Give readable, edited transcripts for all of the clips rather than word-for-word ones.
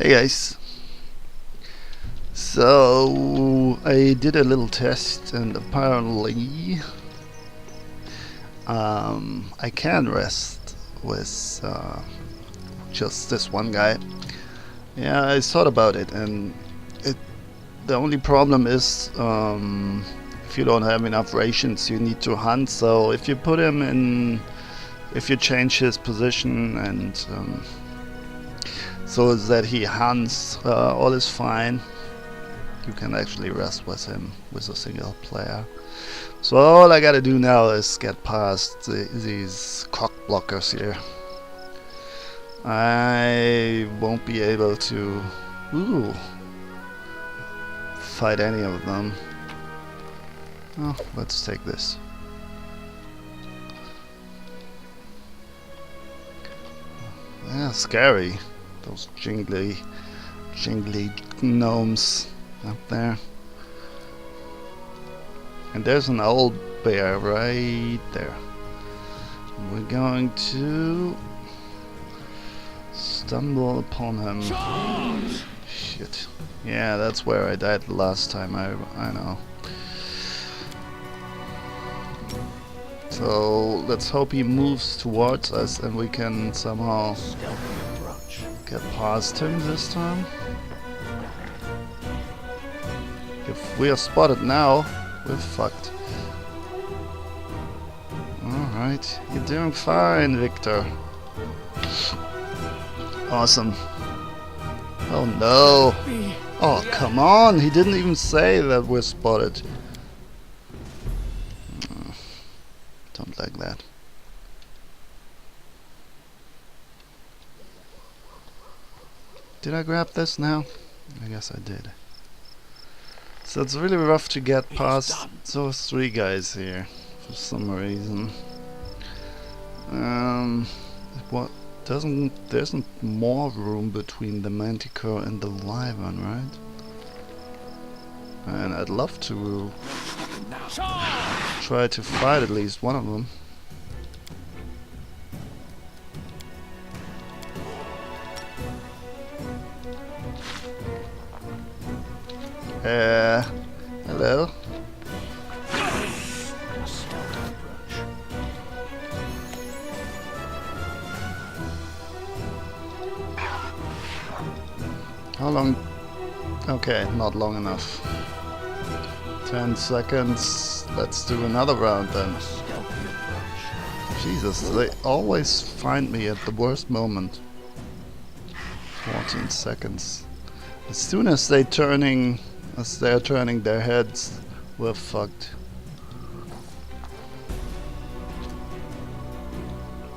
Hey guys, so I did a little test and apparently I can rest with just this one guy. Yeah, I thought about it and it, the only problem is if you don't have enough rations you need to hunt, so if you put him in, if you change his position and so that he hunts, all is fine. You can actually rest with him with a single player. So all I gotta do now is get past these cock blockers here. I won't be able to fight any of them. Oh, let's take this. Yeah, scary. Those jingly gnomes up there. And there's an old bear right there. We're going to stumble upon him. Shit. Yeah, that's where I died the last time. I know. So let's hope he moves towards us and we can somehow get past him this time. If we are spotted now, we're fucked. Alright, you're doing fine, Victor. Awesome. Oh no. Oh, come on, he didn't even say that we're spotted. Don't like that. Did I grab this now? I guess I did. So it's really rough to get past those three guys here for some reason. What there isn't more room between the Manticore and the Wyvern, right? And I'd love to try to fight at least one of them. Hello? How long? Okay, not long enough. 10 seconds. Let's do another round then. Jesus, they always find me at the worst moment. 14 seconds. As soon as they're turning their heads, we're fucked.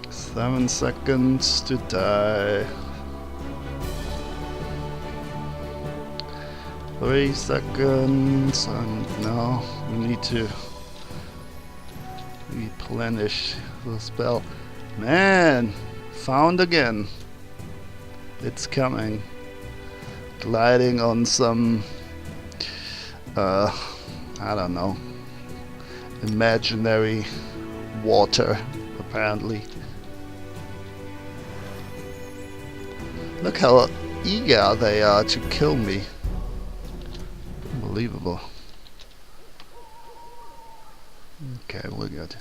7 seconds to die. 3 seconds, and now we need to replenish the spell. Man, found again. It's coming. Gliding on some, I don't know, imaginary water, apparently. Look how eager they are to kill me. Unbelievable. Okay, we're good.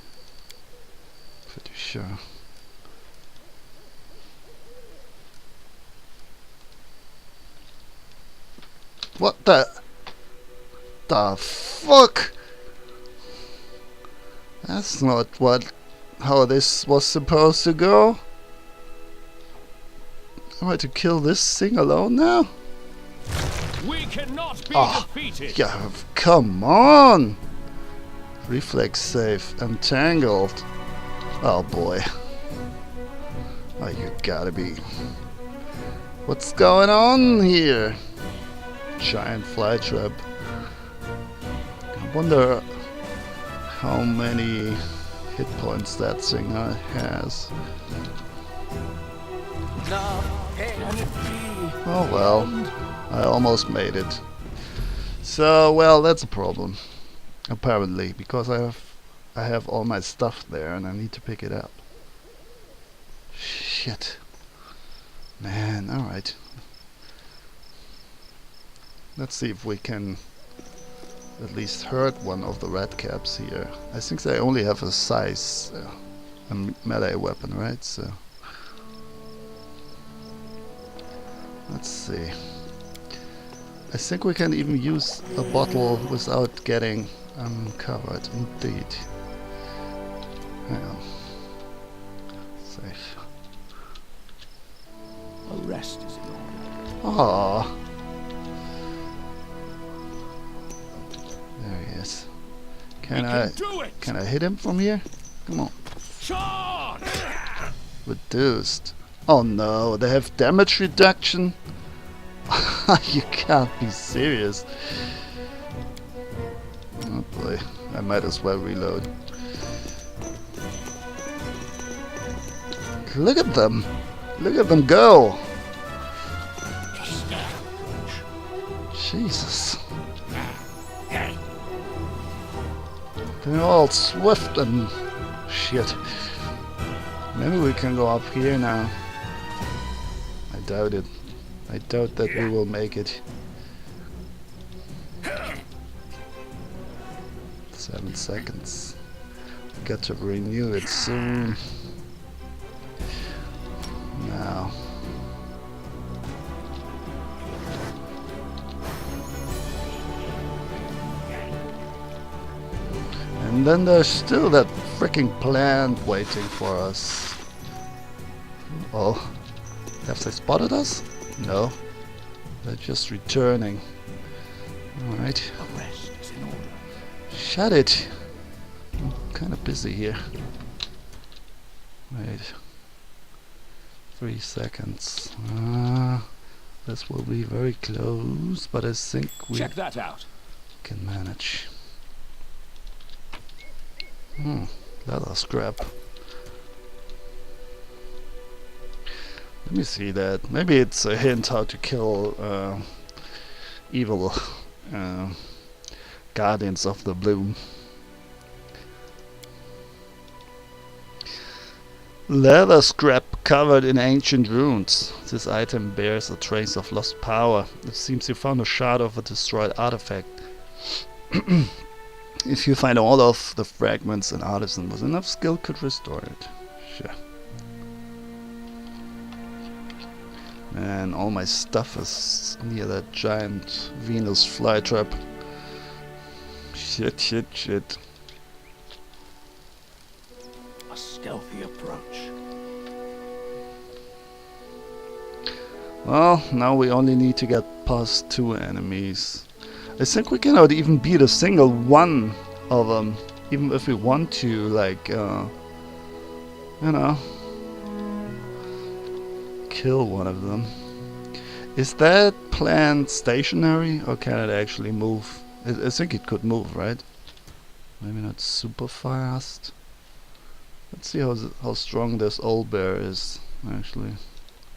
Pretty sure. What the fuck? That's not how this was supposed to go. Am I to kill this thing alone now? We cannot be defeated. Yeah, come on! Reflex save, entangled. Oh boy. Oh, you gotta be. What's going on here? Giant fly trap. I wonder how many hit points that thing has. Oh well, I almost made it. So well, that's a problem, apparently, because I have all my stuff there and I need to pick it up. Shit, man. All right. Let's see if we can at least hurt one of the red caps here. I think they only have a size, a melee weapon, right? So let's see. I think we can even use a bottle without getting covered. Indeed. Hang on. Safe. A rest is in order. Ah. There he is. Can I hit him from here? Come on. Charge! Reduced. Oh no, they have damage reduction? You can't be serious. Oh boy, I might as well reload. Look at them! Look at them go! Jesus. They're all swift and shit. Maybe we can go up here now. I doubt it. I doubt that we will make it. 7 seconds. Got to renew it soon. Now. And then there's still that freaking plant waiting for us. Oh, have they spotted us? No, they're just returning. Alright. Shut it! I'm kinda busy here. Wait. 3 seconds. This will be very close, but I think we check that out. Can manage. Leather scrap. Let me see that. Maybe it's a hint how to kill evil guardians of the bloom. Leather scrap covered in ancient runes. This item bears a trace of lost power. It seems you found a shard of a destroyed artifact. If you find all of the fragments, an artisan with enough skill could restore it. Sure. And all my stuff is near that giant Venus flytrap. Shit, shit, shit. A stealthy approach. Well, now we only need to get past 2 enemies. I think we cannot even beat a single one of them, even if we want to, like, you know, kill one of them. Is that plant stationary, or can it actually move? I think it could move, right? Maybe not super fast. Let's see how strong this old bear is, actually.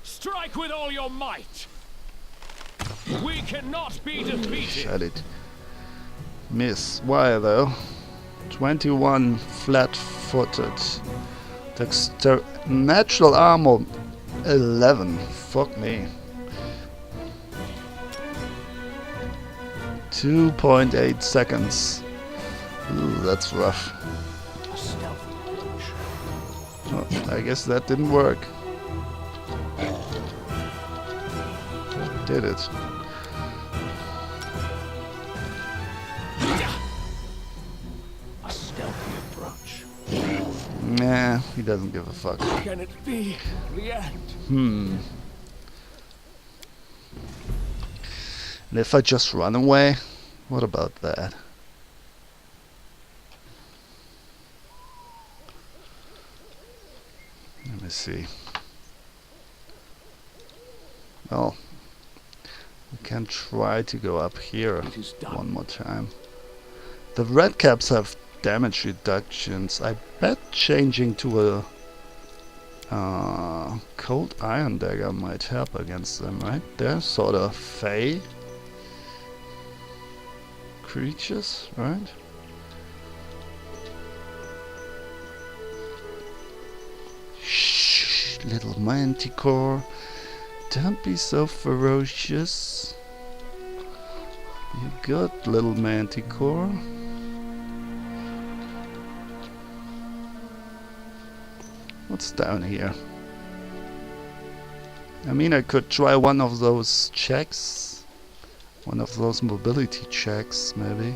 Strike with all your might. We cannot be defeated. Shut it. Miss. Why though? 21 flat-footed. Natural armor 11. Fuck me. 2.8 seconds. Ooh, that's rough. A stealthy approach. Oh, I guess that didn't work. Did it? A stealthy approach. Nah, he doesn't give a fuck. Can it be the end? And if I just run away, what about that? Let me see. Well, we can try to go up here one more time. The red caps have damage reductions. I bet changing to a cold iron dagger might help against them, right? They're sort of fey creatures, right? Shh, little manticore. Don't be so ferocious. You good, little manticore? What's down here? I mean, I could try one of those checks. One of those mobility checks, maybe.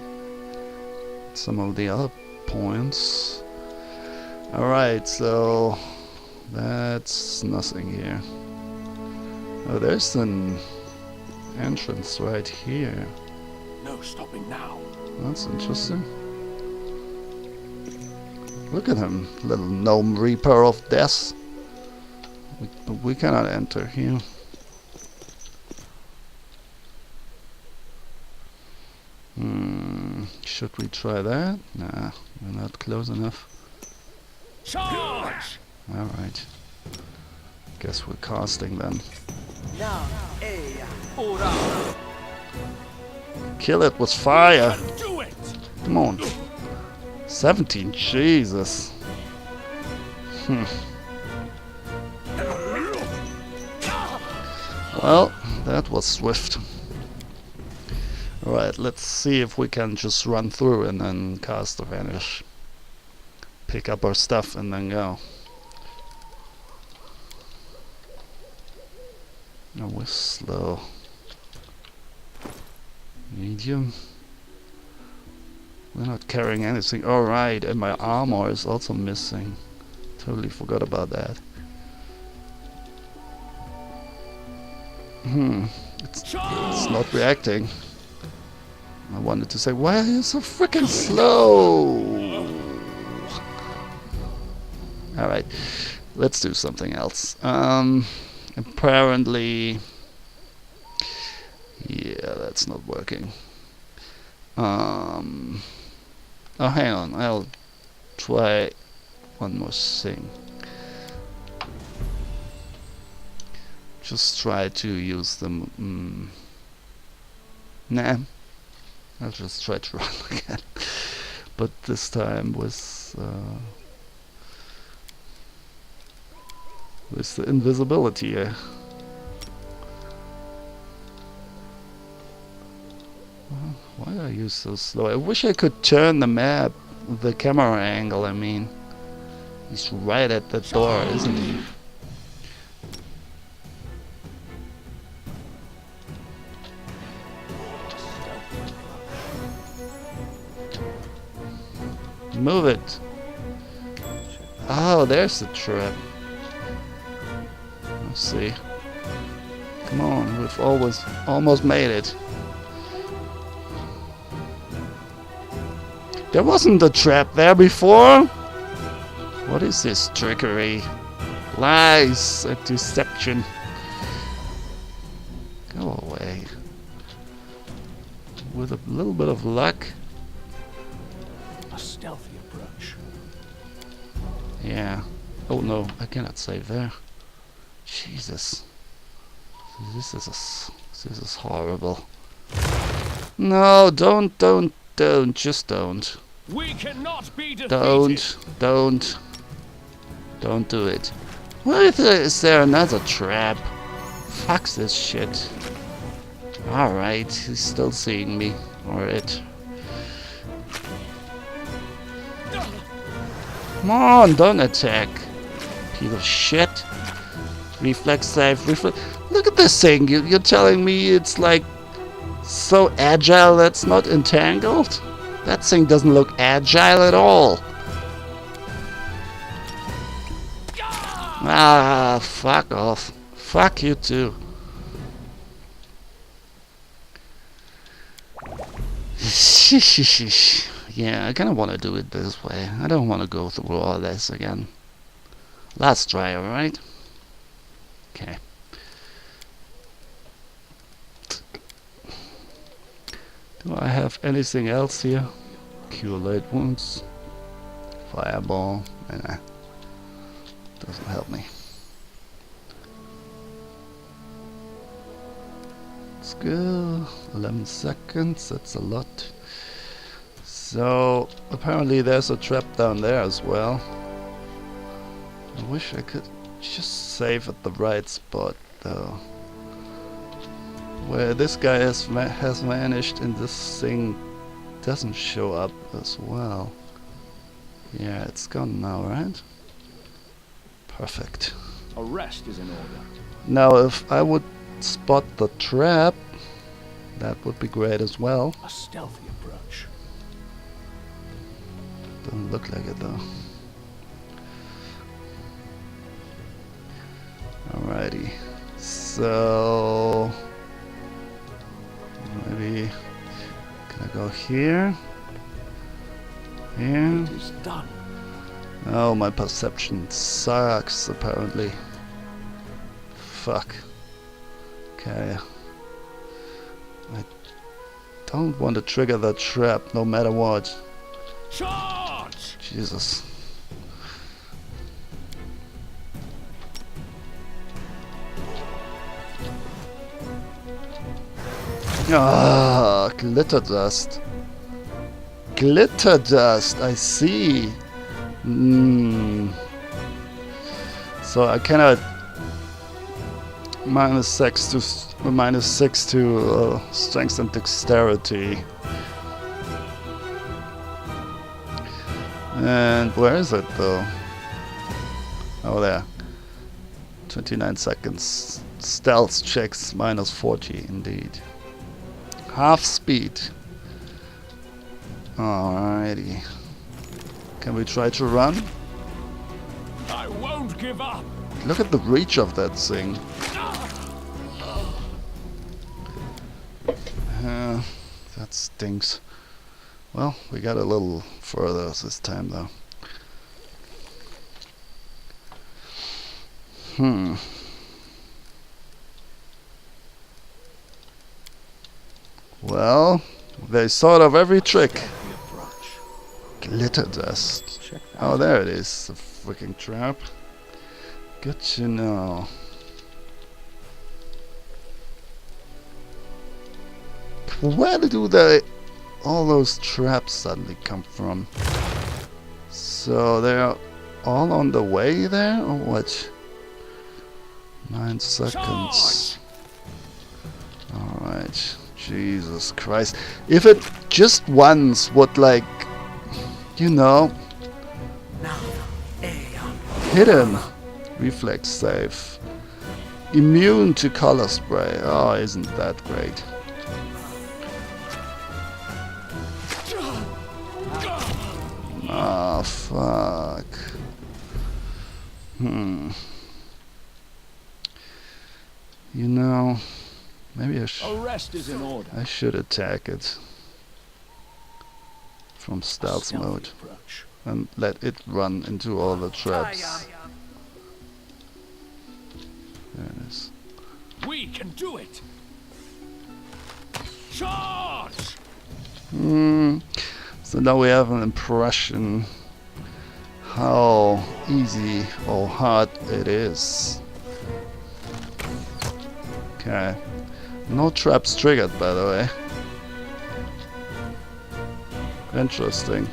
Some of the other points. Alright, so that's nothing here. Oh, there's an entrance right here. No stopping now. That's interesting. Look at him, little gnome reaper of death. We cannot enter here. Should we try that? Nah, we're not close enough. Charge! Alright. Guess we're casting then. Kill it with fire! Do it! Come on. 17, Jesus. Well, that was swift. Alright, let's see if we can just run through and then cast the vanish. Pick up our stuff and then go. No, we're slow. Medium. We're not carrying anything. Alright, and my armor is also missing. Totally forgot about that. It's not reacting. I wanted to say, why are you so freaking slow? Alright, let's do something else. Apparently... yeah, that's not working. Oh, hang on, I'll try one more thing. Just try to use them. Nah. I'll just try to run again, but this time with the invisibility. Why are you so slow? I wish I could turn the map, the camera angle. I mean, he's right at the door, isn't he? Move it. Oh, there's the trap. Let's see. Come on, we've almost made it. There wasn't a trap there before. What is this trickery? Lies and deception. Go away. With a little bit of luck. Stealthy approach. Yeah. Oh no, I cannot save there. Jesus. This is horrible. No, don't, just don't. We cannot be defeated. Don't do it. Why is there another trap? Fuck this shit. Alright, he's still seeing me. Or it. Come on, don't attack. Piece of shit. Reflex save, reflex. Look at this thing. You're telling me it's like so agile that's not entangled? That thing doesn't look agile at all. Ah, fuck off. Fuck you too. Yeah, I kinda wanna do it this way. I don't wanna go through all this again. Last try, alright? Okay. Do I have anything else here? Cure late wounds. Fireball. Nah. Doesn't help me. Let's go. 11 seconds. That's a lot. So apparently there's a trap down there as well. I wish I could just save at the right spot though. where this guy has vanished and this thing doesn't show up as well. Yeah, it's gone now, right? Perfect. A rest is in order. Now if I would spot the trap, that would be great as well. A stealthy approach. Doesn't look like it though. Alrighty. So maybe can I go here? Here? It is done. Oh, my perception sucks apparently. Fuck. Okay. I don't want to trigger that trap no matter what. Charge! Jesus. Ah, glitter dust. Glitter dust, I see. So I cannot minus 6 to strength and dexterity. And where is it though? Oh, there. 29 seconds. Stealth checks minus 40 indeed. Half speed. Alrighty. Can we try to run? I won't give up. Look at the reach of that thing. That stinks. Well, we got a little further this time though. Well, they thought of every trick. Glitter dust. Oh, there it is. The freaking trap. Good to know. Where do all those traps suddenly come from? So they're all on the way there, or what? 9 seconds. Alright. Jesus Christ. If it just once would, like, you know, hit him. Reflex save. Immune to color spray. Oh, isn't that great? Ah, fuck. You know, maybe A rest is in order. I should attack it from stealth mode Approach. and let it run into all the traps. There it is. We can do it. Charge! So now we have an impression how easy or hard it is. Okay. No traps triggered, by the way. Interesting.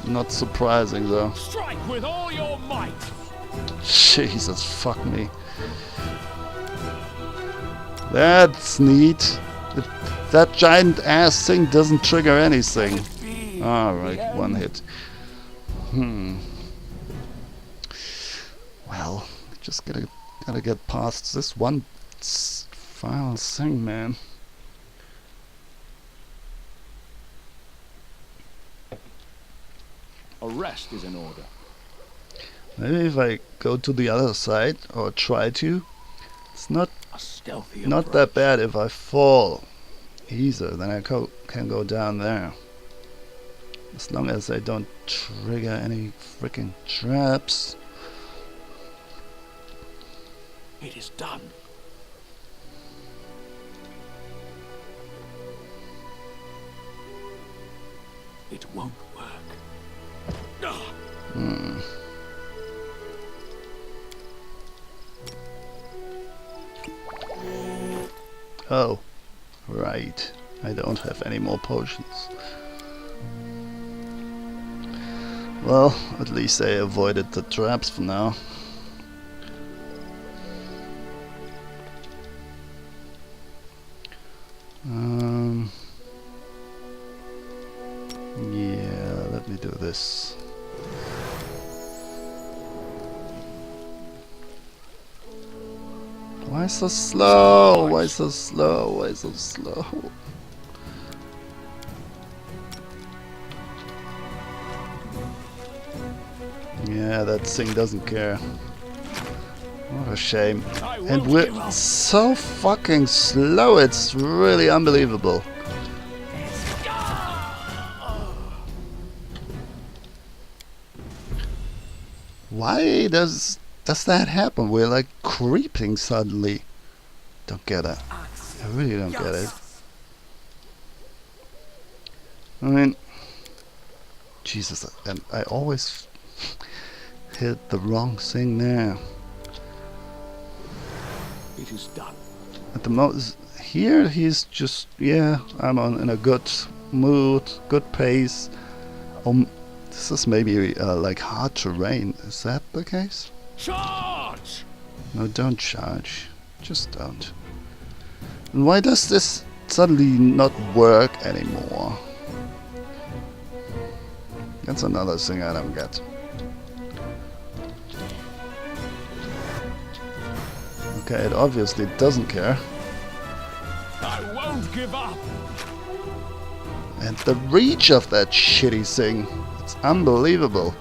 Not surprising though. Strike with all your might. Jesus, fuck me. That's neat. That giant ass thing doesn't trigger anything. Alright, one hit. Well, just gotta get past this one final thing, man. A rest is in order. Maybe if I go to the other side, or try to, it's not A stealthy that bad if I fall either, then I can go down there. As long as I don't trigger any freaking traps. It is done. It won't work. Oh, right. I don't have any more potions. Well, at least I avoided the traps for now. this. Why so slow? Why so slow? Why so slow? Yeah, that thing doesn't care. What a shame. And we're so fucking slow, it's really unbelievable. Why does that happen? We're like creeping suddenly. Don't get it. I really don't get it. I mean, Jesus, and I always hit the wrong thing there. It is done. At the most, here he's just, yeah, I'm in a good mood, good pace. This is maybe like hard terrain. Is that the case? Charge! No, don't charge. Just don't. And why does this suddenly not work anymore? That's another thing I don't get. Okay, it obviously doesn't care. I won't give up. And the reach of that shitty thing, it's unbelievable.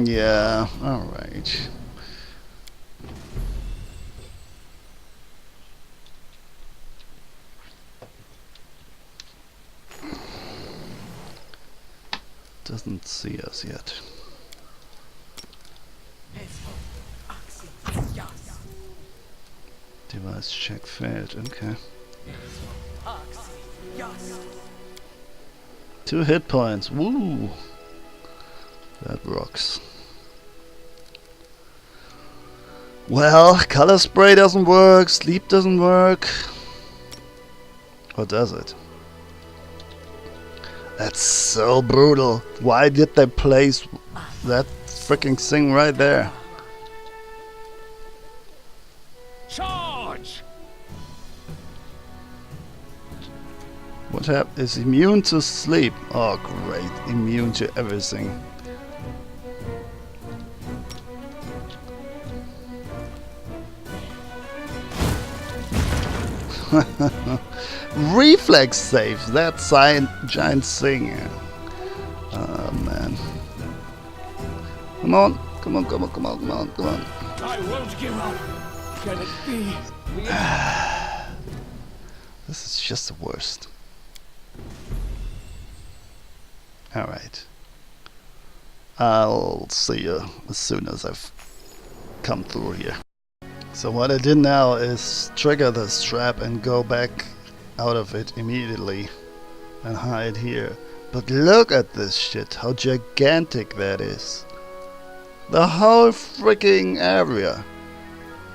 Yeah, alright. Doesn't see us yet. Device check failed, okay. 2 hit points, woo! That rocks. Well, color spray doesn't work, sleep doesn't work. Or does it? That's so brutal. Why did they place that freaking thing right there? Charge! What happened? Is immune to sleep. Oh great, immune to everything. Reflex saves, that giant thing. Oh man. Come on, come on, come on, come on, come on, come on. I won't give up. Can it be? This is just the worst. Alright. I'll see you as soon as I've come through here. So what I did now is trigger the trap and go back out of it immediately and hide here. But look at this shit, how gigantic that is. The whole freaking area.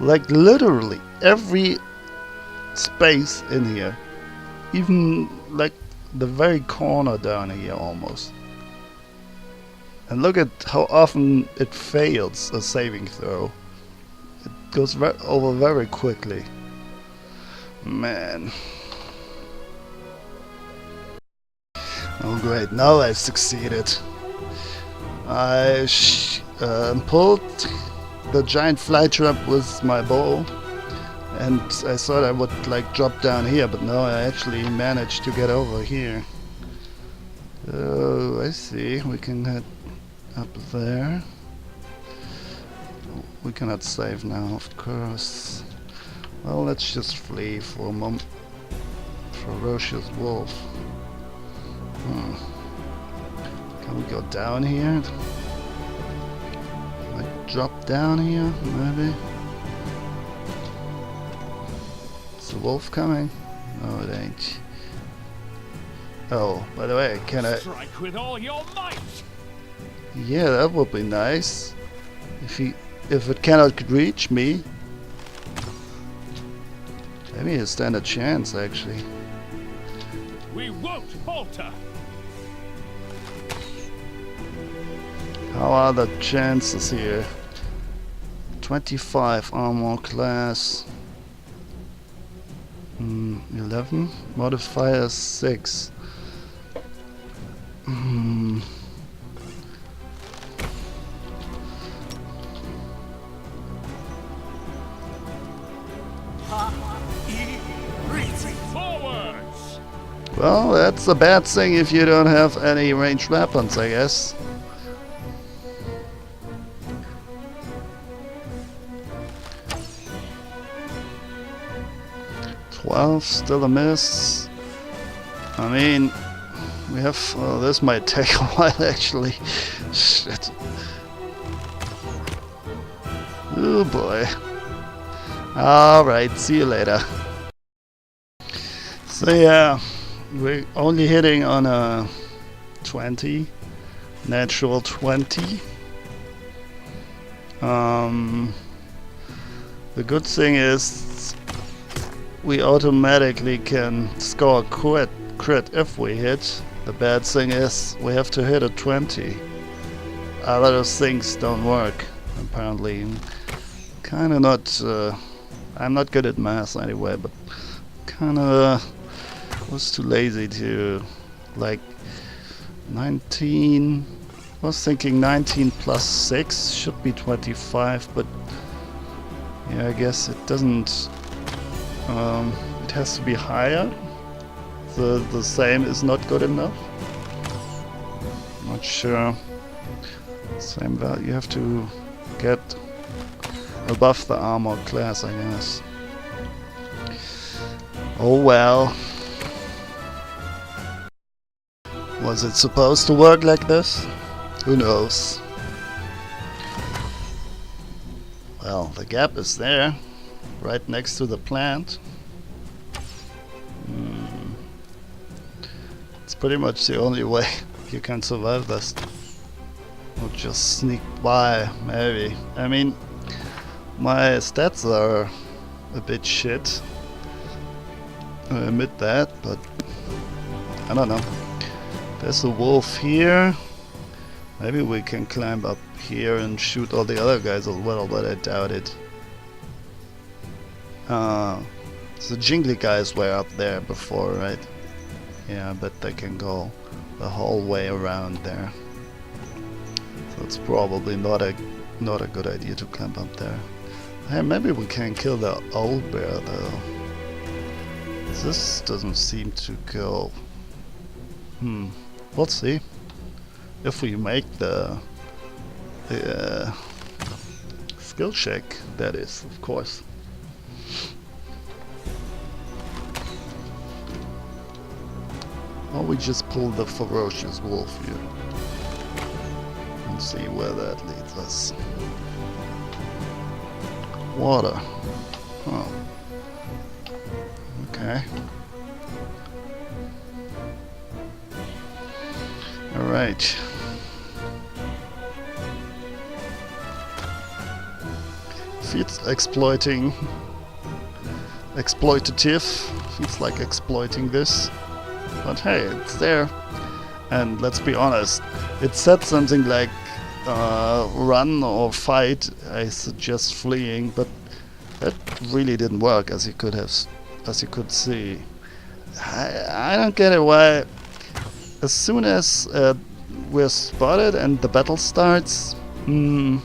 Like literally every space in here. Even like the very corner down here almost. And look at how often it fails a saving throw. It goes over very quickly. Man. Oh great, now I've succeeded. I pulled the giant fly trap with my bow. And I thought I would like drop down here, but no, I actually managed to get over here. Oh, I see. We can head up there. We cannot save now, of course. Well, let's just flee for a moment. Ferocious wolf. Can we go down here? Like drop down here, maybe? Is the wolf coming? No, it ain't. Oh, by the way, can I... Strike with all your might! Yeah, that would be nice. If it cannot reach me. Maybe I stand a chance, actually. We won't falter! How are the chances here? 25 armor class. 11. Modifier 6. Forwards! Well, that's a bad thing if you don't have any ranged weapons, I guess. 12, still a miss. I mean, we have... Oh, this might take a while, actually. Shit. Oh boy. Alright, see you later. So yeah, we're only hitting on a 20. Natural 20. The good thing is we automatically can score a crit if we hit. The bad thing is we have to hit a 20. Other things don't work, apparently. Kinda not... I'm not good at math anyway, but kinda was too lazy to... like 19... was thinking 19 plus 6 should be 25, but yeah, I guess it doesn't... it has to be higher. The same is not good enough. Not sure. Same value, you have to get above the armor class, I guess. Oh well. Was it supposed to work like this? Who knows? Well, the gap is there, right next to the plant. It's pretty much the only way you can survive this. Or just sneak by, maybe. I mean, my stats are a bit shit. I admit that, but I don't know. There's a wolf here. Maybe we can climb up here and shoot all the other guys as well, but I doubt it. The jingly guys were up there before, right? Yeah, I bet they can go the whole way around there. So it's probably not a good idea to climb up there. Hey, maybe we can kill the old bear though. This doesn't seem to go. We'll see. If we make the skill check, that is, of course. Or we just pull the ferocious wolf here and see where that leads us. Water. Oh. Okay. Alright. Feels exploitative. Feels like exploiting this. But hey, it's there. And let's be honest, it said something like run or fight. I suggest fleeing, but that really didn't work, as you could see. I don't get it why as soon as we're spotted and the battle starts, we're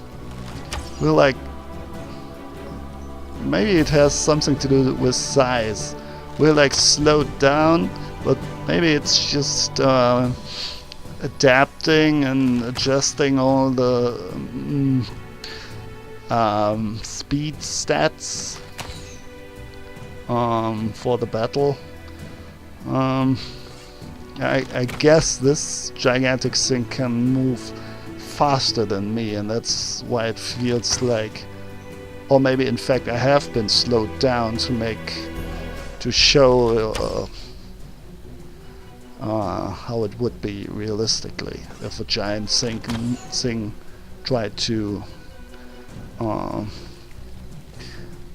like, maybe it has something to do with size. We're like slowed down, but maybe it's just adapting and adjusting all the speed stats for the battle. I guess this gigantic thing can move faster than me, and that's why it feels like, or maybe in fact I have been slowed down to show how it would be realistically if a giant thing tried to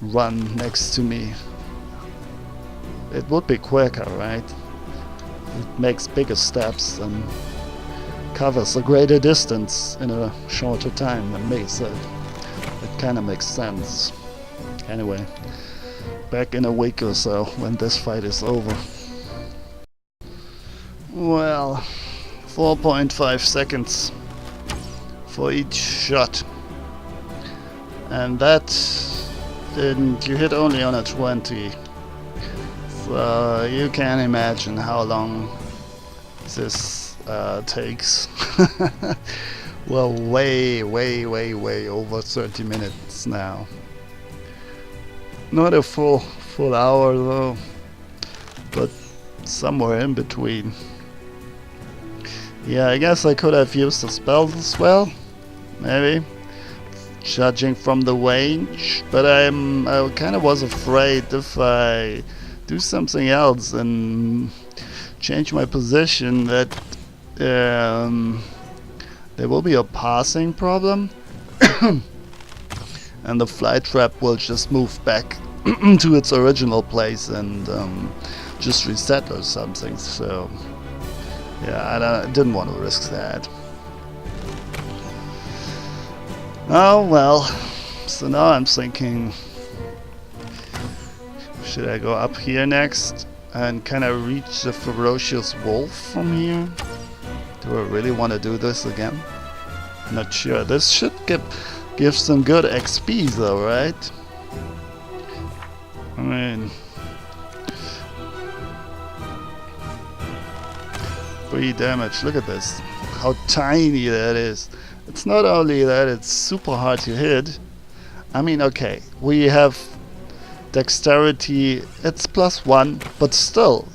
run next to me. It would be quicker, right? It makes bigger steps and covers a greater distance in a shorter time than me, so it Kinda makes sense. Anyway, back in a week or so when this fight is over. Well, 4.5 seconds for each shot. And that didn't, you hit only on a 20. So you can imagine how long this takes. Well, way over 30 minutes now. Not a full hour though, but somewhere in between. Yeah, I guess I could have used the spells as well, maybe, judging from the range. But I kind of was afraid if I do something else and change my position that there will be a passing problem, and the fly trap will just move back to its original place and just reset or something. So yeah, I didn't want to risk that. Oh well. So now I'm thinking, should I go up here next and kind of reach the ferocious wolf from here? Do I really want to do this again? Not sure. This should give some good XP though, right? I mean, 3 damage. Look at this. How tiny that is. It's not only that it's super hard to hit. I mean, okay, we have dexterity. It's +1, but still,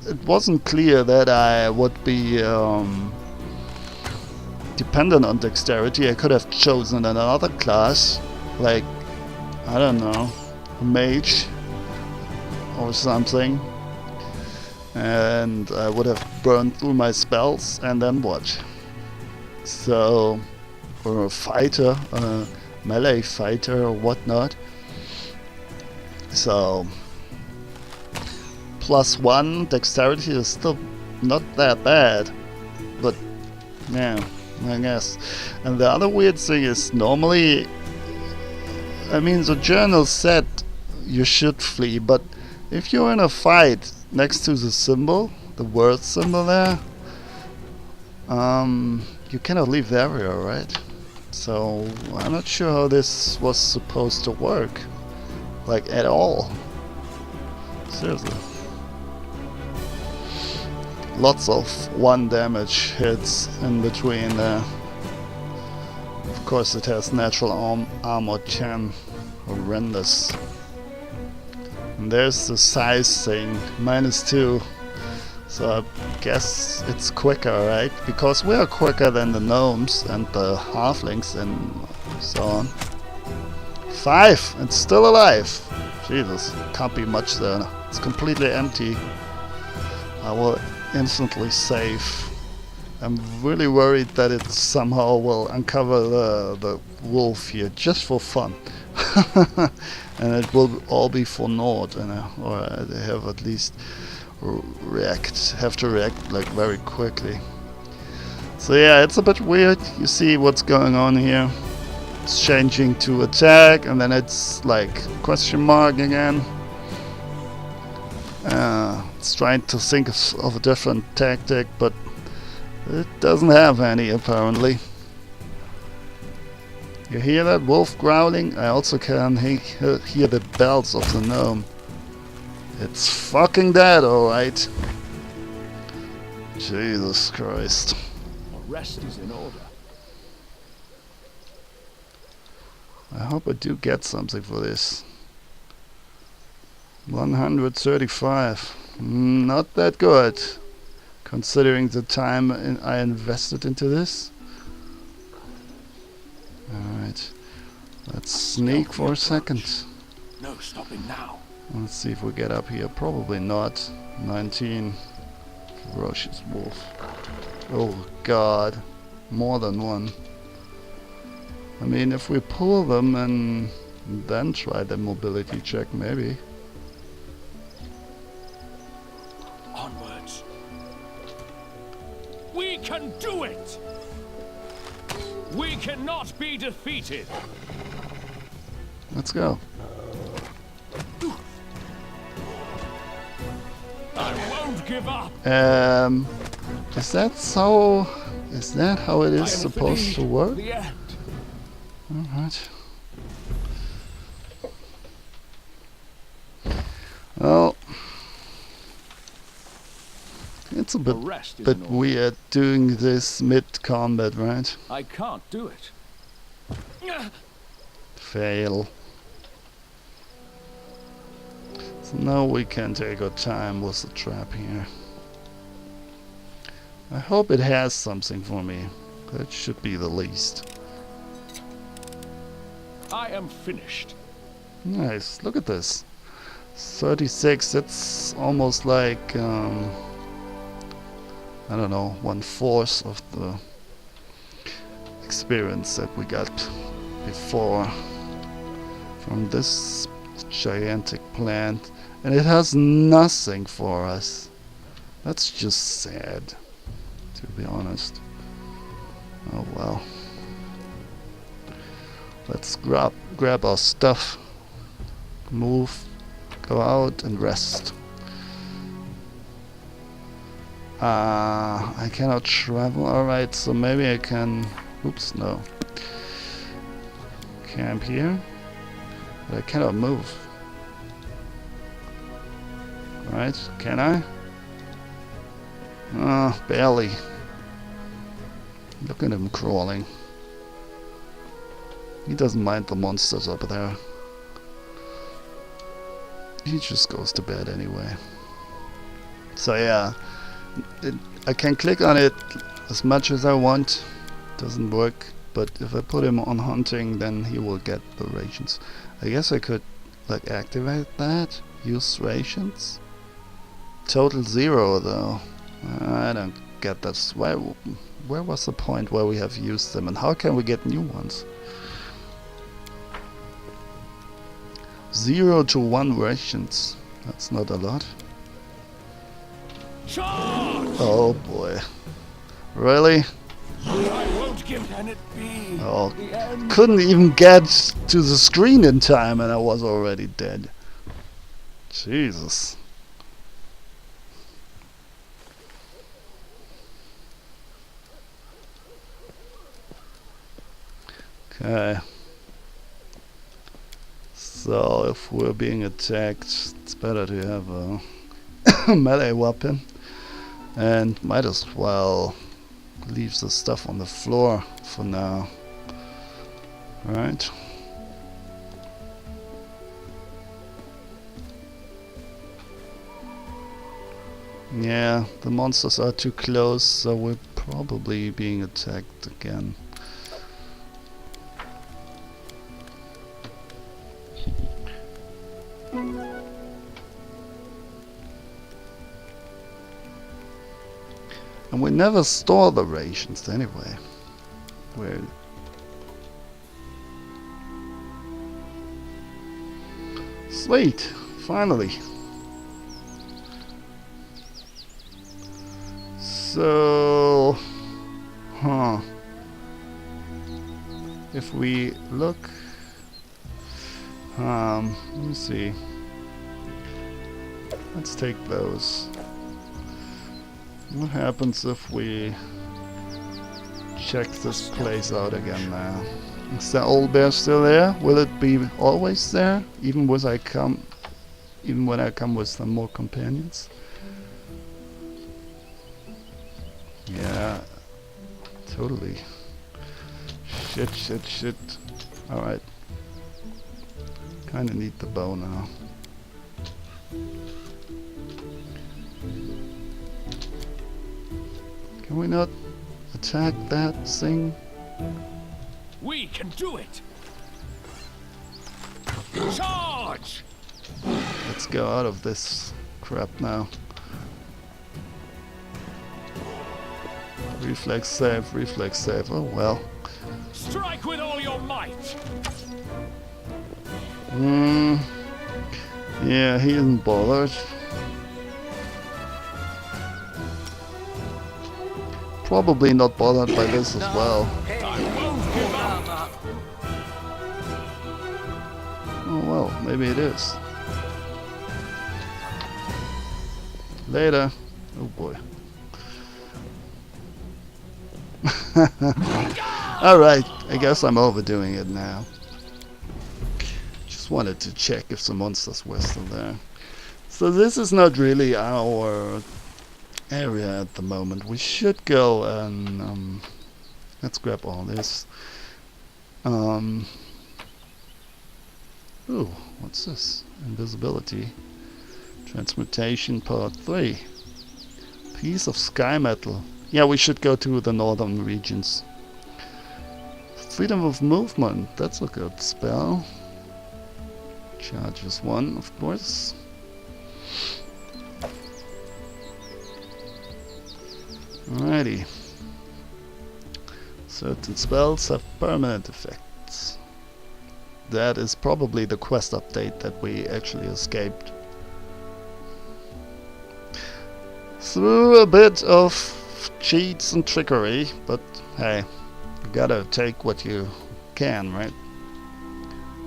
it wasn't clear that I would be dependent on dexterity. I could have chosen another class, like, I don't know, a mage or something, and I would have burned through my spells and then what? So, or a fighter, a melee fighter or whatnot. So +1 dexterity is still not that bad, but yeah, I guess. And the other weird thing is, normally, I mean, the journal said you should flee, but if you're in a fight next to the symbol, the word symbol there, you cannot leave the area, right? So I'm not sure how this was supposed to work, like at all. Seriously. Lots of 1 damage hits in between there. Of course it has natural armor 10. Horrendous. And there's the size thing, -2. So I guess it's quicker, right? Because we are quicker than the gnomes and the halflings and so on. 5! It's still alive! Jesus, can't be much there. It's completely empty. I will instantly save. I'm really worried that it somehow will uncover the wolf here, just for fun. And it will all be for naught, or they have at least have to react like very quickly. So yeah, it's a bit weird. You see what's going on here. It's changing to attack, and then it's like question mark again. It's trying to think of a different tactic, but it doesn't have any apparently. You hear that wolf growling? I also can hear the bells of the gnome. It's fucking dead, alright. Jesus Christ. The rest is in order. I hope I do get something for this. 135. Not that good, considering the time I invested into this. Alright. Let's sneak for a second. No stopping now. Let's see if we get up here. Probably not. 19. Ferocious wolf. Oh god. More than one. I mean, if we pull them and then try the mobility check, maybe. Onwards. We can do it! We cannot be defeated. Let's go. I won't give up. Is that so? Is that how it I is am supposed to finished. work? The end. Alright. Well, it's a The rest is bit in order. weird doing this mid-combat, right? I can't do it. Fail. So now we can take our time with the trap here. I hope it has something for me. That should be the least. I am finished. Nice, look at this. 36, that's almost like, I don't know, 1/4 of the experience that we got before from this gigantic plant. And it has nothing for us. That's just sad, to be honest. Oh well. Let's grab our stuff, move, go out and rest. I cannot travel. Alright, so maybe I can... Oops, no. Camp here. But I cannot move. Right, can I? Barely. Look at him crawling. He doesn't mind the monsters up there. He just goes to bed anyway. So yeah, I can click on it as much as I want. Doesn't work, but if I put him on hunting, then he will get the rations. I guess I could like activate that. Use rations. Total 0 though. I don't get this. Where was the point where we have used them, and how can we get new ones? 0 to 1 rations. That's not a lot. Charge! Oh boy. Really? I won't give it be. Oh, The end. couldn't even get to the screen in time and I was already dead. Jesus. Okay. So if we're being attacked, it's better to have a melee weapon, and might as well leave the stuff on the floor for now. Right. Yeah, the monsters are too close, so we're probably being attacked again. And we never store the rations anyway. We're sweet, finally. So, if we look, let me see. Let's take those. What happens if we check this place out again now? Is the old bear still there? Will it be always there, even when I come with some more companions? Yeah, totally. Shit. Alright. Kinda need the bow now. Can we not attack that thing? We can do it. Charge! Let's go out of this crap now. Reflex save. Oh well. Strike with all your might. Yeah, he isn't bothered. Probably not bothered by this as well. I won't Maybe it is. Later. Oh boy. Alright, I guess I'm overdoing it now. Just wanted to check if the monsters were still there. So this is not really our area at the moment. We should go and let's grab all this. Ooh, what's this? Invisibility. Transmutation part 3. Piece of sky metal. Yeah, we should go to the northern regions. Freedom of movement. That's a good spell. Charges 1, of course. Alrighty. Certain spells have permanent effects. That is probably the quest update that we actually escaped. Through a bit of cheats and trickery, but hey, you gotta take what you can, right?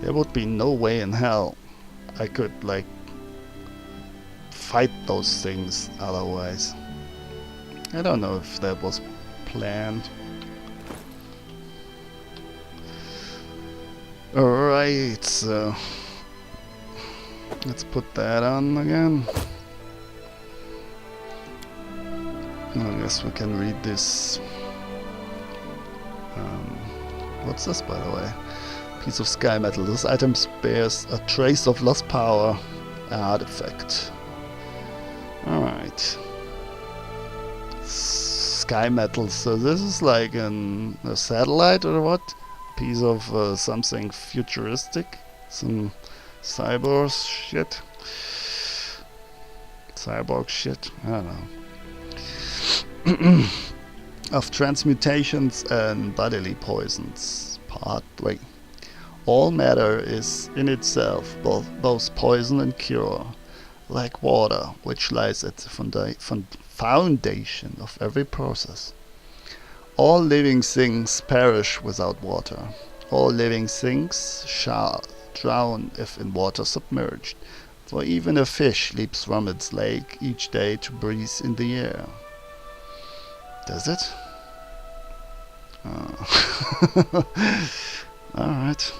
There would be no way in hell I could, like, fight those things otherwise. I don't know if that was planned. Alright, so let's put that on again. I guess we can read this. What's this, by the way? Piece of sky metal. This item bears a trace of lost power artifact. Alright. Sky metal. So this is like a satellite or what? Piece of something futuristic. Some cyborg shit. Cyborg shit. I don't know. Of transmutations and bodily poisons. Part 3. All matter is in itself both poison and cure, like water, which lies at the foundation of every process. All living things perish without water. All living things shall drown if in water submerged, for even a fish leaps from its lake each day to breathe in the air. Does it? Alright.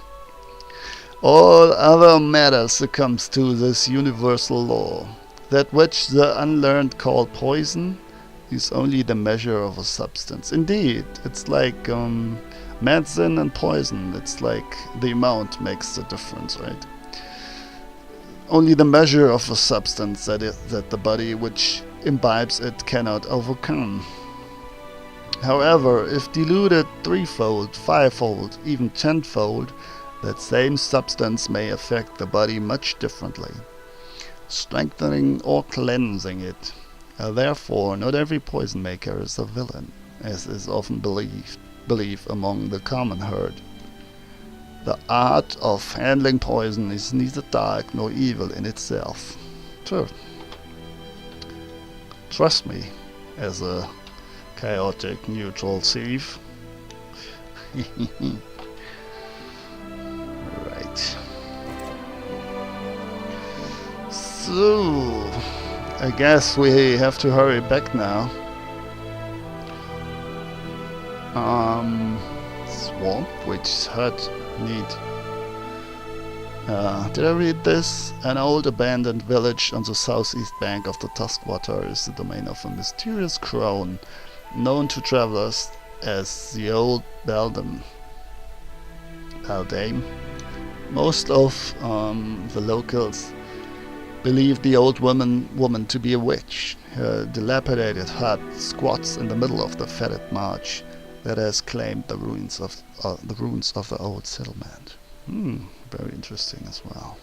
All other matter succumbs to this universal law. That which the unlearned call poison is only the measure of a substance. Indeed, it's like medicine and poison. It's like the amount makes the difference, right? Only the measure of a substance that the body which imbibes it cannot overcome. However, if diluted threefold, fivefold, even tenfold, that same substance may affect the body much differently, strengthening or cleansing it. Therefore, not every poison maker is a villain, as is often believed among the common herd. The art of handling poison is neither dark nor evil in itself. True. Trust me, as a chaotic neutral thief. Right. So, I guess we have to hurry back now. Swamp, which hut need. Did I read this? An old abandoned village on the southeast bank of the Tuskwater is the domain of a mysterious crone known to travelers as the Old Beldame. Most of the locals believe the old woman to be a witch. Her dilapidated hut squats in the middle of the fetid marsh that has claimed the ruins of the old settlement. Very interesting as well.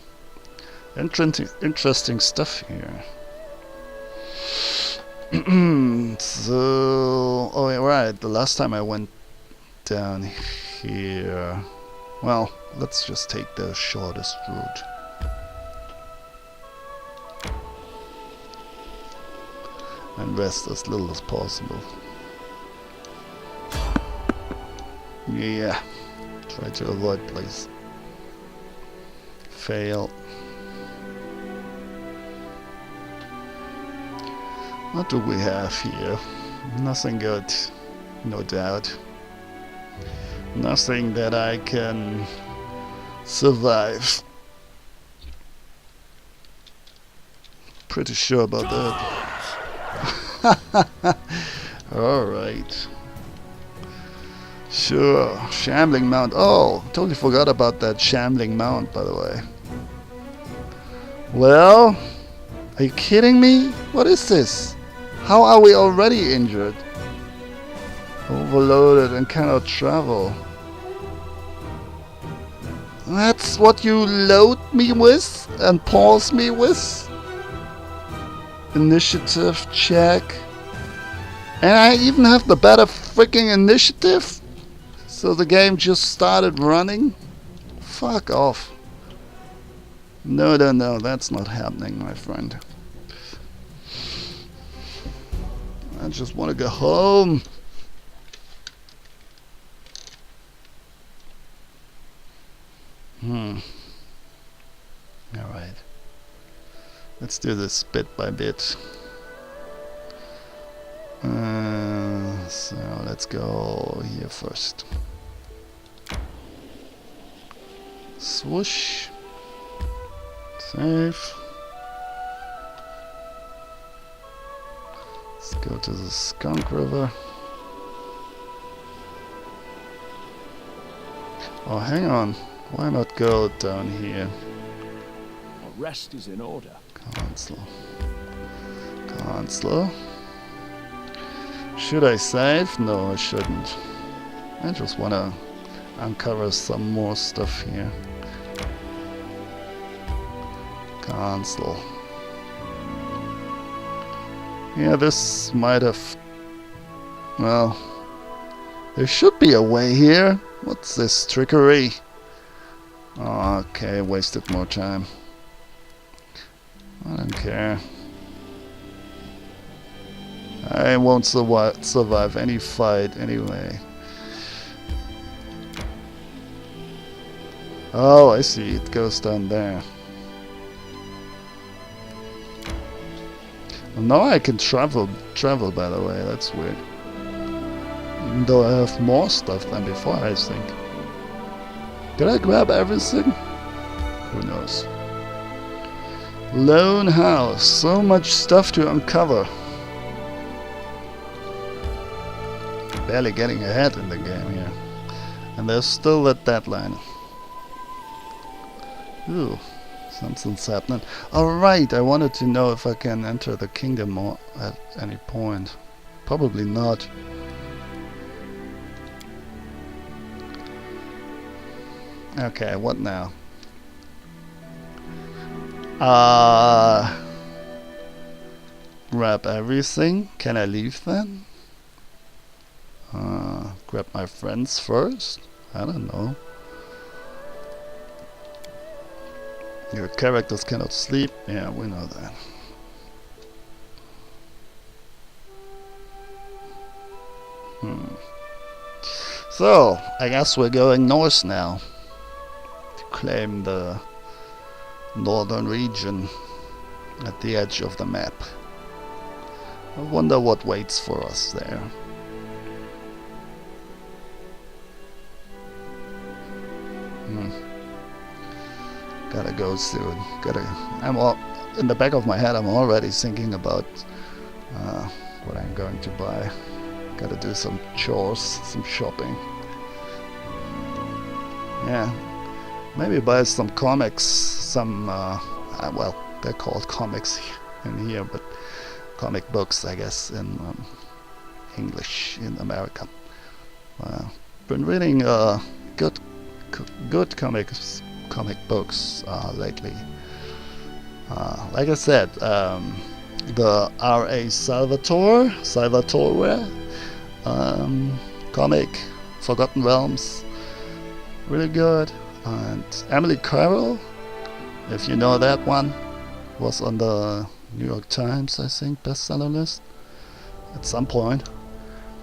Interesting stuff here. So, oh yeah, right. The last time I went down here, well, let's just take the shortest route. And rest as little as possible. Yeah, try to avoid Fail. What do we have here? Nothing good, no doubt. Nothing that I can survive. Pretty sure about that. Alright. Sure. Shambling Mount. Oh, totally forgot about that Shambling Mount, by the way. Well, are you kidding me? What is this? How are we already injured? Overloaded and cannot travel. That's what you load me with and pause me with? Initiative check. And I even have the better freaking initiative? So the game just started running? Fuck off. No, no, no, that's not happening, my friend. I just want to go home. Alright. Let's do this bit by bit. So let's go here first. Swoosh. Save. Let's go to the Skunk River. Oh, hang on. Why not go down here? Rest is in order. Cancel. Cancel. Should I save? No, I shouldn't. I just wanna uncover some more stuff here. Cancel. Yeah, this might have... Well, there should be a way here. What's this? Trickery? Okay, wasted more time. I don't care. I won't survive any fight anyway. Oh, I see. It goes down there. Well, now I can travel by the way. That's weird. Even though I have more stuff than before, I think. Did I grab everything? Who knows? Lone house. So much stuff to uncover. Barely getting ahead in the game here. And there's still that deadline. Ooh, something's happening. Alright, I wanted to know if I can enter the kingdom at any point. Probably not. Okay, what now? Grab everything. Can I leave then? Grab my friends first? I don't know. Your characters cannot sleep. Yeah, we know that. So, I guess we're going north now. To claim the northern region at the edge of the map. I wonder what waits for us there. Gotta go soon. I'm all in the back of my head. I'm already thinking about what I'm going to buy. Gotta do some chores, some shopping. Yeah, maybe buy some comics. Some well, they're called comics in here, but comic books, I guess, in English in America. Been reading good comic books lately. Like I said, the R.A. Salvatore comic, Forgotten Realms, really good. And Emily Carroll, if you know that one, was on the New York Times, I think, bestseller list at some point.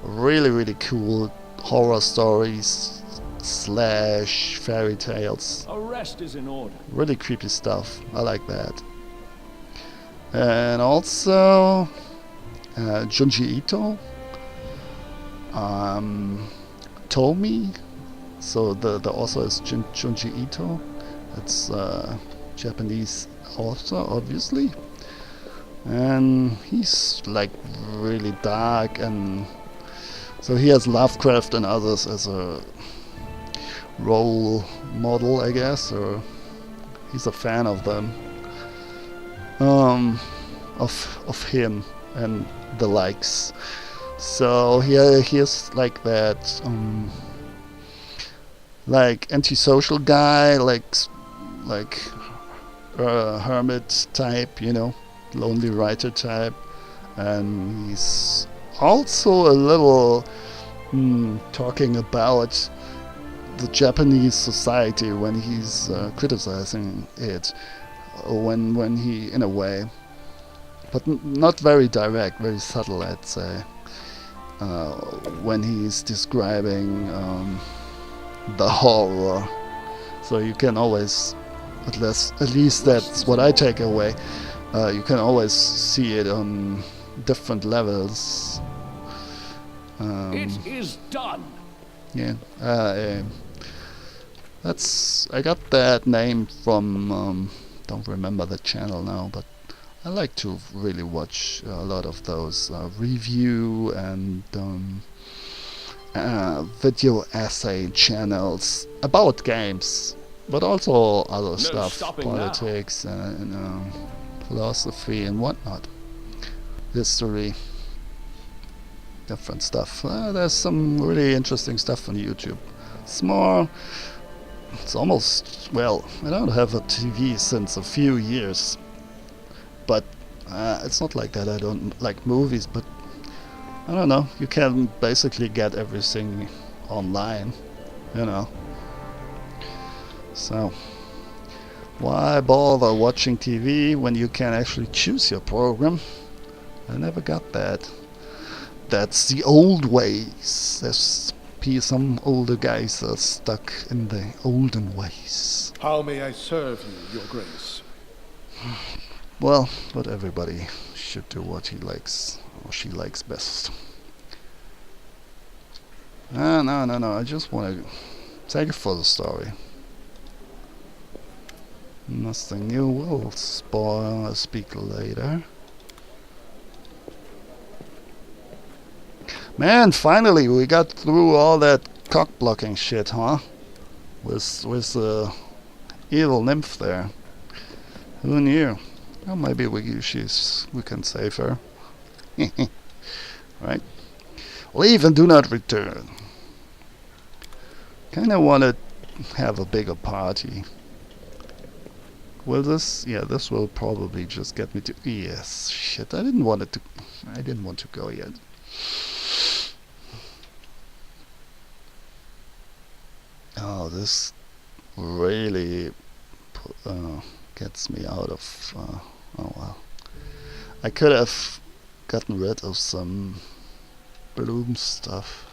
Really cool horror stories / fairy tales. rest is in order. Really creepy stuff. I like that. And also Junji Ito, Tomi. So the author is Junji Ito. It's Japanese author, obviously, and he's like really dark, and so he has Lovecraft and others as a role model, I guess, or he's a fan of them, of him and the likes. So he is like that, like antisocial guy, like hermit type, you know, lonely writer type, and he's also a little talking about the Japanese society when he's criticizing it, when he, in a way, but not very direct, very subtle, I'd say, when he's describing the horror. So you can always, at least that's what I take away, you can always see it on different levels. It is done. Yeah, I got that name from, don't remember the channel now, but I like to really watch a lot of those review and video essay channels about games, but also other stuff, politics and philosophy and whatnot, history, different stuff. There's some really interesting stuff on YouTube. It's almost, well, I don't have a TV since a few years, but it's not like that I don't like movies, but I don't know, you can basically get everything online, you know. So why bother watching TV when you can actually choose your program? I never got that. That's the old ways. There's some older guys are stuck in the olden ways. How may I serve you, Your Grace? Well, but everybody should do what he likes or she likes best. No. I just want to take it for the story. Nothing new. We'll speak later. Man, finally we got through all that cock blocking shit, huh? With the evil nymph there. Who knew? Well, maybe we can save her. Right? Leave and do not return. Kinda wanna have a bigger party. Will this? Yeah, this will probably just get me to. Yes, shit. I didn't want to go yet. Oh, this really gets me out of. Oh well. I could have gotten rid of some bloom stuff.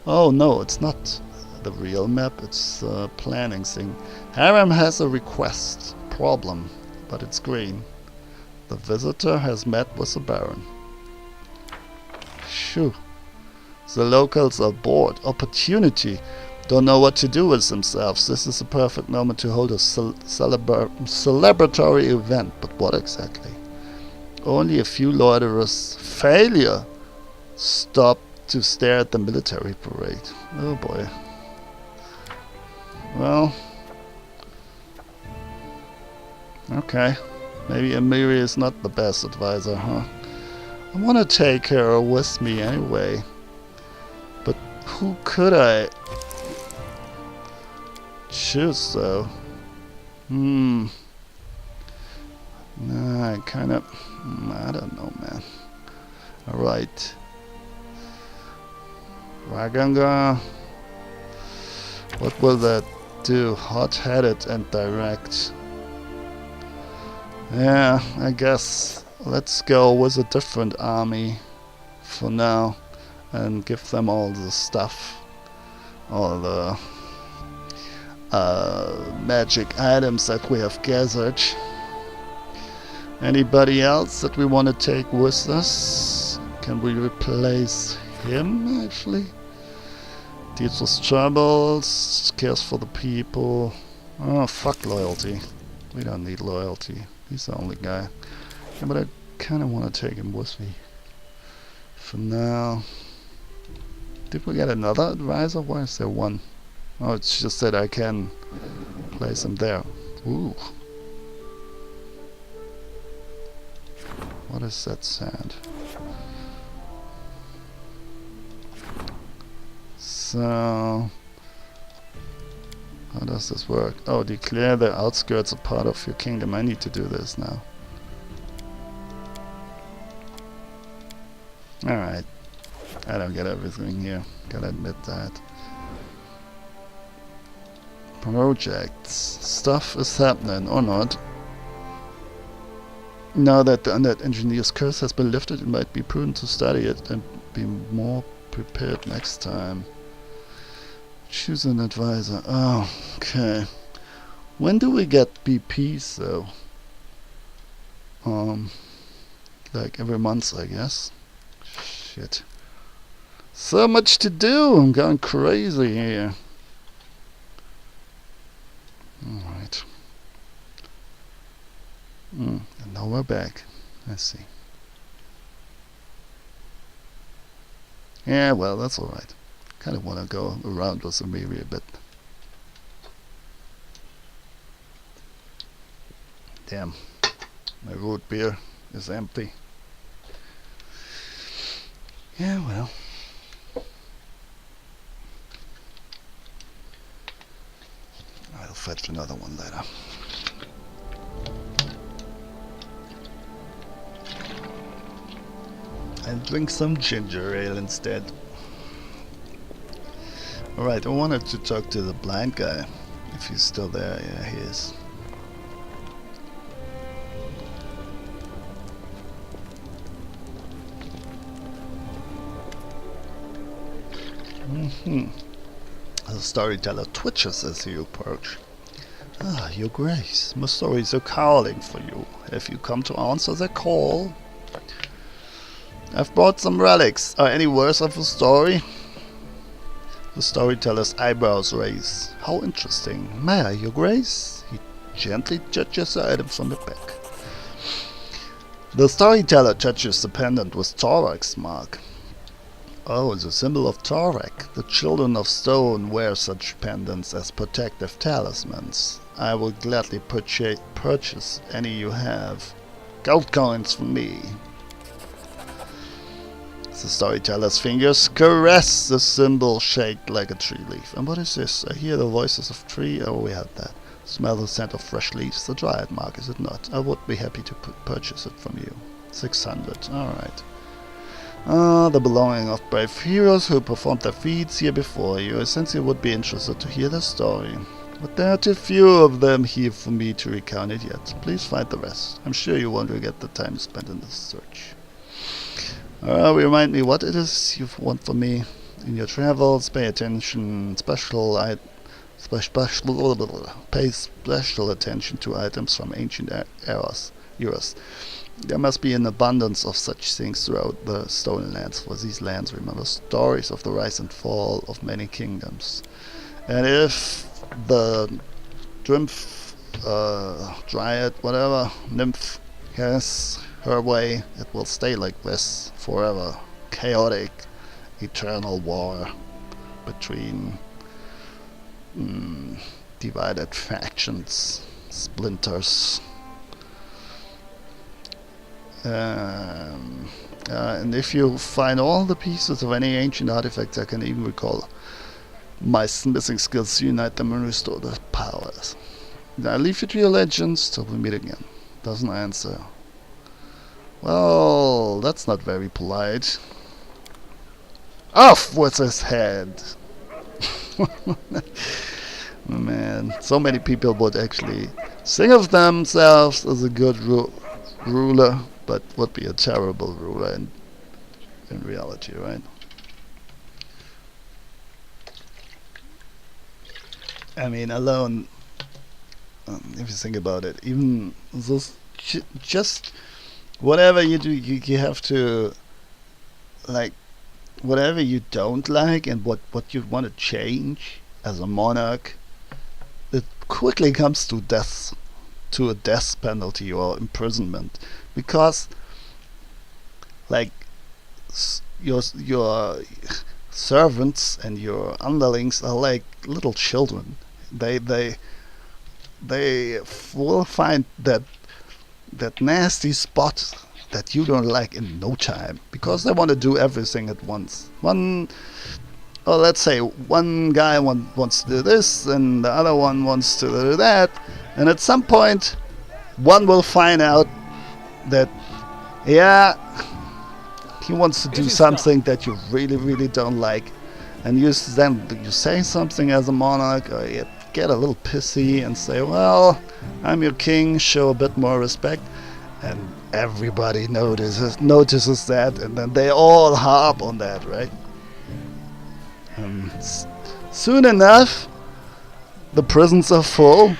Oh no, it's not the real map. It's a planning thing. Harem has a request problem, but it's green. The visitor has met with the Baron. Shoo. The locals are bored. Opportunity. Don't know what to do with themselves. This is a perfect moment to hold a celebratory event. But what exactly? Only a few loiterers. Failure. Stop to stare at the military parade. Oh boy. Well. Okay. Maybe Amiri is not the best advisor, huh? I want to take her with me anyway. But who could I choose though? Nah, I kinda... I don't know, man. Alright. Raganga. What will that do? Hot-headed and direct. Yeah, I guess let's go with a different army for now and give them all the stuff. All the magic items that we have gathered. Anybody else that we want to take with us? Can we replace him, actually? Deals with troubles, cares for the people. Oh, fuck loyalty. We don't need loyalty. He's the only guy. Yeah, but I kind of want to take him with me. For now. Did we get another advisor? Why is there one? Oh, it's just that I can place him there. Ooh. What is that sound? So, how does this work? Oh, declare the outskirts a part of your kingdom. I need to do this now. Alright. I don't get everything here. Gotta admit that. Projects. Stuff is happening, or not. Now that the undead engineer's curse has been lifted, it might be prudent to study it and be more prepared next time. Choose an advisor. Oh, okay. When do we get BPs though? Like every month, I guess. Shit. So much to do! I'm going crazy here. Alright. And now we're back. Let's see. Yeah, well, that's alright. Kind of want to go around with Amiri a bit. Damn. My root beer is empty. Yeah, well. I'll fetch another one later. And drink some ginger ale instead. Alright, I wanted to talk to the blind guy. If he's still there. Yeah, he is. The storyteller twitches as you approach. Ah, your grace, my stories are calling for you. Have you come to answer their call? I've brought some relics. Are any words of the story? The storyteller's eyebrows raise. How interesting. May I, your grace? He gently touches the item from the back. The storyteller touches the pendant with Torak's mark. Oh, the symbol of Torak. The children of stone wear such pendants as protective talismans. I will gladly purchase any you have. Gold coins for me. The storyteller's fingers caress the symbol shaped like a tree leaf. And what is this? I hear the voices of tree. Oh, we had that. Smell the scent of fresh leaves. The dryad mark, is it not? I would be happy to purchase it from you. 600. Alright. The belonging of brave heroes who performed their feats here before you. I sense you would be interested to hear their story. But there are too few of them here for me to recount it yet. Please find the rest. I'm sure you won't regret the time spent in this search. Remind me what it is you want from me. In your travels, pay attention. Pay special attention to items from ancient eras. There must be an abundance of such things throughout the stolen lands, for these lands remember stories of the rise and fall of many kingdoms. And if the dryad, whatever, nymph has her way, it will stay like this forever. Chaotic, eternal war between divided factions, splinters. And if you find all the pieces of any ancient artifacts, I can even recall my smithing skills, unite them and restore their powers. I leave you to your legends till we meet again. Doesn't answer. Well, that's not very polite. Off with his head! Man, so many people would actually think of themselves as a good ruler, but would be a terrible ruler in reality, right? I mean, alone, if you think about it, even those just whatever you do, you have to, like, whatever you don't like and what you want to change as a monarch, it quickly comes to a death penalty or imprisonment, because like your servants and your underlings are like little children. They will find that nasty spot that you don't like in no time, because they want to do everything at once. Or let's say one guy wants to do this and the other one wants to do that, and at some point one will find out that, yeah, he wants to do something that you really don't like, and you say something as a monarch, or you get a little pissy and say, well, I'm your king, show a bit more respect, and everybody notices that, and then they all harp on that, right? Soon enough, the prisons are full,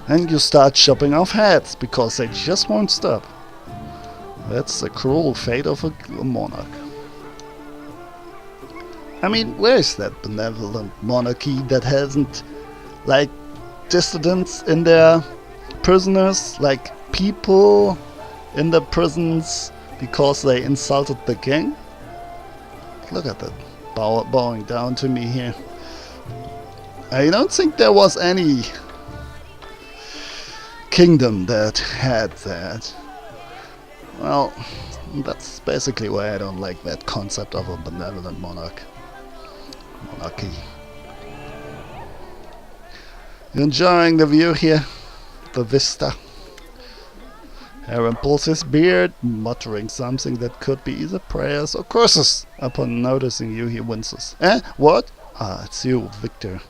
and you start chopping off heads because they just won't stop. That's the cruel fate of a monarch. I mean, where is that benevolent monarchy that hasn't, like, dissidents in their prisoners, like people in the prisons because they insulted the king? Look at that, bowing down to me here. I don't think there was any kingdom that had that. Well, that's basically why I don't like that concept of a benevolent monarchy. You enjoying the view here? The vista? Aaron pulls his beard, muttering something that could be either prayers or curses. Upon noticing you, he winces. Eh? What? Ah, it's you, Victor.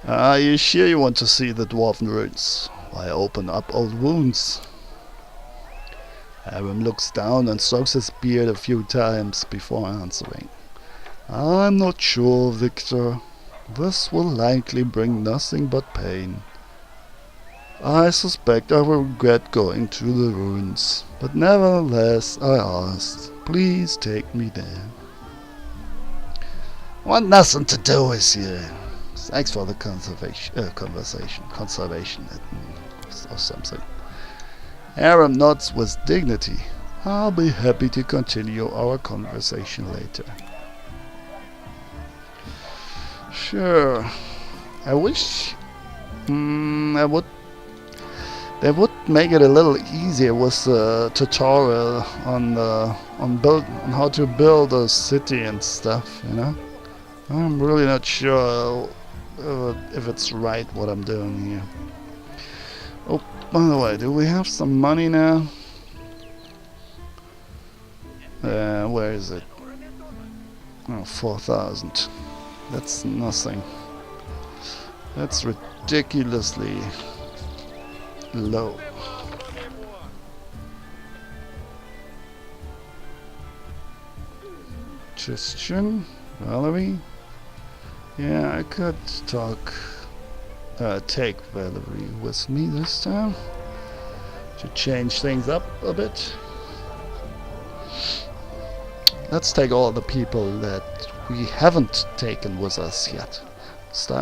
Are you sure you want to see the dwarven ruins? Why open up old wounds? Aaron looks down and strokes his beard a few times before answering. I'm not sure, Victor. This will likely bring nothing but pain. I suspect I will regret going to the ruins, but nevertheless I asked. Please take me there. Want nothing to do with you. Thanks for the conversation or something. Aram nods with dignity. I'll be happy to continue our conversation later. Sure. I wish they would make it a little easier with the tutorial on how to build a city and stuff, you know? I'm really not sure if it's right what I'm doing here. Oh, by the way, do we have some money now? Where is it? Oh, 4,000. That's nothing. That's ridiculously low. Christian? Valerie? Yeah, I could take Valerie with me this time to change things up a bit. Let's take all the people that we haven't taken with us yet.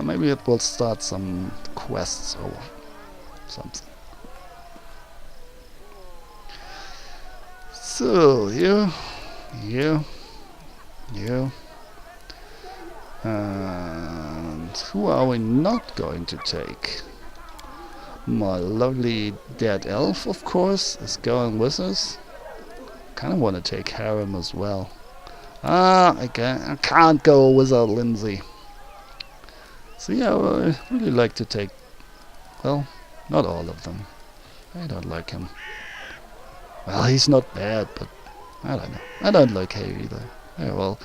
Maybe it will start some quests or something. So, you. And who are we not going to take? My lovely dead elf, of course, is going with us. Kinda want to take Harem as well. I can't go without Lindsay. So yeah, I really like to take, well, not all of them. I don't like him. Well, he's not bad, but I don't know. I don't like Hay either. Yeah, well,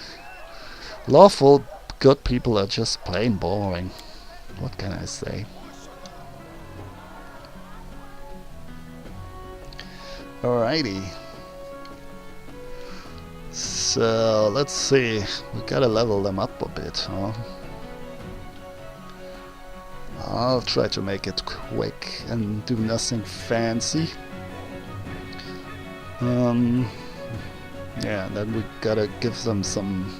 lawful good people are just plain boring. What can I say? Alrighty. So let's see. We gotta level them up a bit, huh? I'll try to make it quick and do nothing fancy. Yeah, then we gotta give them some.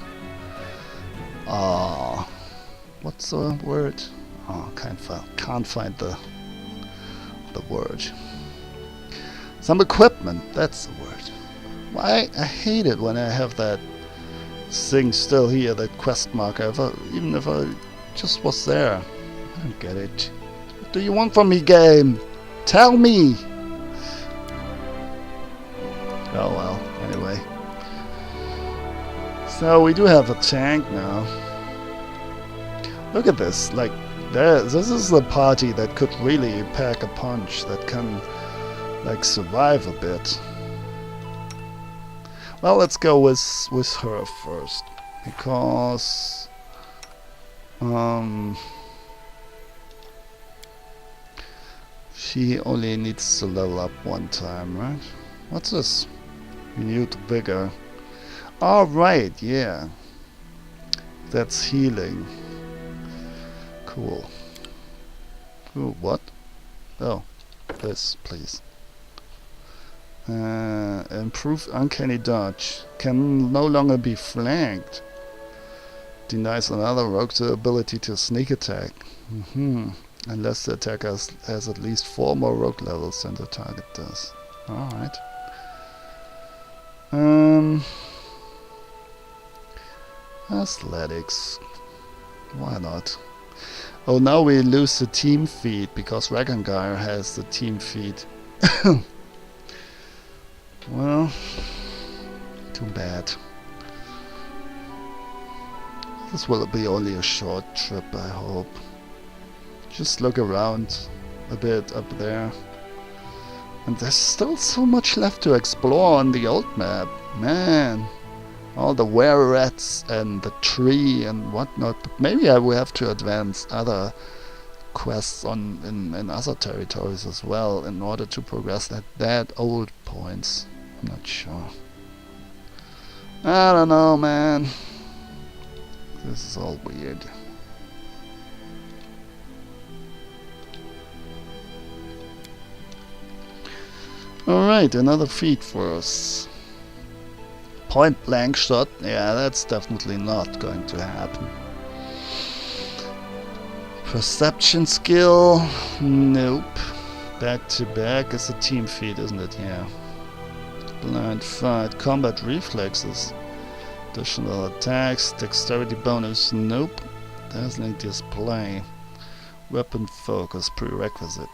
What's the word? Oh, can't find the word. Some equipment. That's the word. I hate it when I have that thing still here, that quest marker. Even if I just was there. I don't get it. What do you want from me, game? Tell me! Oh well, anyway. So we do have a tank now. Look at this, like, this is the party that could really pack a punch, that can, like, survive a bit. Well, let's go with her first, because she only needs to level up one time, right? What's this? Renewed vigor. Alright, yeah. That's healing. Cool. Ooh, what? Oh, this, please. Improved uncanny dodge. Can no longer be flanked. Denies another rogue the ability to sneak attack. Unless the attacker has at least 4 more rogue levels than the target does. Alright. Athletics. Why not? Oh, now we lose the team feat because Ragngar has the team feat. Well, too bad. This will be only a short trip, I hope. Just look around a bit up there. And there's still so much left to explore on the old map. Man. All the were-rats and the tree and whatnot. But maybe I will have to advance other quests in other territories as well in order to progress at that old points. I'm not sure. I don't know, man. This is all weird. Alright, another feat for us. Point blank shot. Yeah, that's definitely not going to happen. Perception skill. Nope. Back to back is a team feat, isn't it? Yeah. Blind fight. Combat reflexes. Additional attacks. Dexterity bonus. Nope. Dazzling display. Weapon focus prerequisite.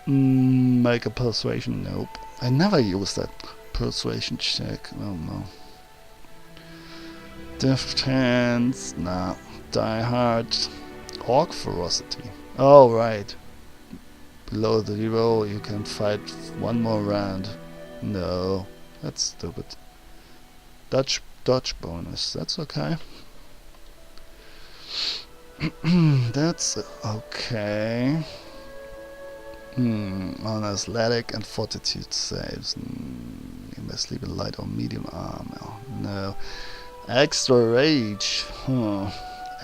Make a persuasion. Nope. I never use that persuasion check. Oh no. Deft hands. Nah. Die hard. Orc ferocity. Oh right. Below the 0 you can fight one more round. No. That's stupid. Dodge bonus. That's okay. That's okay. On athletic and fortitude saves. You must leave a light or medium armor. No. Extra rage.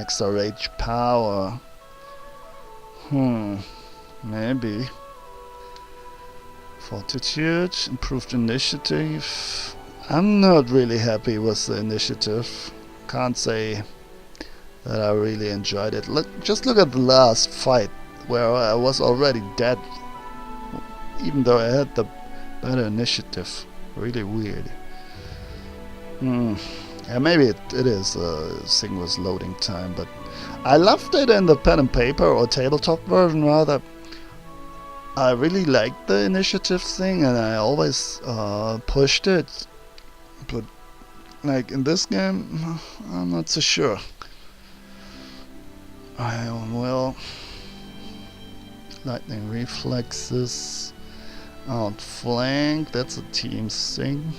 Extra rage power. Maybe. Fortitude. Improved initiative. I'm not really happy with the initiative. Can't say that I really enjoyed it. Just look at the last fight where I was already dead, even though I had the better initiative. Really weird. Yeah, maybe it is a thing with loading time, but I loved it in the pen and paper or tabletop version rather. I really liked the initiative thing and I always pushed it, but like in this game I'm not so sure. Well, lightning reflexes, outflank, that's a team thing.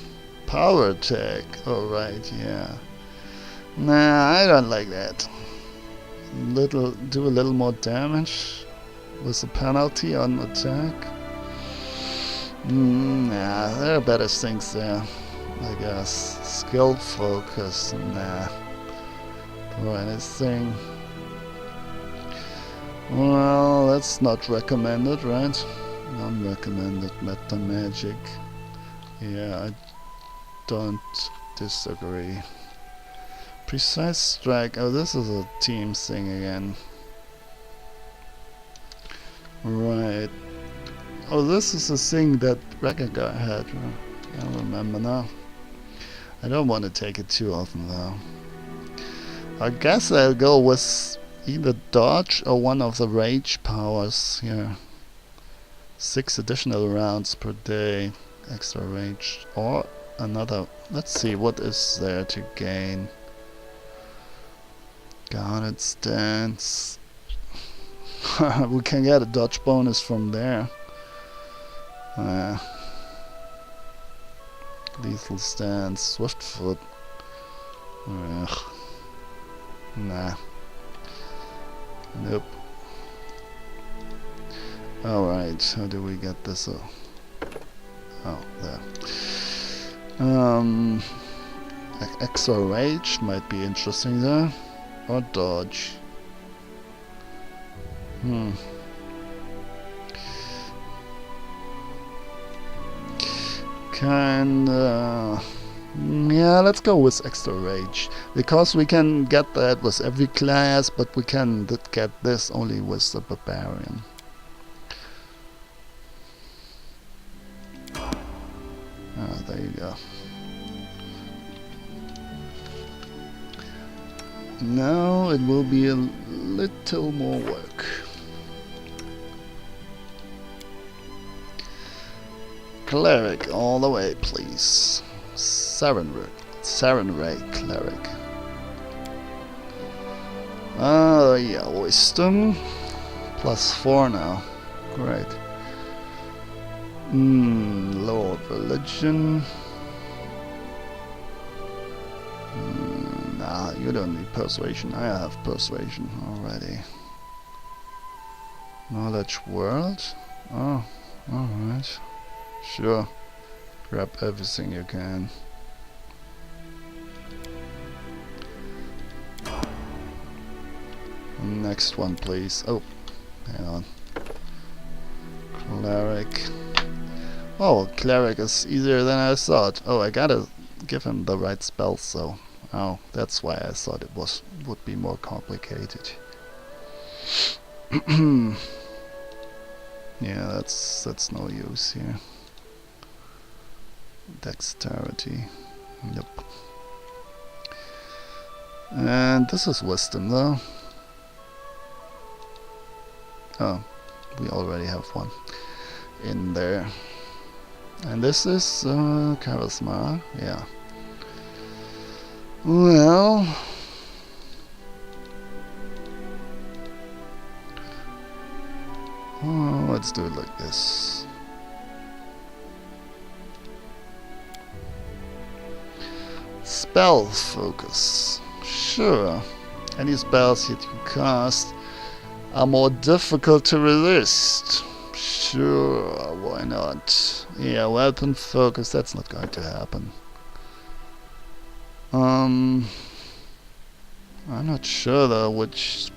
Power attack, alright, yeah. Nah, I don't like that. Do a little more damage with a penalty on attack. Nah, there are better things there, I guess. Skill focus, nah. Or anything. Well, that's not recommended, right? Non-recommended meta magic. Yeah, I don't disagree. Precise strike. Oh, this is a team thing again. Right. Oh, this is a thing that Rakaga had. I don't remember now. I don't want to take it too often though. I guess I'll go with either dodge or one of the rage powers here. 6 additional rounds per day, extra rage, or another. Let's see, what is there to gain? Guarded stance. We can get a dodge bonus from there. Lethal stance, swift foot. Ugh. Nah. Nope. Alright, how do we get this? Oh, there. Extra rage might be interesting there. Or dodge. Kinda. Yeah, let's go with extra rage. Because we can get that with every class, but we can get this only with the barbarian. Ah, there you go. Now it will be a little more work. Cleric all the way, please. Sarenrae Cleric. Yeah, Wisdom. +4 now. Great. Lord Religion. Nah, you don't need Persuasion. I have Persuasion already. Knowledge World? Oh, alright. Sure. Grab everything you can. Next one, please. Oh, hang on. Cleric. Oh, Cleric is easier than I thought. Oh, I gotta give him the right spells, so. Oh, that's why I thought it would be more complicated. Yeah, that's no use here. Dexterity. Yep. And this is Wisdom, though. Oh, we already have one in there. And this is Charisma, yeah. Well, let's do it like this. Spell focus. Sure. Any spells that you cast are more difficult to resist. Sure, why not? Yeah, weapon focus, that's not going to happen. I'm not sure though which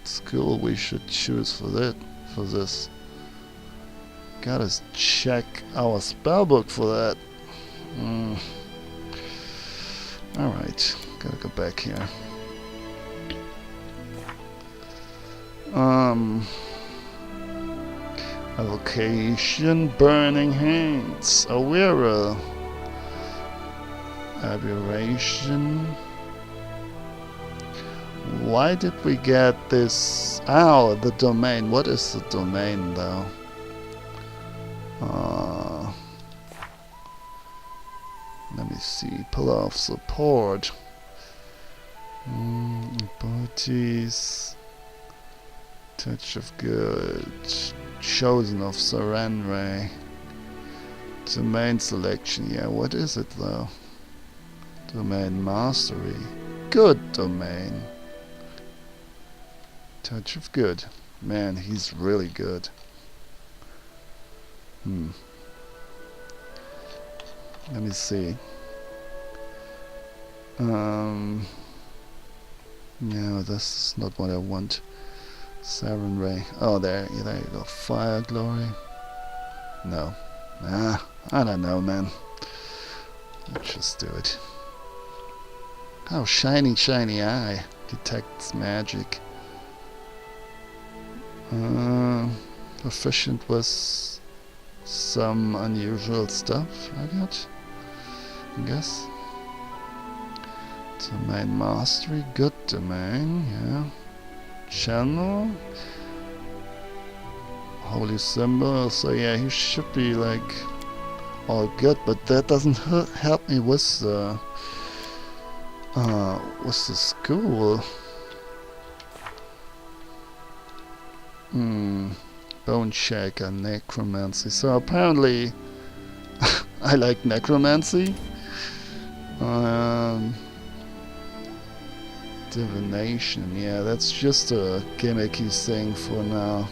skill we should choose for this. Gotta check our spellbook for that. Alright, gotta go back here. Evocation, Burning Hands, Awira, Aberration. Why did we get this? Oh, the domain. What is the domain though? Let me see. Pillar of Support. Abilities. Touch of Good. Chosen of Sarenrae. Domain selection. Yeah, what is it though? Domain Mastery. Good domain. Touch of Good. Man, he's really good. Let me see. No, this is not what I want. Siren Ray. Oh, there you go. Fire Glory. No. I don't know, man. Let's just do it. Oh, shiny eye. Detects magic. Proficient with some unusual stuff, I guess. Domain mastery, good domain, yeah. Channel. Holy symbol, so yeah, he should be like all good, but that doesn't help me with the school. Bone Shaker, Necromancy. So apparently I like Necromancy. Divination, yeah, that's just a gimmicky thing for now.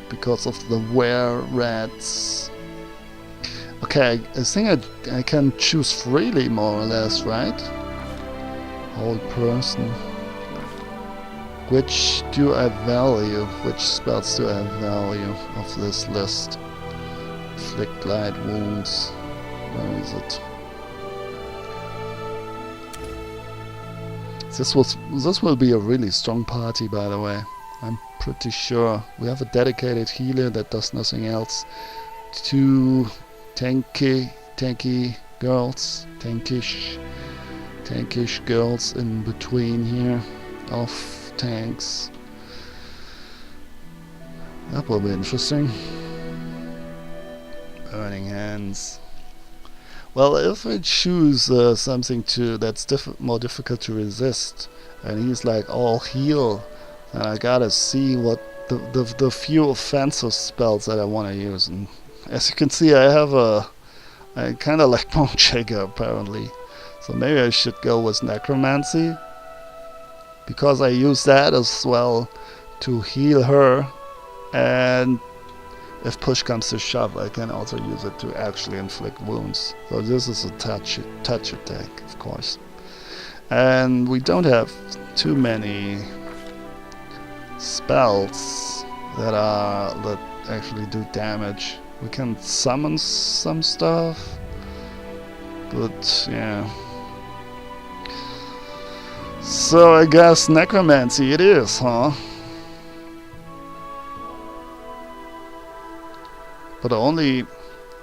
Because of the were-rats. Okay, I think I can choose freely, more or less, right? Whole person. Which do I value? Which spells do I value of this list? Inflict light wounds. Where is it? This will be a really strong party, by the way. I'm pretty sure. We have a dedicated healer that does nothing else. 2 tanky girls, tankish girls in between here of tanks. That will be interesting. Burning hands. Well, if I choose something that's more difficult to resist, and he's like all heal, then I gotta see what the few offensive spells that I want to use. And as you can see, I kind of like Bone Shaker apparently, so maybe I should go with Necromancy, because I use that as well to heal her, and if push comes to shove, I can also use it to actually inflict wounds. So this is a touch attack, of course. And we don't have too many spells that actually do damage. We can summon some stuff, but yeah. So I guess Necromancy it is, huh? But only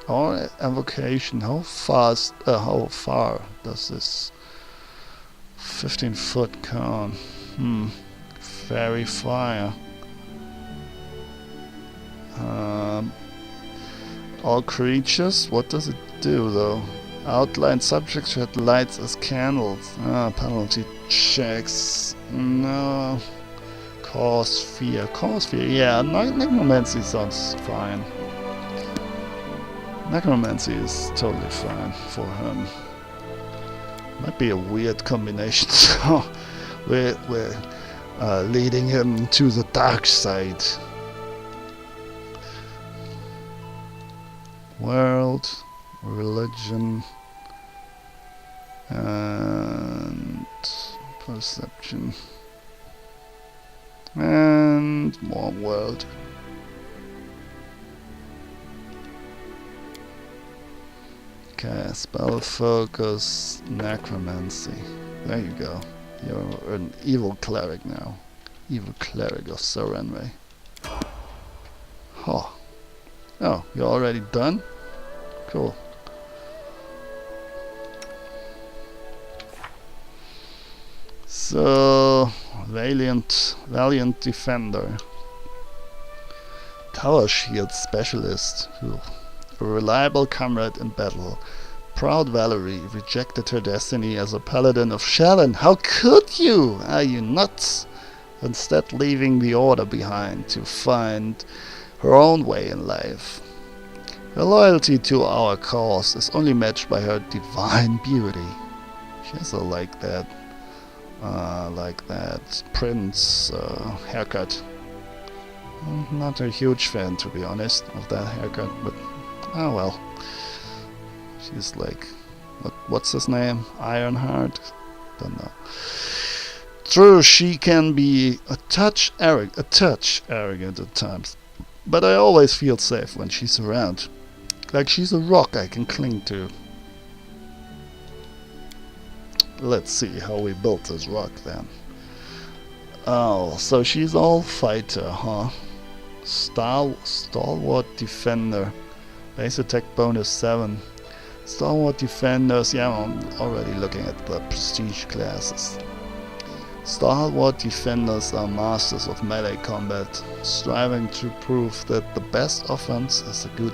our evocation. How far does this 15-foot count? Fairy fire. All creatures. What does it do though? Outline subjects shed lights as candles. Penalty checks. No. Cause fear. Yeah, Necromancy sounds fine. Necromancy is totally fine for him. Might be a weird combination, so we're leading him to the dark side. World, religion, and perception, and more world. Okay, spell focus, necromancy. There you go. You're an evil cleric now. Evil cleric of Sarenrae. Huh. Oh, you're already done? Cool. So, valiant defender. Tower shield specialist. Ugh. A reliable comrade in battle. Proud Valerie rejected her destiny as a paladin of Shallan. How could you? Are you nuts? Instead leaving the order behind to find her own way in life. Her loyalty to our cause is only matched by her divine beauty. She has a like that prince haircut. I'm not a huge fan, to be honest, of that haircut, but oh well. She's like, what's his name? Ironheart? Don't know. True, she can be a touch arrogant at times, but I always feel safe when she's around. Like she's a rock I can cling to. Let's see how we built this rock then. Oh, so she's all fighter, huh? Stalwart defender. Base attack bonus 7. Stalwart defenders, yeah, I'm already looking at the prestige classes. Stalwart defenders are masters of melee combat, striving to prove that the best offense is a good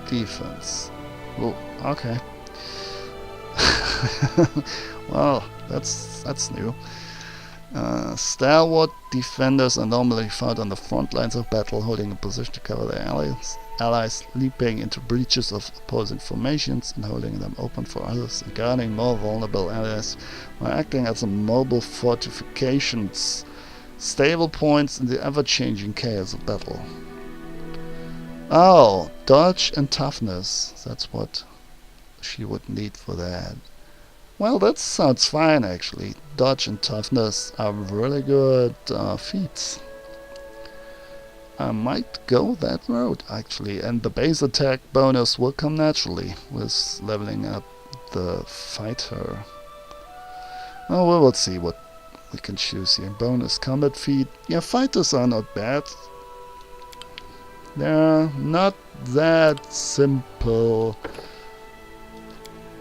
defense. Oh, okay. Well, that's new. Stalwart defenders are normally found on the front lines of battle, holding a position to cover their allies, leaping into breaches of opposing formations and holding them open for others, and guarding more vulnerable allies by acting as a mobile fortifications, stable points in the ever-changing chaos of battle. Oh, dodge and toughness. That's what she would need for that. Well, that sounds fine actually. Dodge and toughness are really good feats. I might go that route actually, and the base attack bonus will come naturally with leveling up the fighter. Oh, well, let's see what we can choose here. Bonus combat feat. Yeah, fighters are not bad. They're not that simple.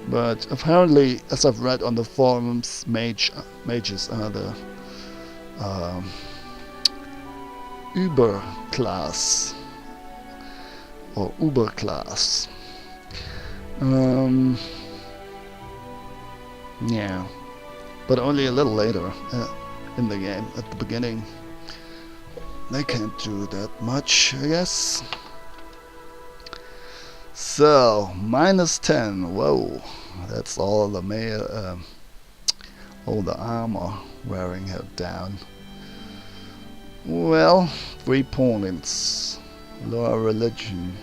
But apparently, as I've read on the forums, mages are the Uber class or Uber class. Yeah, but only a little later in the game. At the beginning, they can't do that much, I guess. So, -10, whoa, that's all the all the armor wearing her down. Well, 3 points, lower religion.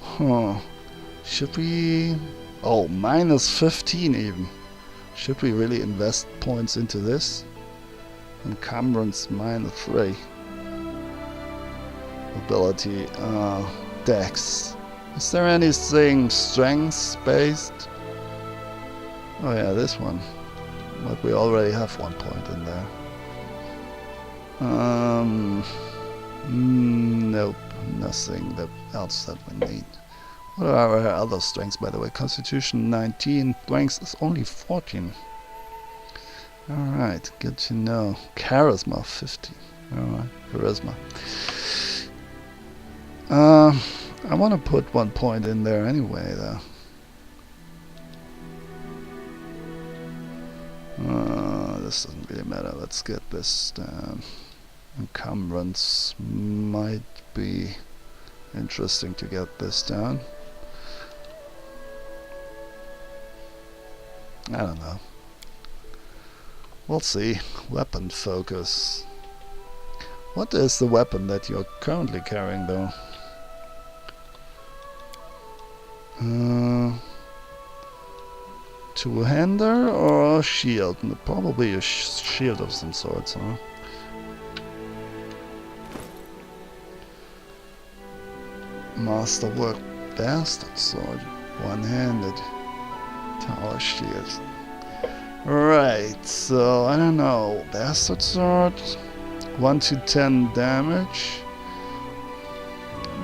Huh, should we, oh, -15 even. Should we really invest points into this? Encumbrance -3. Ability, Dex. Is there anything strength based? Oh yeah, this one. But we already have 1 point in there. Nope, nothing else that we need. What are our other strengths, by the way? Constitution 19, strength is only 14. Alright, good to know. Charisma 50. Alright, charisma. I want to put 1 point in there anyway, though. This doesn't really matter. Let's get this down. Encumbrance might be interesting to get this down. I don't know. We'll see. Weapon focus. What is the weapon that you're currently carrying, though? Two-hander or a shield? Probably a shield of some sort, huh? Masterwork bastard sword. One-handed. Tower shield. Right, so I don't know. Bastard sword. 1 to 10 damage.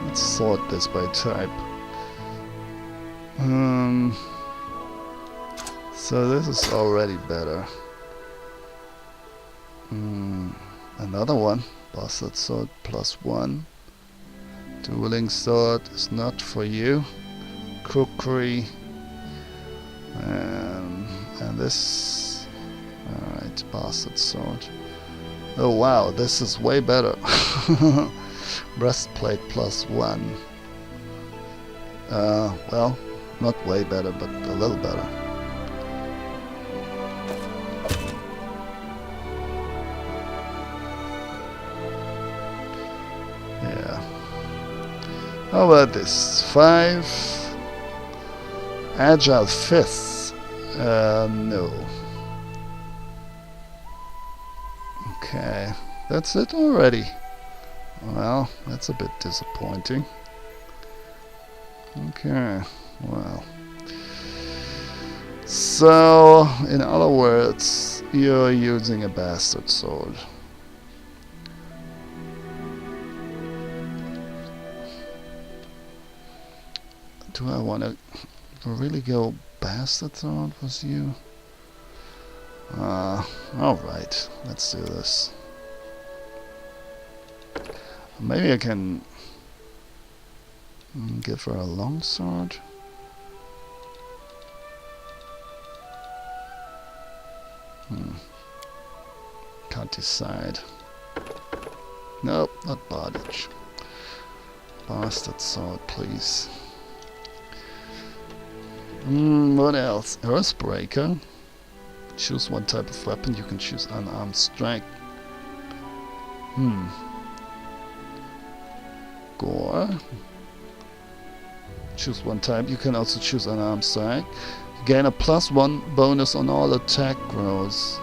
Let's sort this by type. So this is already better. Another one. Bastard sword +1. Dueling sword is not for you. Cookery. And this. Alright, bastard sword. Oh wow, this is way better. Breastplate +1. Well, not way better, but a little better. Yeah. How about this? 5 agile fists. No. Okay, that's it already. Well, that's a bit disappointing. Okay, well. So, in other words, you're using a bastard sword. Do I want to really go bastard sword with you? Alright, let's do this. Maybe I can give her a long sword. Can't decide. Nope, not bondage. Bastard sword, please. What else? Earthbreaker. Choose one type of weapon. You can choose unarmed strike. Gore. Choose one type. You can also choose unarmed strike. Gain a +1 bonus on all attack rolls.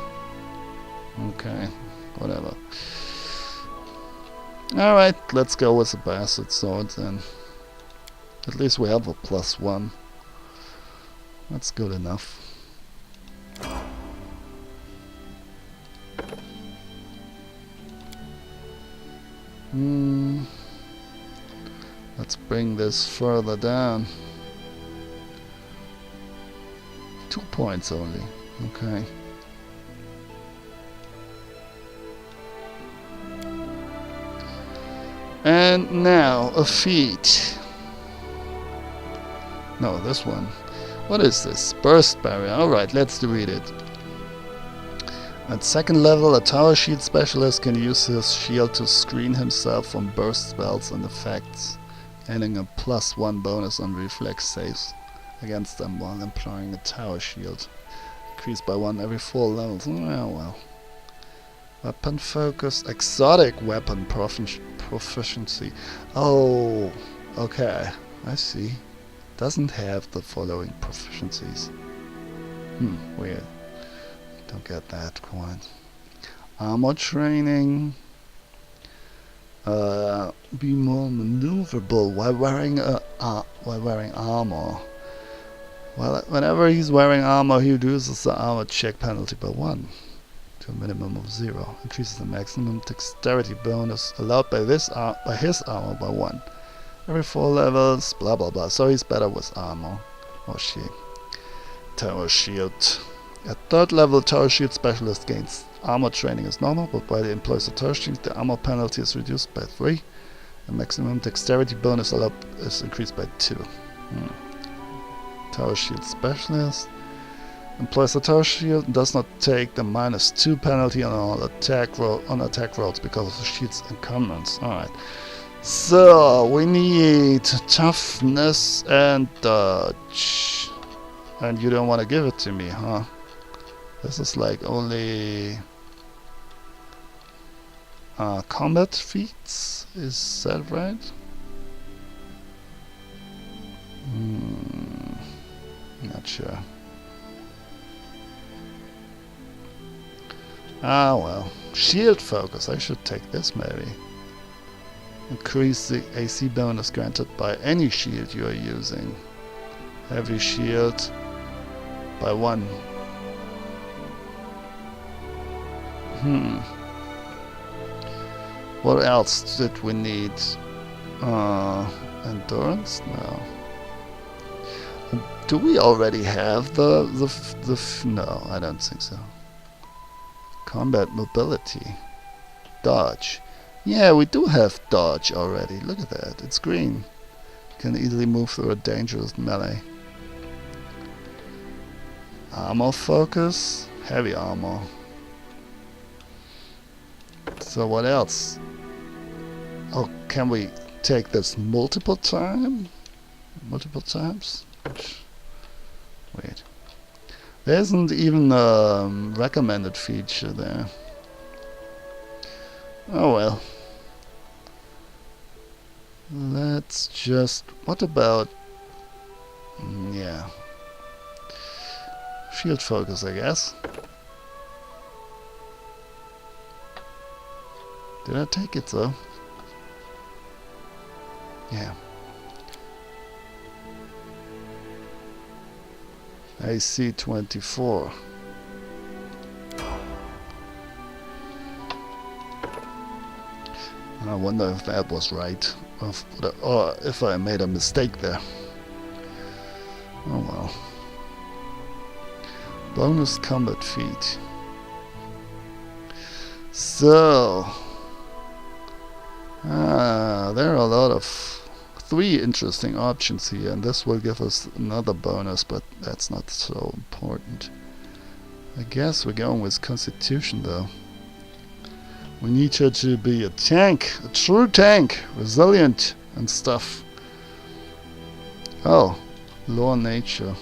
Okay, whatever. Alright, let's go with the bastard sword then. At least we have a +1. That's good enough. Let's bring this further down. 2 points only. Okay. And now a feat. No, this one. What is this? Burst barrier. Alright, let's read it. At second level, a tower shield specialist can use his shield to screen himself from burst spells and effects, adding a +1 bonus on reflex saves against them while employing a tower shield. Increased by 1 every 4 levels. Oh well. Weapon focus, exotic weapon proficiency. Oh, okay, I see. Doesn't have the following proficiencies. Weird. Don't get that quite. Armor training. Be more maneuverable while wearing armor. Well, whenever he's wearing armor, he reduces the armor check penalty by 1 to a minimum of 0. Increases the maximum dexterity bonus allowed by his armor by 1. Every 4 levels, blah blah blah. So he's better with armor. Or she. Tower shield. At third level, tower shield specialist gains armor training as normal, but while he employs a tower shield, the armor penalty is reduced by 3. The maximum dexterity bonus allowed is increased by 2. Tower shield specialist employs a tower shield and does not take the -2 penalty on all attack rolls because of the shield's encumbrance. Alright. So we need toughness and dodge. And you don't want to give it to me, huh? This is like only combat feats, is that right? Not sure. Ah well. Shield focus, I should take this maybe. Increase the AC bonus granted by any shield you are using. Heavy shield by 1. What else did we need? Endurance? No. Do we already have the no, I don't think so. Combat mobility. Dodge. Yeah, we do have dodge already. Look at that. It's green. You can easily move through a dangerous melee. Armor focus. Heavy armor. So what else? Oh, can we take this multiple times? Wait. There isn't even a recommended feature there. Oh well. Let's just... What about... yeah. Shield focus, I guess. Did I take it though? Yeah. AC 24. I wonder if that was right, or if I made a mistake there. Oh well. Bonus combat feat. So, there are a lot of 3 interesting options here, and this will give us another bonus, but that's not so important. I guess we're going with Constitution though. We need her to be a tank, a true tank, resilient and stuff. Oh, law nature.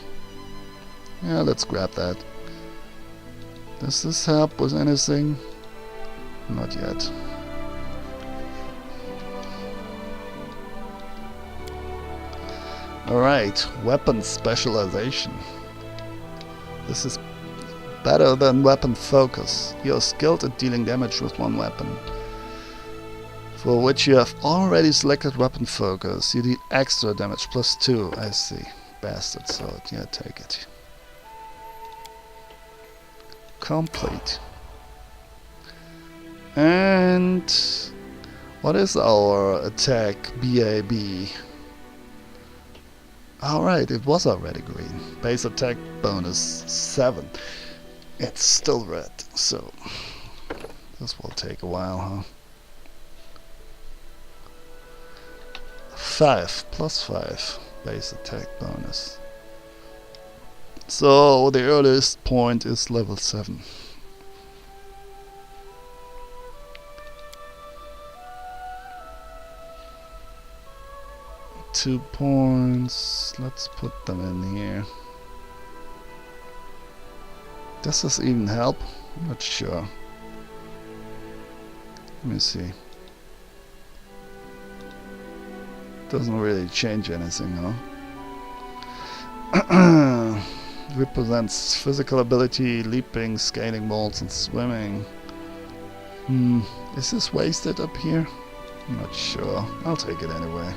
Yeah, let's grab that. Does this help with anything? Not yet. Alright, weapon specialization. This is better than weapon focus. You are skilled at dealing damage with one weapon, for which you have already selected weapon focus. You deal extra damage +2. I see. Bastard sword. Yeah, take it. Complete. And what is our attack BAB? Alright, it was already green. Base attack bonus 7. It's still red, so this will take a while, huh? 5 +5 base attack bonus. So the earliest point is level 7. Two points. Let's put them in here. Does this even help? I'm not sure. Let me see. Doesn't really change anything, huh? Represents physical ability, leaping, scaling walls, and swimming. Is this wasted up here? I'm not sure. I'll take it anyway.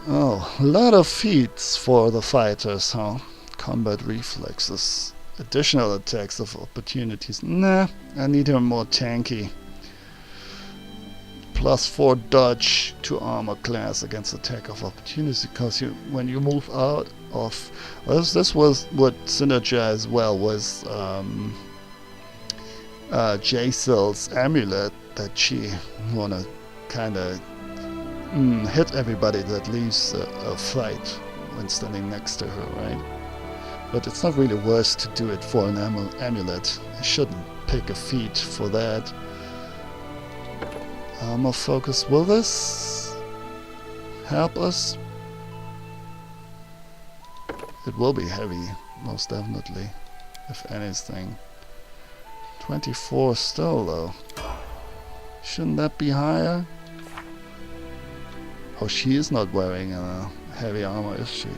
Oh, a lot of feats for the fighters, huh? Combat reflexes. Additional attacks of opportunities. Nah, I need her more tanky. +4 dodge to armor class against attack of opportunity, because when you move out of... this was what synergized well with Jacil's amulet, that she wanna kinda hit everybody that leaves a fight when standing next to her, right? But it's not really worth to do it for an amulet. I shouldn't pick a feat for that. Armor focus. Will this help us? It will be heavy, most definitely, if anything. 24 still though. Shouldn't that be higher? Oh, she is not wearing heavy armor, is she?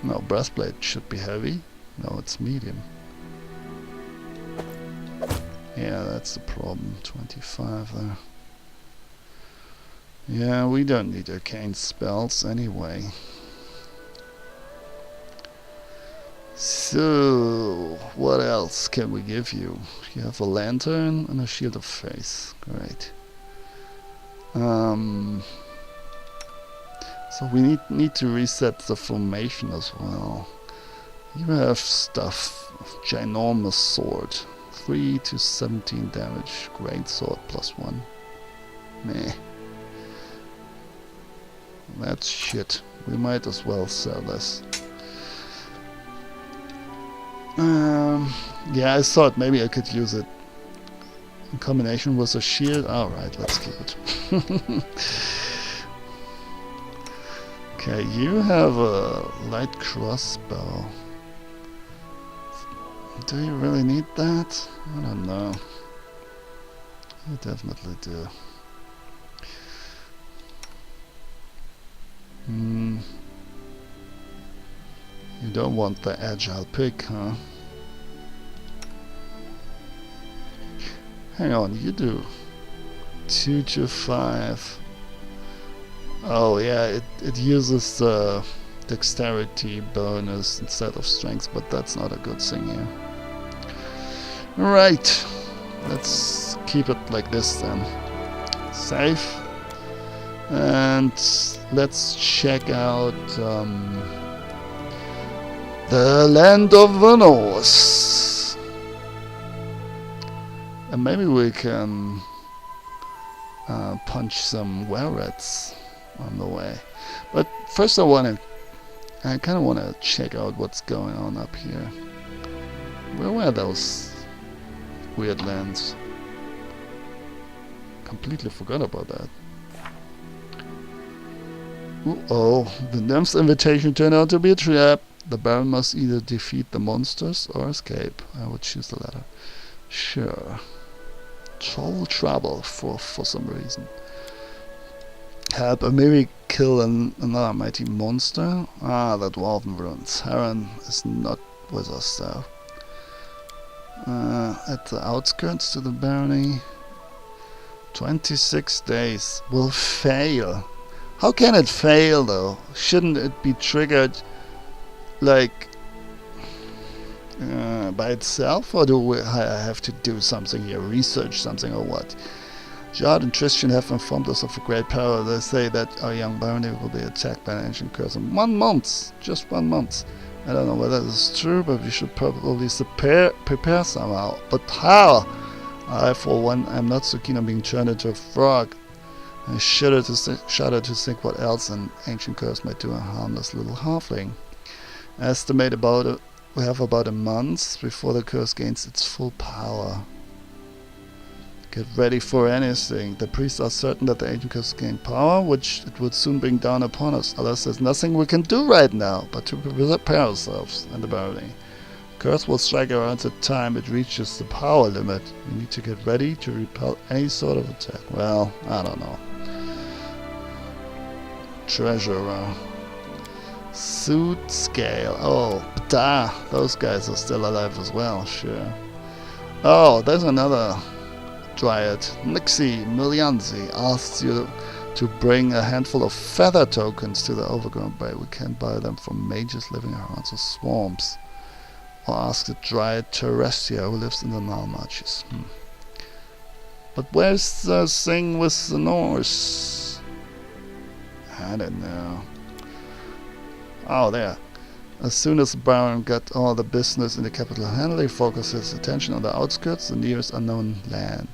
No, breastplate should be heavy. No, it's medium. Yeah, that's the problem. 25 there. Yeah, we don't need arcane spells anyway. So, what else can we give you? You have a lantern and a shield of faith. Great. So we need to reset the formation as well. You have stuff. Ginormous sword. 3 to 17 damage. Great sword +1. Meh. That's shit. We might as well sell this. Yeah, I thought maybe I could use it in combination with a shield. Alright, let's keep it. Okay, you have a light crossbow. Do you really need that? I don't know. You definitely do. You don't want the agile pick, huh? Hang on, you do 2 to 5. Oh yeah, it uses the dexterity bonus instead of strength, but that's not a good thing here. Right, let's keep it like this then. Save. And let's check out the land of the North. And maybe we can punch some were-rats on the way. But first I kind of want to check out what's going on up here. Where were those weird lands? Completely forgot about that. Uh-oh, the nymph's invitation turned out to be a trap. The Baron must either defeat the monsters or escape. I would choose the latter. Sure. Trouble for some reason. Help, or maybe kill another mighty monster. Ah, the Dwarven ruins. Heron is not with us though. At the outskirts to the barony. 26 days. Will fail. How can it fail though? Shouldn't it be triggered like by itself, or do I have to do something here, research something or what? Jard and Tristan have informed us of a great power. They say that our young barony will be attacked by an ancient curse in 1 month. Just 1 month. I don't know whether this is true, but we should probably prepare somehow. But how? I, for one, am not so keen on being turned into a frog. I shudder to think what else an ancient curse might do a harmless little halfling. I estimate we have about a month before the curse gains its full power. Get ready for anything. The priests are certain that the ancient curse gain power, which it would soon bring down upon us. Alas, there's nothing we can do right now but to prepare ourselves and the barony. Curse will strike around the time it reaches the power limit. We need to get ready to repel any sort of attack. Well, I don't know. Treasurer. Suit scale. Oh, those guys are still alive as well, sure. Oh, there's another Dryad. Nixie Milianzi asks you to bring a handful of feather tokens to the Overgrown Bay. We can buy them from mages living around the swamps. Or ask the Dryad Terestia who lives in the Nile Marches. But where's the thing with the Norse? I don't know. Oh, there. As soon as the Baron got all the business in the capital handled, he focused his attention on the outskirts, the nearest unknown land.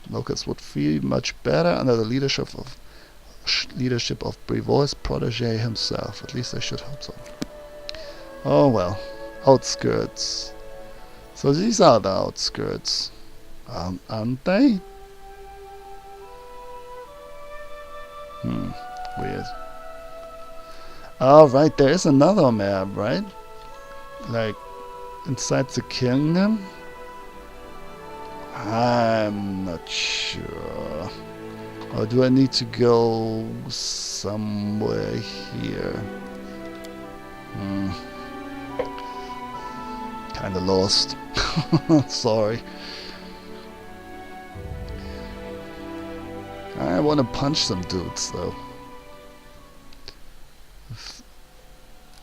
Locals would feel much better under the leadership of Brevois' protege himself. At least I should hope so. Oh well. Outskirts. So these are the outskirts. Aren't they? Weird. Oh, right, there is another map, right? Like, inside the kingdom? I'm not sure. Or do I need to go somewhere here? Kinda lost. Sorry. I wanna punch some dudes, though.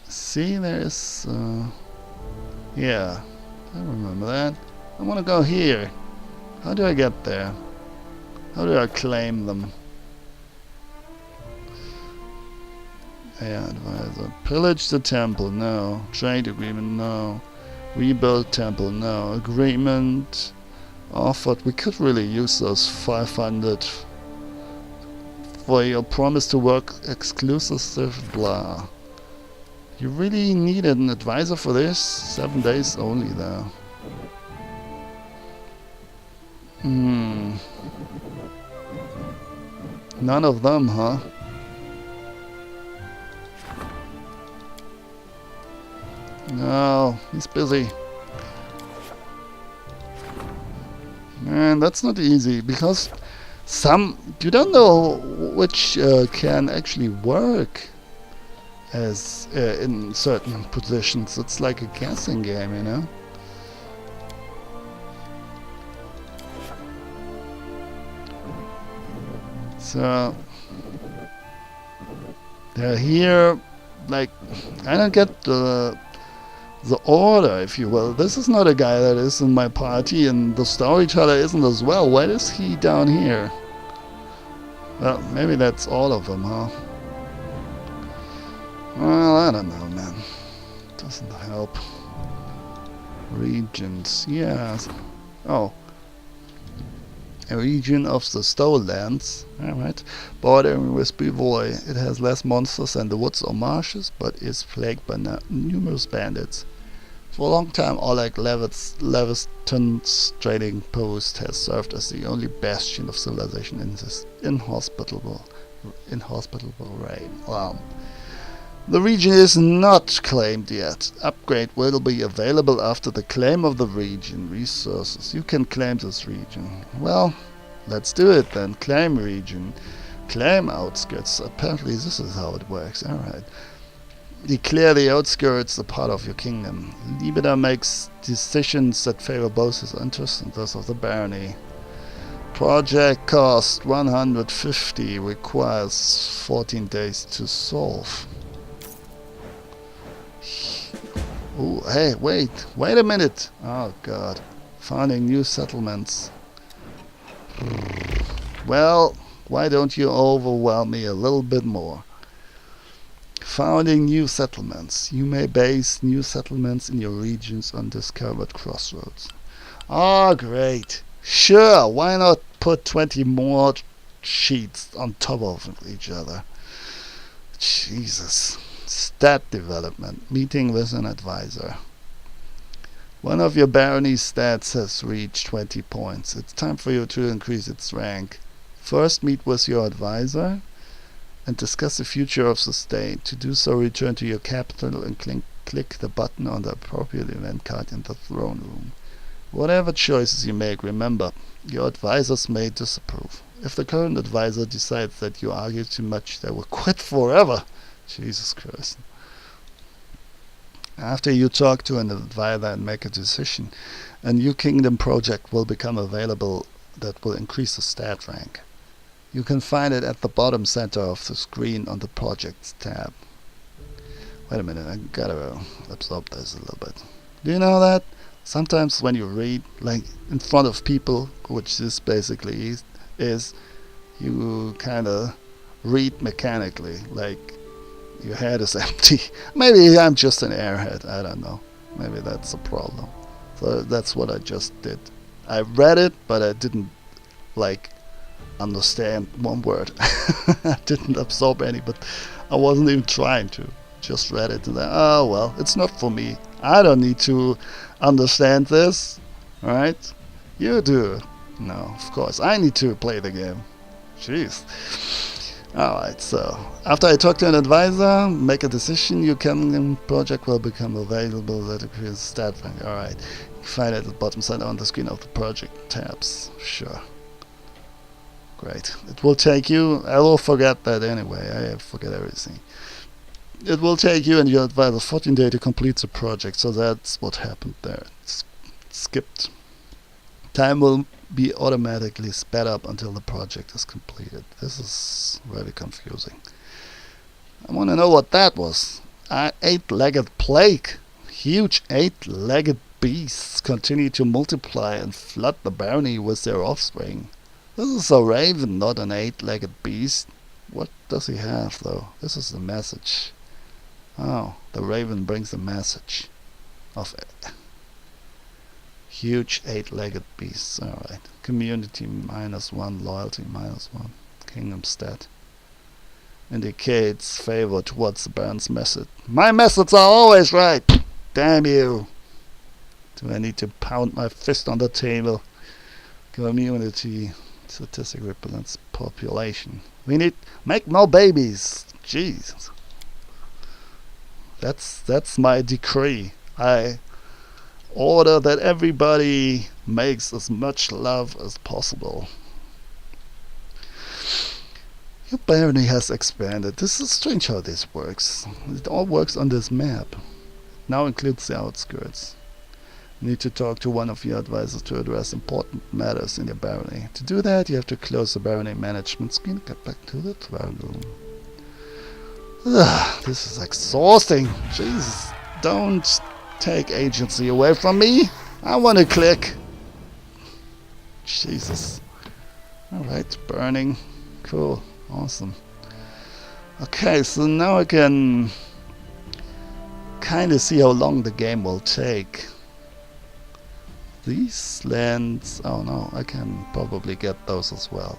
See, there's yeah, I remember that. I want to go here. How do I get there? How do I claim them? Yeah, advisor. Pillage the temple, no. Trade agreement, no. Rebuild temple, no. Agreement offered. We could really use those 500 for your promise to work exclusive, blah. You really needed an advisor for this? 7 days only though. None of them, huh? No, he's busy. Man, that's not easy because you don't know which can actually work as in certain positions. It's like a guessing game, you know. So they're here. Like, I don't get the order, if you will. This is not a guy that is in my party, and the storyteller isn't as well. Why is he down here? Well, maybe that's all of them, huh? Well, I don't know, man. Doesn't help. Regions, yes. Oh. A region of the Stonelands. Alright. Bordering with Bivoy. It has less monsters than the woods or marshes, but is plagued by numerous bandits. For a long time, Oleg Leviston's trading post has served as the only bastion of civilization in this inhospitable reign. The region is not claimed yet. Upgrade will be available after the claim of the region. Resources. You can claim this region. Well, let's do it then. Claim region. Claim outskirts. Apparently this is how it works. Alright. Declare the outskirts a part of your kingdom. Libeda makes decisions that favor both his interests and those of the barony. Project cost 150. Requires 14 days to solve. Oh, hey, wait a minute. Oh god. Founding new settlements. Well, why don't you overwhelm me a little bit more? Founding new settlements. You may base new settlements in your regions on discovered crossroads. Oh, great. Sure, why not put 20 more sheets on top of each other? Jesus. Stat development. Meeting with an advisor. One of your barony stats has reached 20 points. It's time for you to increase its rank. First, meet with your advisor and discuss the future of the state. To do so, return to your capital and click the button on the appropriate event card in the throne room. Whatever choices you make, remember, your advisors may disapprove. If the current advisor decides that you argue too much, they will quit forever. Jesus Christ. After you talk to an advisor and make a decision, a new kingdom project will become available that will increase the stat rank. You can find it at the bottom center of the screen on the Projects tab. Wait a minute, I gotta absorb this a little bit. Do you know that? Sometimes when you read, like in front of people, which this basically is you kinda read mechanically, like your head is empty. Maybe I'm just an airhead, I don't know. Maybe that's a problem. So that's what I just did. I read it, but I didn't understand one word. I didn't absorb any, but I wasn't even trying to. Just read it and then, oh well, it's not for me. I don't need to understand this, right? You do. No, of course, I need to play the game. Jeez. Alright, so after I talk to an advisor, make a decision, your kingdom project will become available that increases stat rank. Alright, find it at the bottom center on the screen of the project tabs. Sure. Great. It will take you, I will forget that anyway, I forget everything. It will take you and your advisor 14 days to complete the project, so that's what happened there. It's skipped. Time will be automatically sped up until the project is completed. This is very confusing. I want to know what that was. Eight-legged plague. Huge eight-legged beasts continue to multiply and flood the barony with their offspring. This is a raven, not an eight-legged beast. What does he have, though? This is the message. Oh, the raven brings a message of it. Huge eight-legged beasts. Alright. Community -1, loyalty -1. Kingdom stat. Indicates favor towards the Baron's method. My methods are always right! Damn you! Do I need to pound my fist on the table? Community. Statistic represents population. We need make more babies. Jeez. That's my decree. I order that everybody makes as much love as possible. Your barony has expanded. This is strange how this works. It all works on this map. Now includes the outskirts. Need to talk to one of your advisors to address important matters in your barony. To do that, you have to close the barony management screen and get back to the throne room. Ugh, this is exhausting. Jesus, don't take agency away from me. I want to click. Jesus. Alright, burning. Cool. Awesome. Okay, so now I can kind of see how long the game will take. These lands... oh no, I can probably get those as well.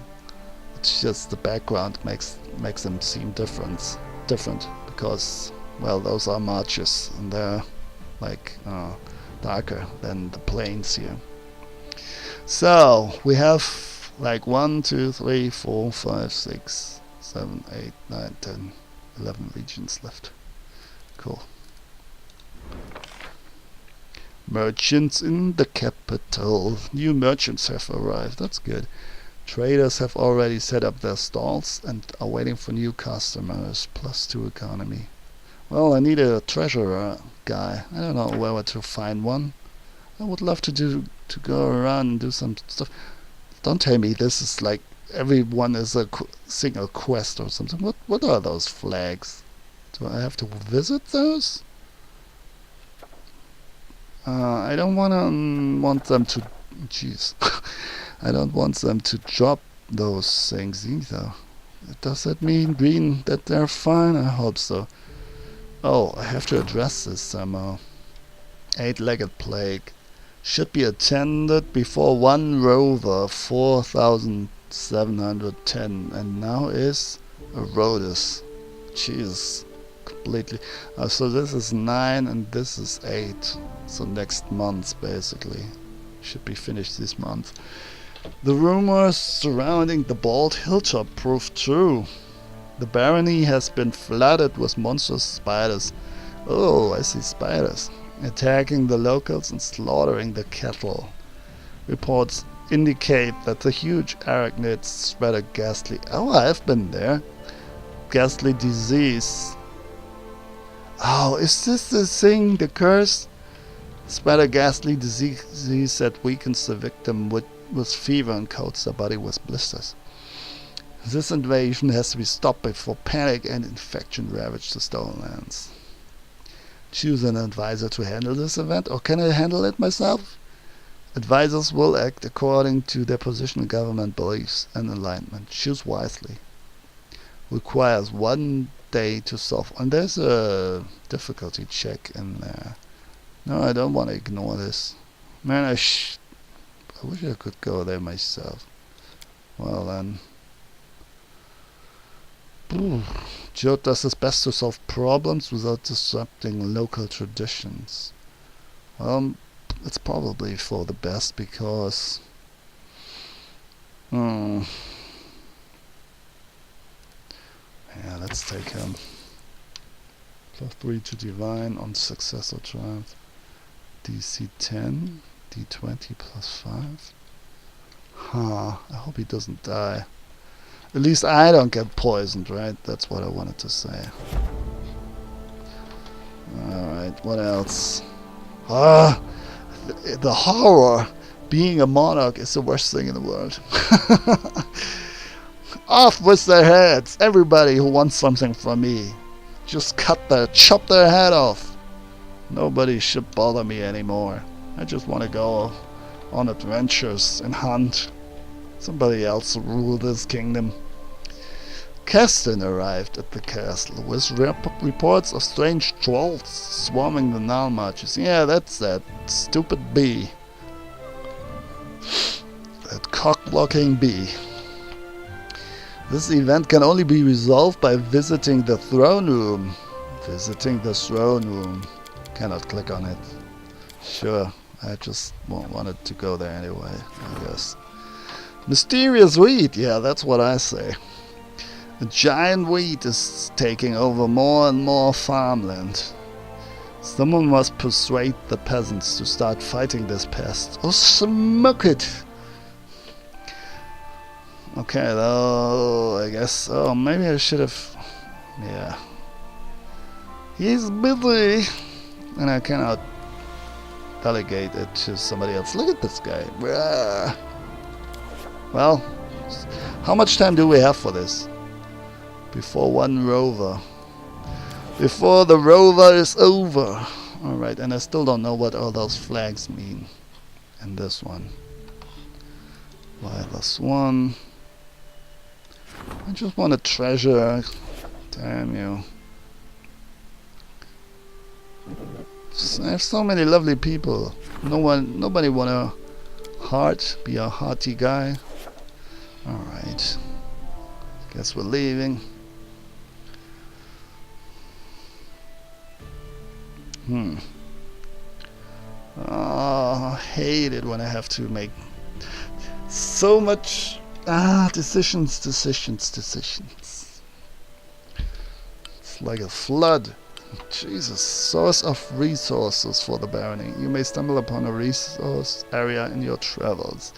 It's just the background makes them seem different because, well, those are marches and they're like darker than the plains here. So we have like 1, 2, 3, 4, 5, 6, 7, 8, 9, 10, 11 regions left. Cool. Merchants in the capital. New merchants have arrived. That's good. Traders have already set up their stalls and are waiting for new customers. +2 economy. Well, I need a treasurer guy. I don't know where to find one. I would love to go around and do some stuff. Don't tell me this is like everyone is a single quest or something. What are those flags? Do I have to visit those? I don't want them to... jeez. I don't want them to drop those things either. Does that mean that they're fine? I hope so. Oh, I have to address this somehow. 8-legged plague. Should be attended before one rover. 4,710. And now is a Rhodus. Jeez. Completely. So this is 9 and this is 8. So next month basically. Should be finished this month. The rumors surrounding the Bald Hilltop proved true. The barony has been flooded with monstrous spiders. Oh, I see spiders. Attacking the locals and slaughtering the cattle. Reports indicate that the huge arachnids spread a ghastly... oh, I've been there. Ghastly disease. Oh, is this the thing, the curse? Spread a ghastly disease that weakens the victim with fever and coats their body with blisters. This invasion has to be stopped before panic and infection ravage the stolen lands. Choose an advisor to handle this event, or can I handle it myself? Advisors will act according to their position, government beliefs, and alignment. Choose wisely. Requires 1 day to solve. And there's a difficulty check in there. No, I don't want to ignore this. Man, I wish I could go there myself. Well then. Joe does his best to solve problems without disrupting local traditions. Well, it's probably for the best because... yeah, let's take him. +3 to divine on success or triumph. DC 10, D20 +5. Huh, I hope he doesn't die. At least I don't get poisoned, right? That's what I wanted to say. Alright, what else? The horror! Being a monarch is the worst thing in the world. Off with their heads! Everybody who wants something from me. Just chop their head off. Nobody should bother me anymore. I just want to go on adventures and hunt. Somebody else rule this kingdom. Keston arrived at the castle with reports of strange trolls swarming the Nile marches. Yeah, that's that stupid bee. That cock-blocking bee. This event can only be resolved by visiting the throne room. Visiting the throne room. Cannot click on it. Sure, I just wanted to go there anyway, I guess. Mysterious weed, yeah, that's what I say. A giant weed is taking over more and more farmland. Someone must persuade the peasants to start fighting this pest. Or smoke it! Okay, though, I guess... oh, maybe I should have... yeah. He's busy! And I cannot delegate it to somebody else. Look at this guy. Bruh. Well, how much time do we have for this? Before one rover. Before the rover is over. Alright, and I still don't know what all those flags mean. And this one. Wireless one. I just want a treasure. Damn you. I have so many lovely people. Nobody wanna be a hearty guy. Alright. Guess we're leaving. Oh, I hate it when I have to make so much decisions. It's like a flood. Jesus, source of resources for the barony. You may stumble upon a resource area in your travels.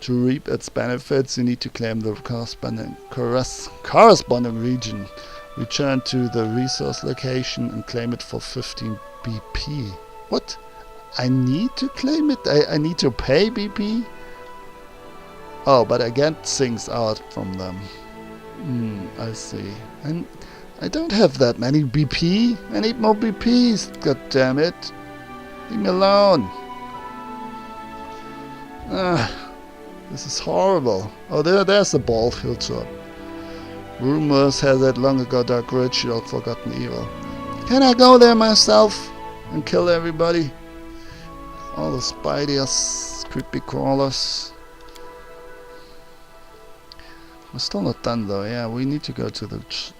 To reap its benefits, you need to claim the corresponding region. Return to the resource location and claim it for 15 BP. What? I need to claim it? I need to pay BP? Oh, but I get things out from them. I see. And I don't have that many BP. I need more BPs. God damn it. Leave me alone. This is horrible. Oh, there's the bald hilltop. Rumors has it long ago dark ritual forgotten evil. Can I go there myself and kill everybody? All the spiders, creepy crawlers. We're still not done though. Yeah, we need to go to the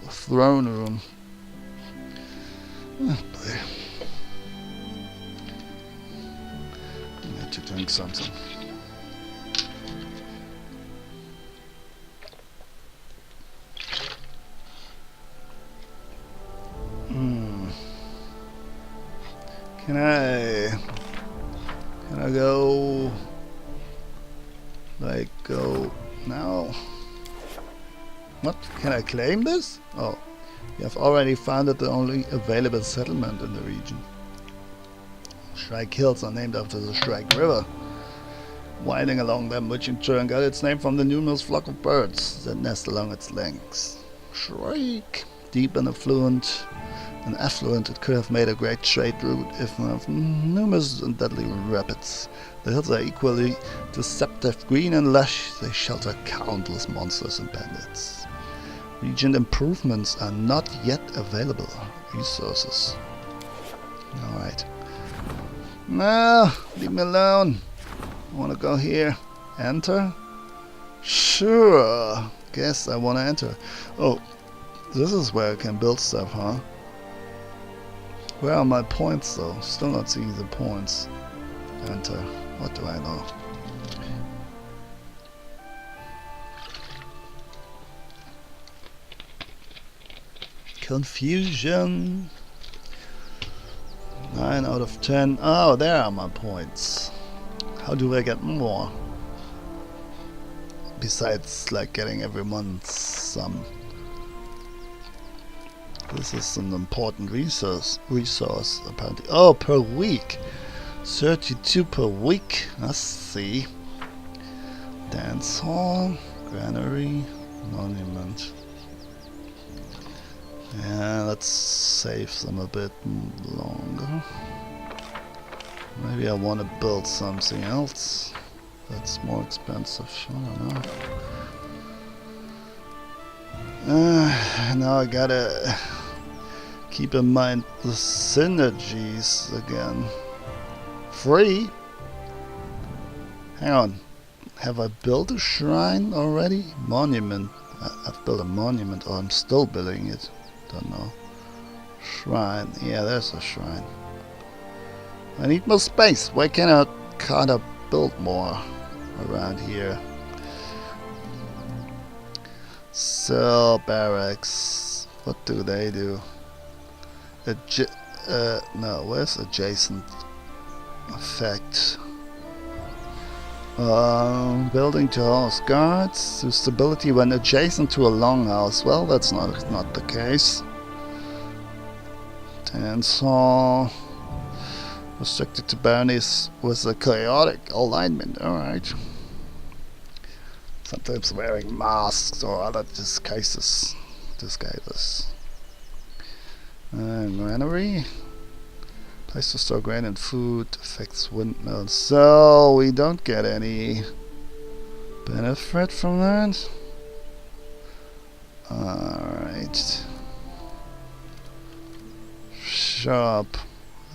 throne room. Oh boy. I need to drink something. Can I go? Like go now? What? Can I claim this? Oh, you have already founded the only available settlement in the region. Shrike Hills are named after the Shrike River, winding along them, which in turn got its name from the numerous flock of birds that nest along its lengths. Shrike, deep and affluent, it could have made a great trade route if not of numerous and deadly rapids. The hills are equally deceptive, green and lush. They shelter countless monsters and bandits. Region improvements are not yet available. Resources. Alright. No, leave me alone. I wanna go here. Enter? Sure. Guess I wanna enter. Oh, this is where I can build stuff, huh? Where are my points though? Still not seeing the points. Enter. What do I know? Confusion. 9 out of 10. Oh, there are my points. How do I get more? Besides, like, getting every month some. This is an important resource apparently. Oh, per week. 32 per week. Let's see. Dance hall, granary, monument. Yeah, let's save them a bit longer. Maybe I want to build something else that's more expensive. I don't know. Now I gotta keep in mind the synergies again. Free? Hang on. Have I built a shrine already? Monument. I've built a monument, or I'm still building it. Don't know. Shrine. Yeah, there's a shrine. I need more space. Why can't I build more around here? Cell barracks. What do they do? No, where's adjacent effect? Building to house guards to stability when adjacent to a longhouse. Well, that's not the case. Dance hall. Restricted to bounties with a chaotic alignment. Alright. Sometimes wearing masks or other disguises. And granary. Place to store grain and food. Affects windmills. So we don't get any benefit from that. Alright. Shop.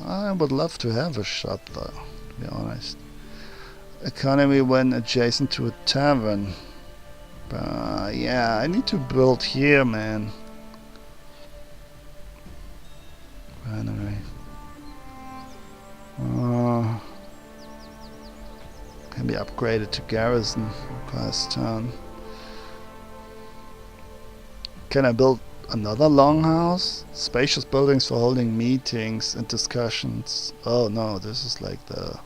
I would love to have a shop though, to be honest. Economy when adjacent to a tavern. Yeah, I need to build here, man. Anyway. Can be upgraded to garrison. Requires town. Can I build another longhouse? Spacious buildings for holding meetings and discussions. Oh no, this is like the...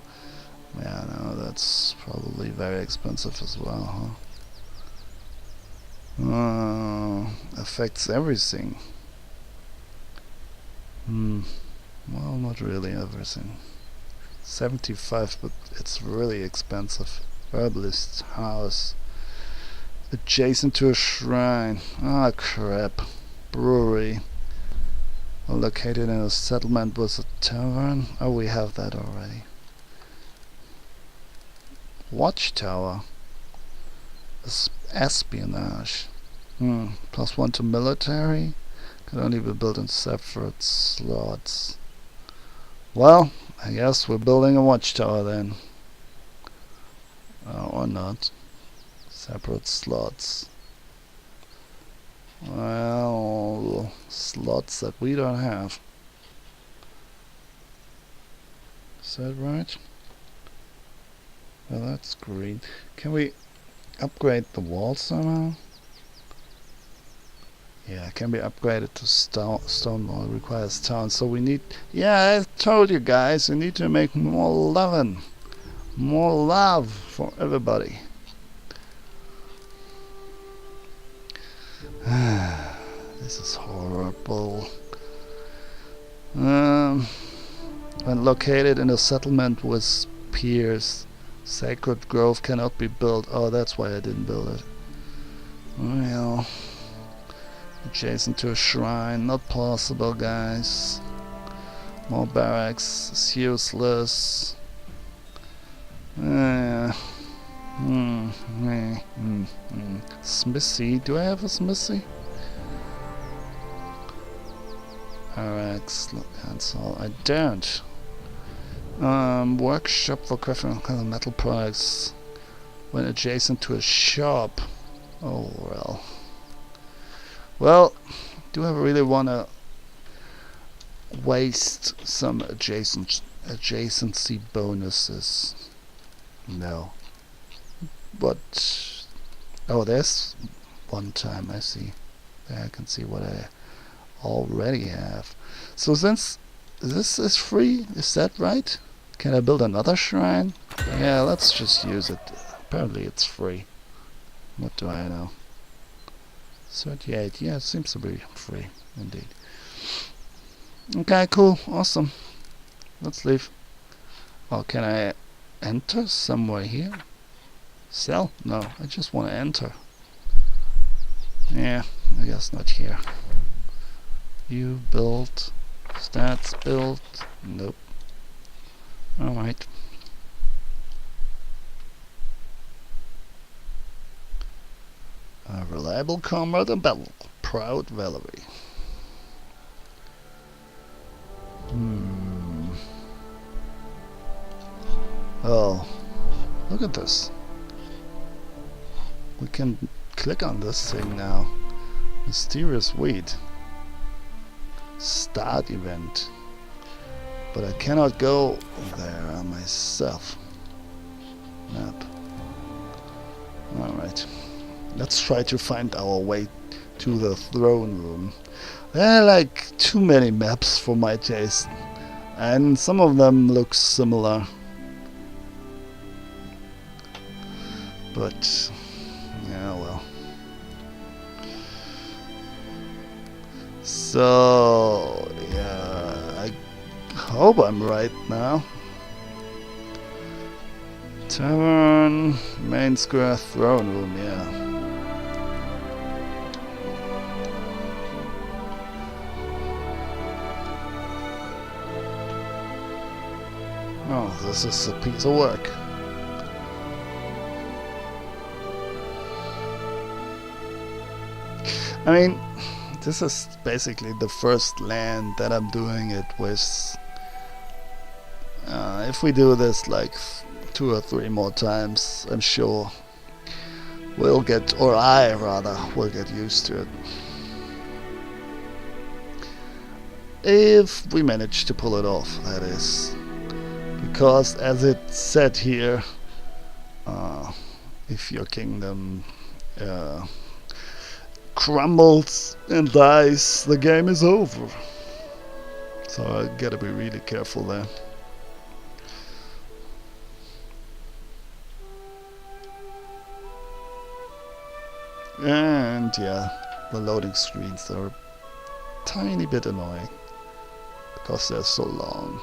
Yeah, no, that's probably very expensive as well, huh? Affects everything. Well, not really everything. 75, but it's really expensive. Herbalist's house. Adjacent to a shrine. Ah, crap. Brewery. Located in a settlement with a tavern. Oh, we have that already. Watchtower. Espionage. +1 to military. Can only be built in separate slots. Well, I guess we're building a watchtower then. Or not. Separate slots. Well, slots that we don't have. Is that right? Well, that's green. Can we upgrade the wall somehow? Yeah, can be upgraded to stone wall. Requires town. So we need... Yeah, I told you guys, we need to make more loving. More love for everybody. This is horrible. When located in a settlement with piers, sacred grove cannot be built. Oh, that's why I didn't build it. Well, adjacent to a shrine, not possible, guys. More barracks is useless. Smithy, do I have a smithy? Barracks, cancel. I don't. Workshop for crafting metal products when adjacent to a shop. Oh well. Well, do I really wanna waste some adjacency bonuses? No. But oh, there's one time I see. There I can see what I already have. So since this is free, is that right? Can I build another shrine? Yeah, let's just use it. Apparently it's free. What do I know? 38, yeah, it seems to be free, indeed. Okay, cool, awesome. Let's leave. Oh, can I enter somewhere here? Sell? No, I just want to enter. Yeah, I guess not here. You built. Stats built. Nope. Alright. A reliable comrade in battle. Proud Valerie. Oh, look at this. We can click on this thing now. Mysterious weed. Start event. But I cannot go there myself. Map. Alright. Let's try to find our way to the throne room. There are like too many maps for my taste. And some of them look similar. But yeah, well. So yeah, hope I'm right now. Tavern, main square, throne room, yeah. Oh, this is a piece of work. I mean, this is basically the first land that I'm doing it with. If we do this like 2 or 3 more times, I'm sure we'll get, or I rather, will get used to it. If we manage to pull it off, that is. Because as it said here, if your kingdom crumbles and dies, the game is over. So I gotta be really careful there. And yeah, the loading screens are a tiny bit annoying because they're so long.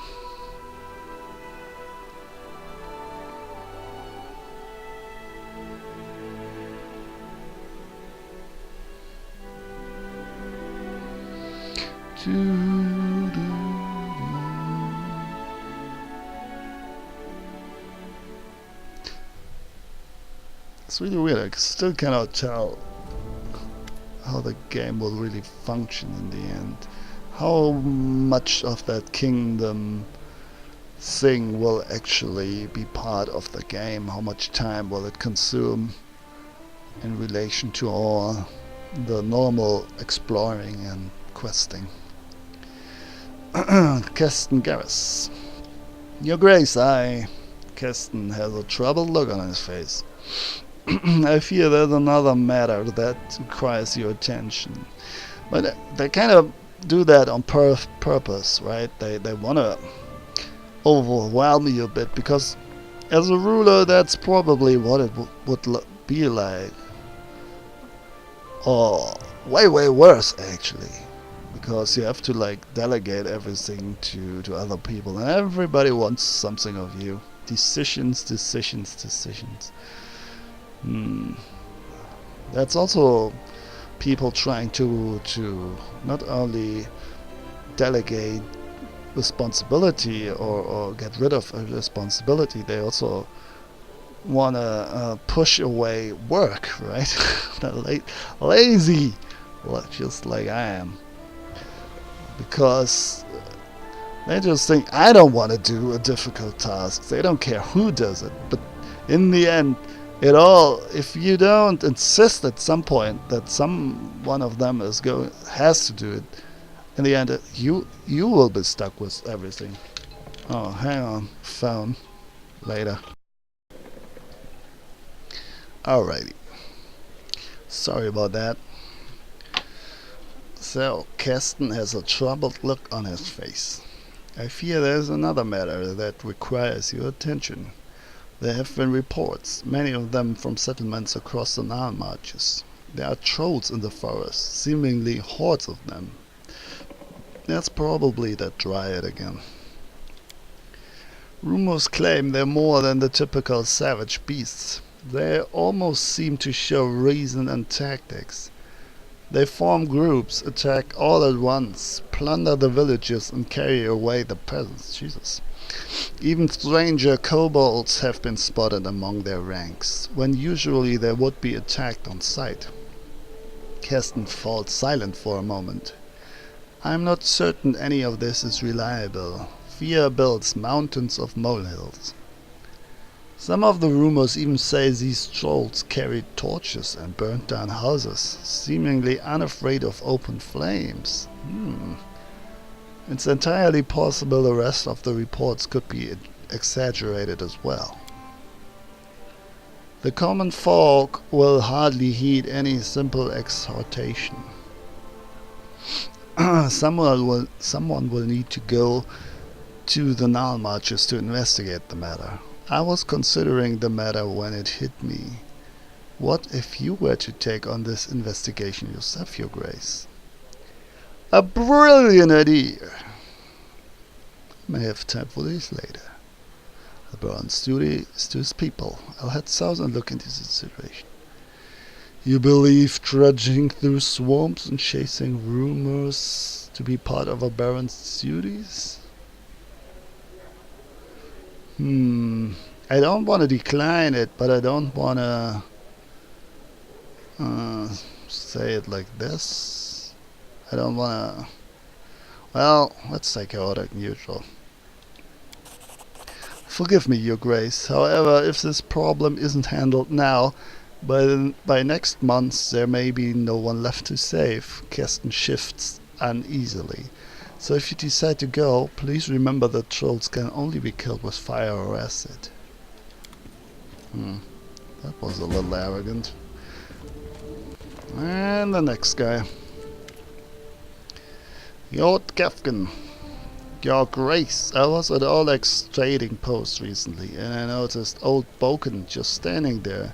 It's really weird. I still cannot tell how the game will really function in the end. How much of that kingdom thing will actually be part of the game? How much time will it consume in relation to all the normal exploring and questing? Keston Garrus. Your Grace, Keston has a troubled look on his face. I fear there's another matter that requires your attention. But they kind of do that on purpose, right? They want to overwhelm you a bit, because as a ruler, that's probably what it would be like. Or way worse, actually. Because you have to like delegate everything to other people, and everybody wants something of you. Decisions. That's also people trying to not only delegate responsibility or get rid of a responsibility, they also want to push away work, right? They're lazy, just like I am. Because they just think, I don't want to do a difficult task. They don't care who does it. But in the end, if you don't insist at some point that one of them has to do it, in the end you will be stuck with everything. Oh, hang on, phone. Later. Alrighty. Sorry about that. So, Keston has a troubled look on his face. I fear there's another matter that requires your attention. There have been reports, many of them from settlements across the Nile marches. There are trolls in the forest, seemingly hordes of them. That's probably that dryad again. Rumors claim they're more than the typical savage beasts. They almost seem to show reason and tactics. They form groups, attack all at once, plunder the villages and carry away the peasants. Jesus. Even stranger kobolds have been spotted among their ranks, when usually they would be attacked on sight. Keston falls silent for a moment. I'm not certain any of this is reliable. Fear builds mountains of molehills. Some of the rumors even say these trolls carried torches and burnt down houses, seemingly unafraid of open flames. It's entirely possible the rest of the reports could be exaggerated as well. The common folk will hardly heed any simple exhortation. Someone will need to go to the Nile marches to investigate the matter. I was considering the matter when it hit me. What if you were to take on this investigation yourself, Your Grace? A brilliant idea! May have time for this later. The Baron's duty is to his people. I'll head south and look into the situation. You believe trudging through swamps and chasing rumors to be part of a Baron's duties? I don't want to decline it, but I don't want to say it like this. I don't want to... Well, let's say chaotic neutral. Forgive me, Your Grace. However, if this problem isn't handled now, by next month there may be no one left to save. Keston shifts uneasily. So if you decide to go, please remember that trolls can only be killed with fire or acid. That was a little arrogant. And the next guy. Jord Kefkin. Your Grace, I was at Oleg's trading post recently, and I noticed old Boken just standing there,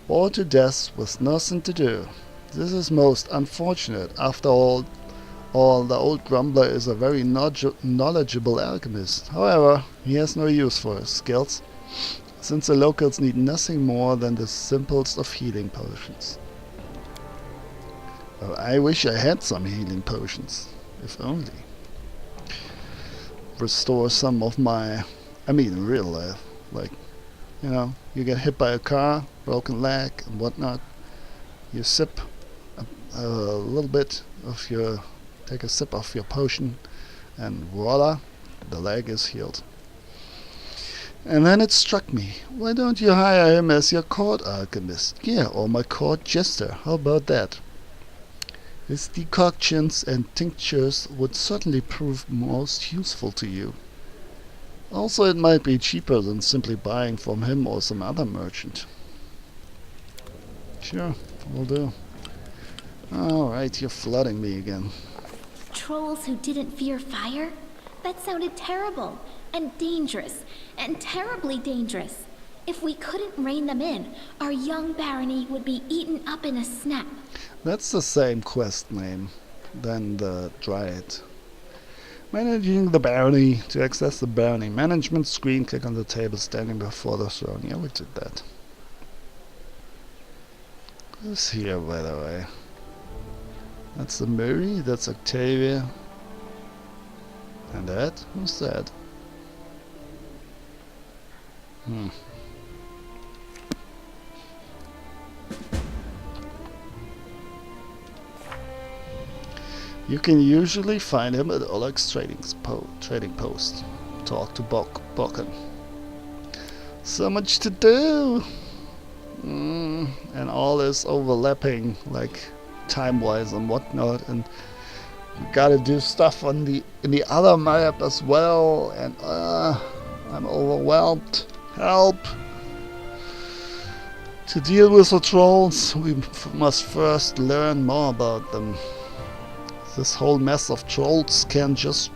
bored to death with nothing to do. This is most unfortunate. After all, the old grumbler is a very knowledgeable alchemist. However, he has no use for his skills, since the locals need nothing more than the simplest of healing potions. Well, I wish I had some healing potions, if only. Restore some of my, I mean in real life, like, you know, you get hit by a car, broken leg and whatnot, you sip a little bit of your, take a sip of your potion, and voila, the leg is healed. And then it struck me, why don't you hire him as your court alchemist? Yeah, or my court jester, how about that? His decoctions and tinctures would certainly prove most useful to you. Also, it might be cheaper than simply buying from him or some other merchant. Sure, will do. Alright, you're flooding me again. Trolls who didn't fear fire? That sounded terrible, and dangerous, and terribly dangerous. If we couldn't rein them in, our young barony would be eaten up in a snap. That's the same quest name than the Dryad. Managing the barony. To access the barony management screen, click on the table standing before the throne. Yeah, we did that. Who's here, by the way? That's the Murray, that's Octavia. And that? Who's that? You can usually find him at Oleg's trading post. Talk to Boken. So much to do! And all is overlapping, like time-wise and whatnot, and we gotta do stuff on in the other map as well, and I'm overwhelmed. Help! To deal with the trolls, we must first learn more about them. This whole mess of trolls can't just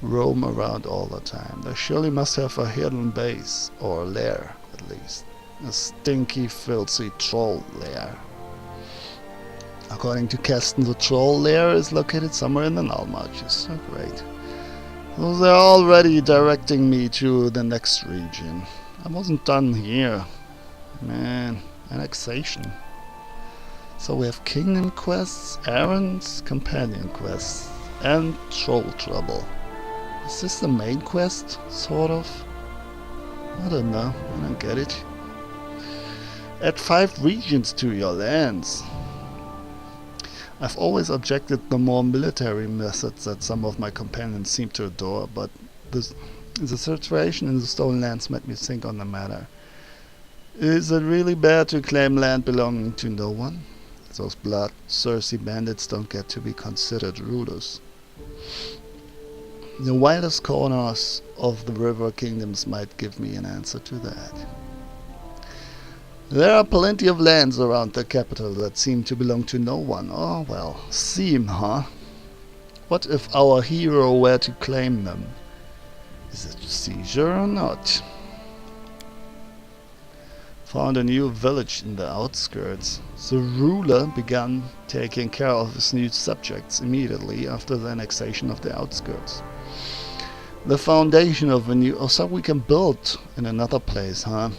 roam around all the time. They surely must have a hidden base, or lair at least. A stinky, filthy troll lair. According to Keston, the troll lair is located somewhere in the Null Marches. Oh great. Well, they're already directing me to the next region. I wasn't done here. Man, annexation. So we have kingdom quests, errands, companion quests, and troll trouble. Is this the main quest, sort of? I don't know, I don't get it. Add 5 regions to your lands. I've always objected the more military methods that some of my companions seem to adore, but the situation in the stolen lands made me think on the matter. Is it really bad to claim land belonging to no one? Those bloodthirsty bandits don't get to be considered rulers. The wildest corners of the river kingdoms might give me an answer to that. There are plenty of lands around the capital that seem to belong to no one. Oh well, seem, huh? What if our hero were to claim them? Is it a seizure or not? found a new village in the outskirts. The ruler began taking care of his new subjects immediately after the annexation of the outskirts. The foundation of a new... Oh, so we can build in another place, huh?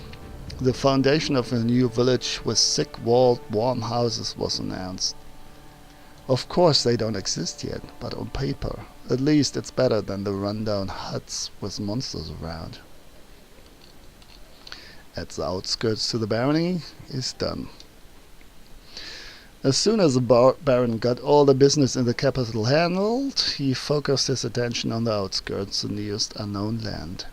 The foundation of a new village with thick-walled, warm houses was announced. Of course they don't exist yet, but on paper, at least it's better than the rundown huts with monsters around. At the outskirts to the barony is done. As soon as the Baron got all the business in the capital handled, he focused his attention on the outskirts, the nearest unknown land.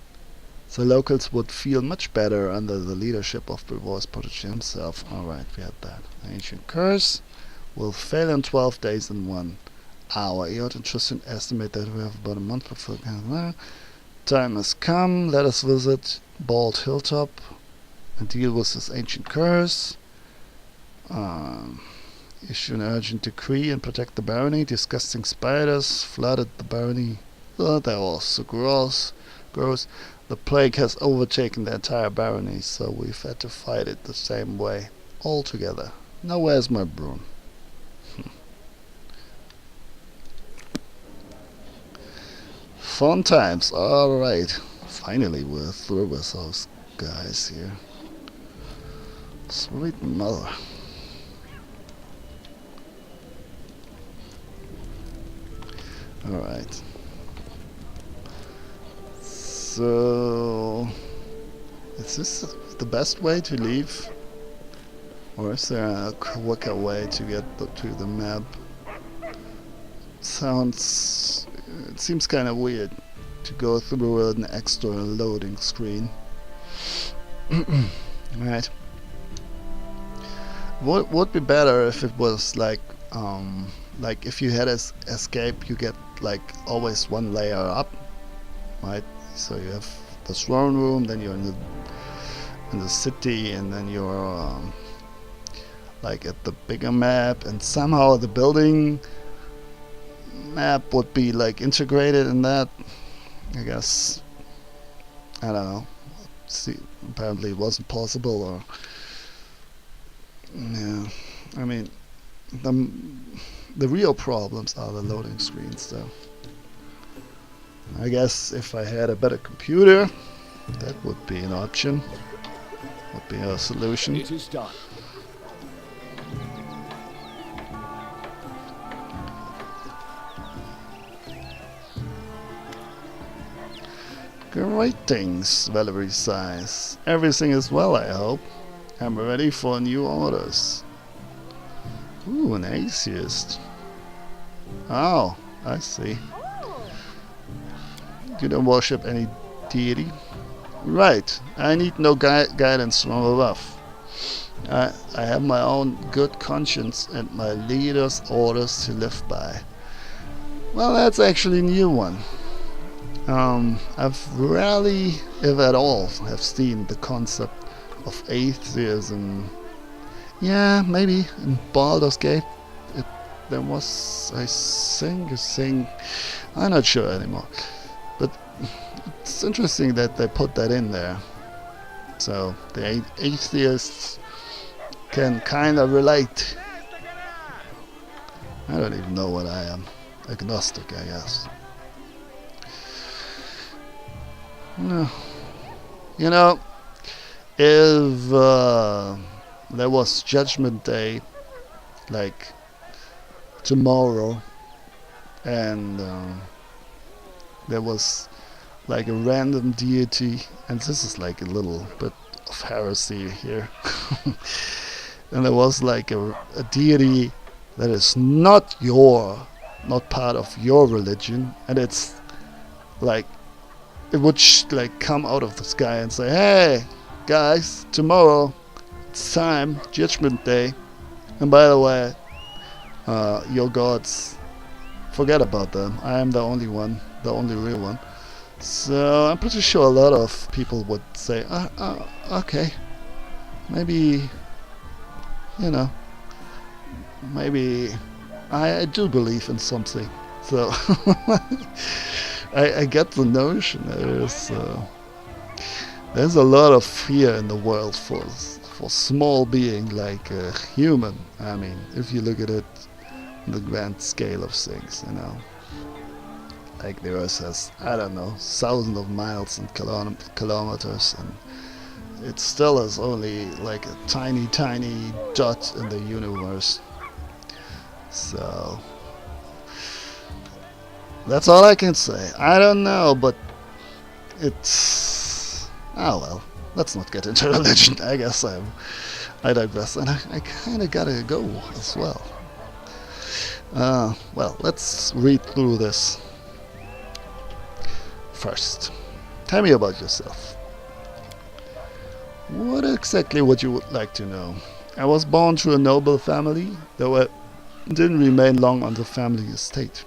The locals would feel much better under the leadership of Brevois Protege himself. Alright, we had that. Ancient curse will fail in 12 days and 1 hour. Eot and Tristan estimate that we have about a month before... Time has come. Let us visit Bald Hilltop and deal with this ancient curse. Issue an urgent decree and protect the barony. Disgusting spiders flooded the barony. Oh, they're all so gross. The plague has overtaken the entire barony, so we've had to fight it the same way. All together. Now where's my broom? Fun times. Alright. Finally we're through with those guys here. Sweet mother. Alright. So... is this the best way to leave? Or is there a quicker way to get to the map? It seems kind of weird to go through an extra loading screen. Right. Would be better if it was like if you had escape, you get like always one layer up, right? So you have the throne room, then you're in the city, and then you're like at the bigger map, and somehow the building map would be like integrated in that. I guess, I don't know. See, apparently it wasn't possible, or yeah. I mean, the real problems are the loading screens, though. I guess if I had a better computer, that would be an option. Would be a solution. It is done. Greetings, Valerie sighs. Everything is well, I hope. I'm ready for new orders. Ooh, an atheist. Oh, I see. You don't worship any deity? Right. I need no guidance from above. I have my own good conscience and my leader's orders to live by. Well, that's actually a new one. I've rarely, if at all, have seen the concept of atheism. Yeah, maybe in Baldur's Gate there was, I think, a thing. I'm not sure anymore. But it's interesting that they put that in there. So the atheists can kind of relate. I don't even know what I am. Agnostic, I guess. No. You know, if there was Judgment Day, like tomorrow, and there was like a random deity, and this is like a little bit of heresy here, and there was like a deity that is not part of your religion, and it's like it would like come out of the sky and say, hey guys, tomorrow it's time, Judgment Day, and by the way, your gods, forget about them, I am the only one, the only real one. So I'm pretty sure a lot of people would say, okay, maybe, you know, maybe I do believe in something. So I get the notion there's a lot of fear in the world for for small being like a human. I mean, if you look at it on the grand scale of things, you know. Like the Earth has, I don't know, thousands of miles and kilometers, and it still is only like a tiny, tiny dot in the universe. So that's all I can say. I don't know, but it's... oh well, let's not get into religion. I guess I digress, and I kind of gotta go as well. Well, let's read through this first. Tell me about yourself. What exactly would you would like to know? I was born to a noble family, though I didn't remain long on the family estate.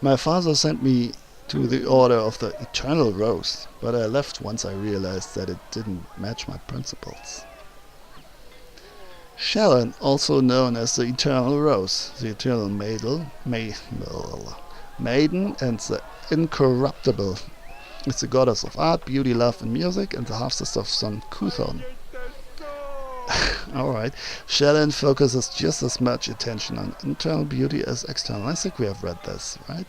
My father sent me to the Order of the Eternal Rose, but I left once I realized that it didn't match my principles. Shallon, also known as the Eternal Rose, the Eternal Maiden, and the Incorruptible, is the goddess of art, beauty, love, and music, and the half-sister of Sun Kuthon. Alright, Shallon focuses just as much attention on internal beauty as external. I think we have read this, right?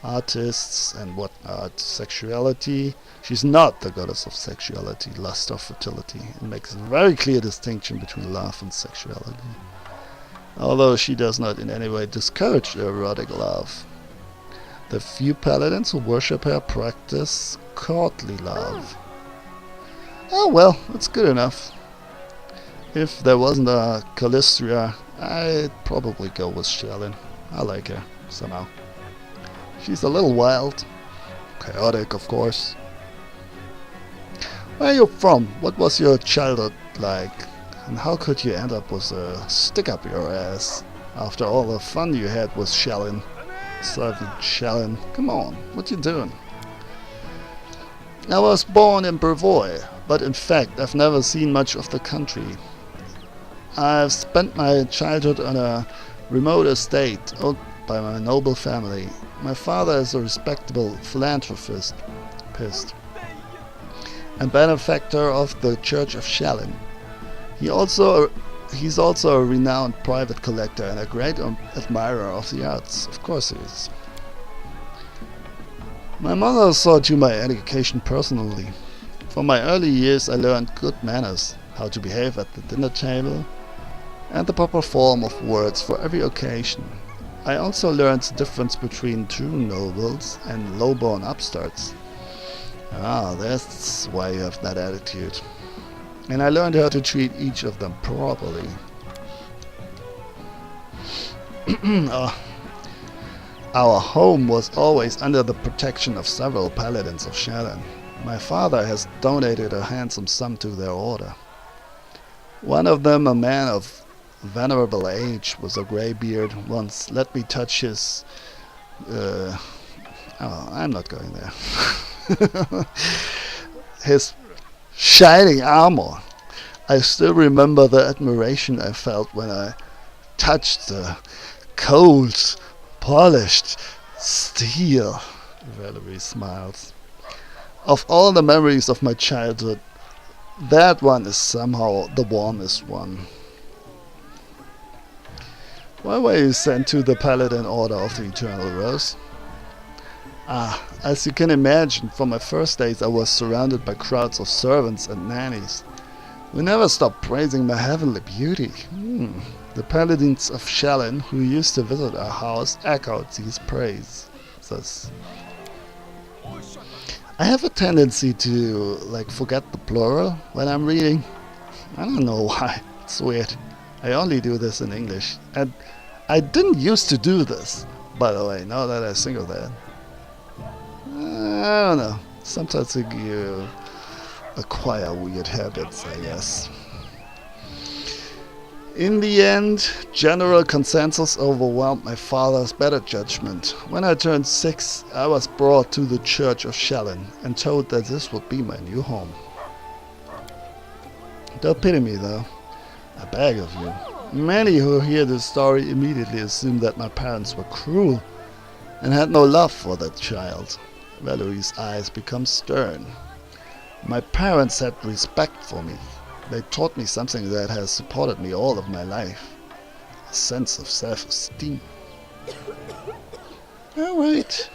Artists and whatnot, sexuality. She's not the goddess of sexuality, lust, or fertility. It makes a very clear distinction between love and sexuality. Although she does not in any way discourage erotic love. The few paladins who worship her practice courtly love. Oh well, that's good enough. If there wasn't a Calistria, I'd probably go with Shallon. I like her, somehow. She's a little wild. Chaotic, of course. Where are you from? What was your childhood like? And how could you end up with a stick up your ass after all the fun you had with Shallon? Sergeant Shallon, come on, what you doing? I was born in Brevoy, but in fact I've never seen much of the country. I've spent my childhood on a remote estate owned by my noble family. My father is a respectable philanthropist and benefactor of the Church of Shallon. He's also a renowned private collector and a great admirer of the arts. Of course he is. My mother saw to my education personally. From my early years I learned good manners, how to behave at the dinner table, and the proper form of words for every occasion. I also learned the difference between true nobles and low-born upstarts. Ah, that's why you have that attitude. And I learned how to treat each of them properly. Our home was always under the protection of several paladins of Shallon. My father has donated a handsome sum to their order. One of them, a man of venerable age with a grey beard, once let me touch his... I'm not going there. His shining armor. I still remember the admiration I felt when I touched the cold, polished steel. Valerie smiles. Of all the memories of my childhood, that one is somehow the warmest one. Why were you sent to the Paladin Order of the Eternal Rose? As you can imagine, from my first days I was surrounded by crowds of servants and nannies. We never stopped praising my heavenly beauty. The paladins of Shallon, who used to visit our house, echoed these praises. I have a tendency to, forget the plural when I'm reading. I don't know why. It's weird. I only do this in English. And I didn't used to do this, by the way, now that I think of that. I don't know. Sometimes you acquire weird habits, I guess. In the end, general consensus overwhelmed my father's better judgment. When I turned 6, I was brought to the Church of Shallon and told that this would be my new home. Don't pity me, though. I beg of you. Many who hear this story immediately assume that my parents were cruel and had no love for that child. Valerie's eyes become stern. My parents had respect for me. They taught me something that has supported me all of my life. A sense of self-esteem. Alright.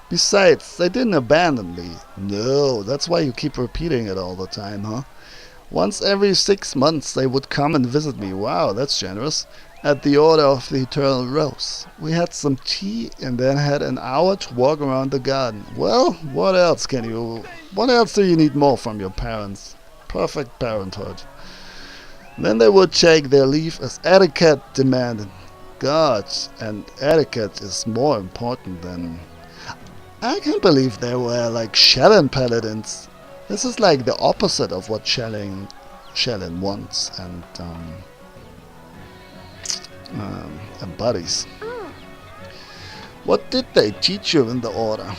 Besides, they didn't abandon me. No, that's why you keep repeating it all the time, huh? Once every 6 months they would come and visit me. Wow, that's generous. At the Order of the Eternal Rose. We had some tea and then had an hour to walk around the garden. Well, what else do you need more from your parents? Perfect parenthood. Then they would take their leave as etiquette demanded. God, and etiquette is more important than... I can't believe they were like Shelyn paladins. This is like the opposite of what Shelyn wants and embodies. What did they teach you in the Order?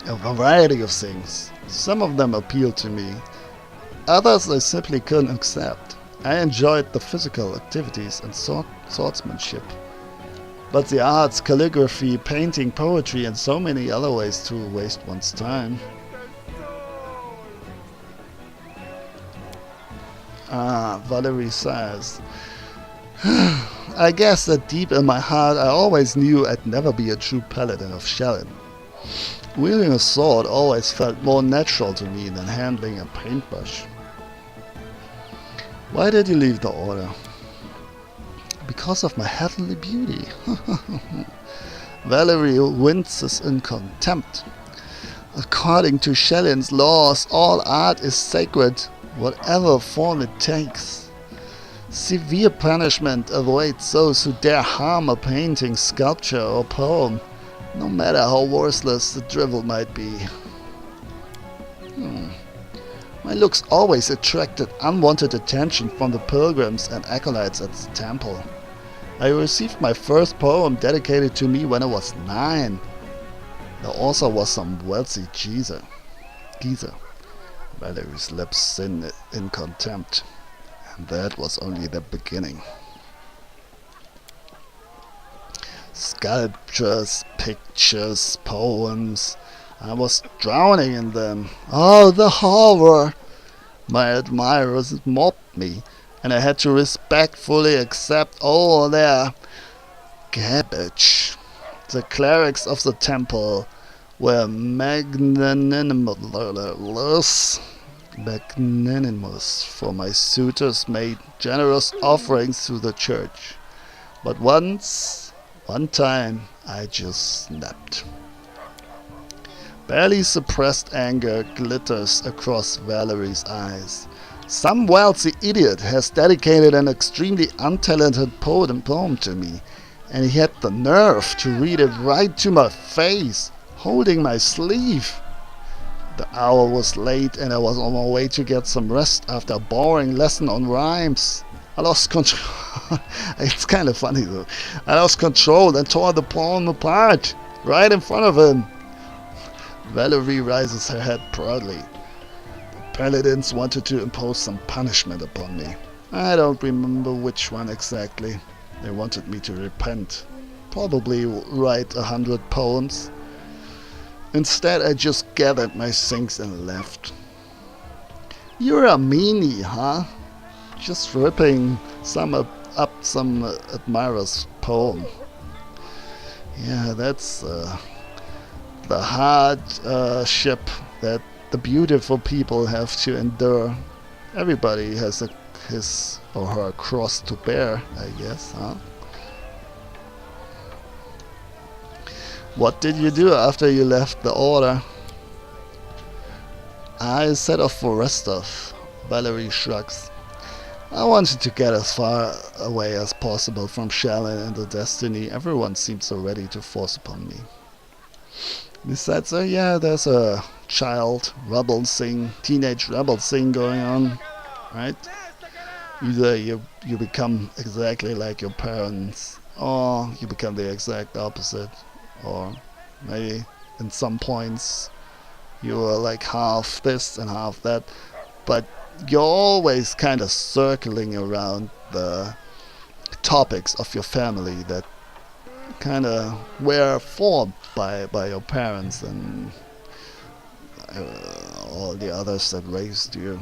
A variety of things. Some of them appealed to me. Others I simply couldn't accept. I enjoyed the physical activities and swordsmanship. But the arts, calligraphy, painting, poetry, and so many other ways to waste one's time. Valerie says, I guess that deep in my heart I always knew I'd never be a true paladin of Shelyn. Wielding a sword always felt more natural to me than handling a paintbrush. Why did you leave the Order? Because of my heavenly beauty. Valerie winces in contempt. According to Shelyn's laws, all art is sacred, whatever form it takes. Severe punishment awaits those who dare harm a painting, sculpture, or poem, no matter how worthless the drivel might be. My looks always attracted unwanted attention from the pilgrims and acolytes at the temple. I received my first poem dedicated to me when I was 9. The author was some wealthy geezer. Valerie's lips sin in contempt. And that was only the beginning. Sculptures, pictures, poems. I was drowning in them. Oh, the horror! My admirers mobbed me, and I had to respectfully accept all their garbage. The clerics of the temple were magnanimous, for my suitors made generous offerings to the church. But one time, I just snapped. Barely suppressed anger glitters across Valerie's eyes. Some wealthy idiot has dedicated an extremely untalented poem to me, and he had the nerve to read it right to my face, holding my sleeve. The hour was late and I was on my way to get some rest after a boring lesson on rhymes. I lost control. It's kind of funny though. I lost control and tore the poem apart, right in front of him. Valerie raises her head proudly. The paladins wanted to impose some punishment upon me. I don't remember which one exactly. They wanted me to repent. Probably write 100 poems. Instead, I just gathered my things and left. You're a meanie, huh? Just ripping up some admirer's poem. Yeah, that's the hardship that the beautiful people have to endure. Everybody has his or her cross to bear, I guess, huh? What did you do after you left the Order? I set off for Rostov. Valerie shrugs. I wanted to get as far away as possible from Shelyn and the destiny everyone seemed so ready to force upon me. Besides, yeah, there's a teenage rebel thing going on, right? Either you become exactly like your parents, or you become the exact opposite. Or maybe in some points you are like half this and half that, but you're always kind of circling around the topics of your family that kind of were formed by your parents and all the others that raised you.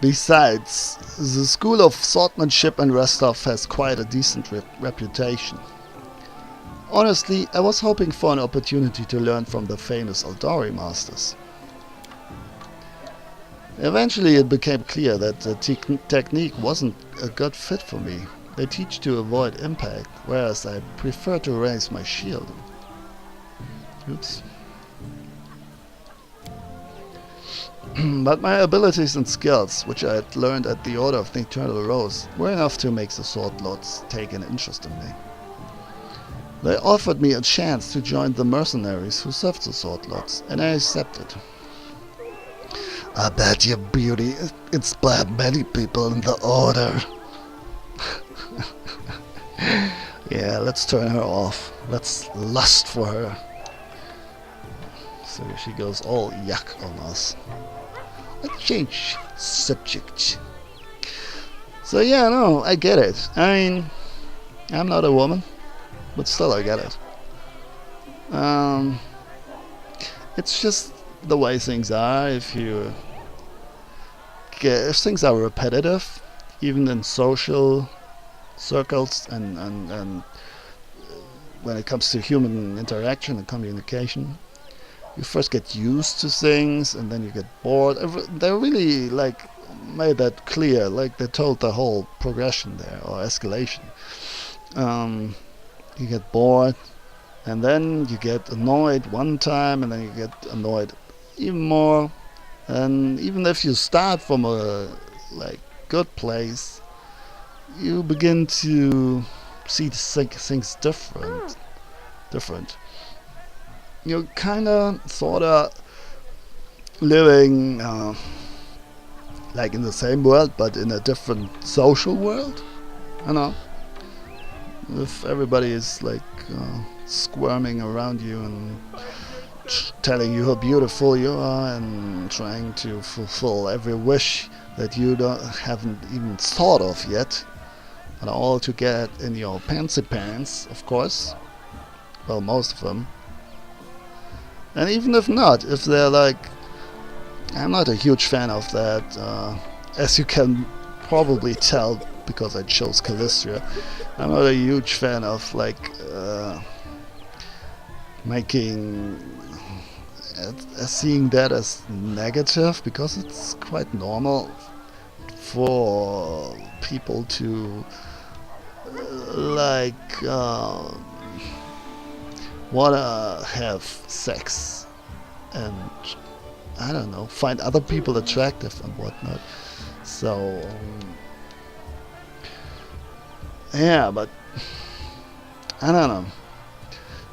Besides, the School of Swordsmanship in Rostov has quite a decent reputation. Honestly, I was hoping for an opportunity to learn from the famous Aldari masters. Eventually it became clear that the technique wasn't a good fit for me. They teach to avoid impact, whereas I prefer to raise my shield. Oops. But my abilities and skills, which I had learned at the Order of the Eternal Rose, were enough to make the Sword Lords take an interest in me. They offered me a chance to join the mercenaries who served the Sword Lords, and I accepted. I bet your beauty inspired many people in the Order. Yeah, let's turn her off. Let's lust for her. So she goes all yuck on us. Let's change subject. So yeah, no, I get it. I mean, I'm not a woman, but still I get it. It's just the way things are. If things are repetitive, even in social circles and when it comes to human interaction and communication, you first get used to things and then you get bored. They really made that clear, like they told the whole progression there, or escalation. You get bored and then you get annoyed one time and then you get annoyed even more, and even if you start from a good place, you begin to see things different. You're kinda sorta living in the same world but in a different social world. I know, if everybody is squirming around you and telling you how beautiful you are and trying to fulfill every wish that you haven't even thought of yet, and all to get in your fancy pants, of course. Well, most of them. And even if not, if they're I'm not a huge fan of that, as you can probably tell because I chose Calistria. I'm not a huge fan of seeing that as negative, because it's quite normal for people to wanna have sex and I don't know, find other people attractive and whatnot. So yeah, but I don't know.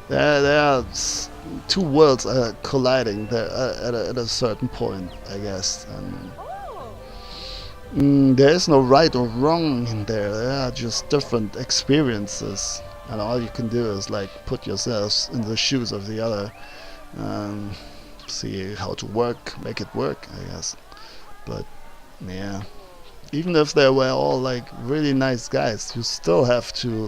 There are two worlds colliding there at a certain point, I guess, and there is no right or wrong in there. There are just different experiences, and all you can do is put yourselves in the shoes of the other, see how to make it work, I guess. But yeah, even if they were all really nice guys, you still have to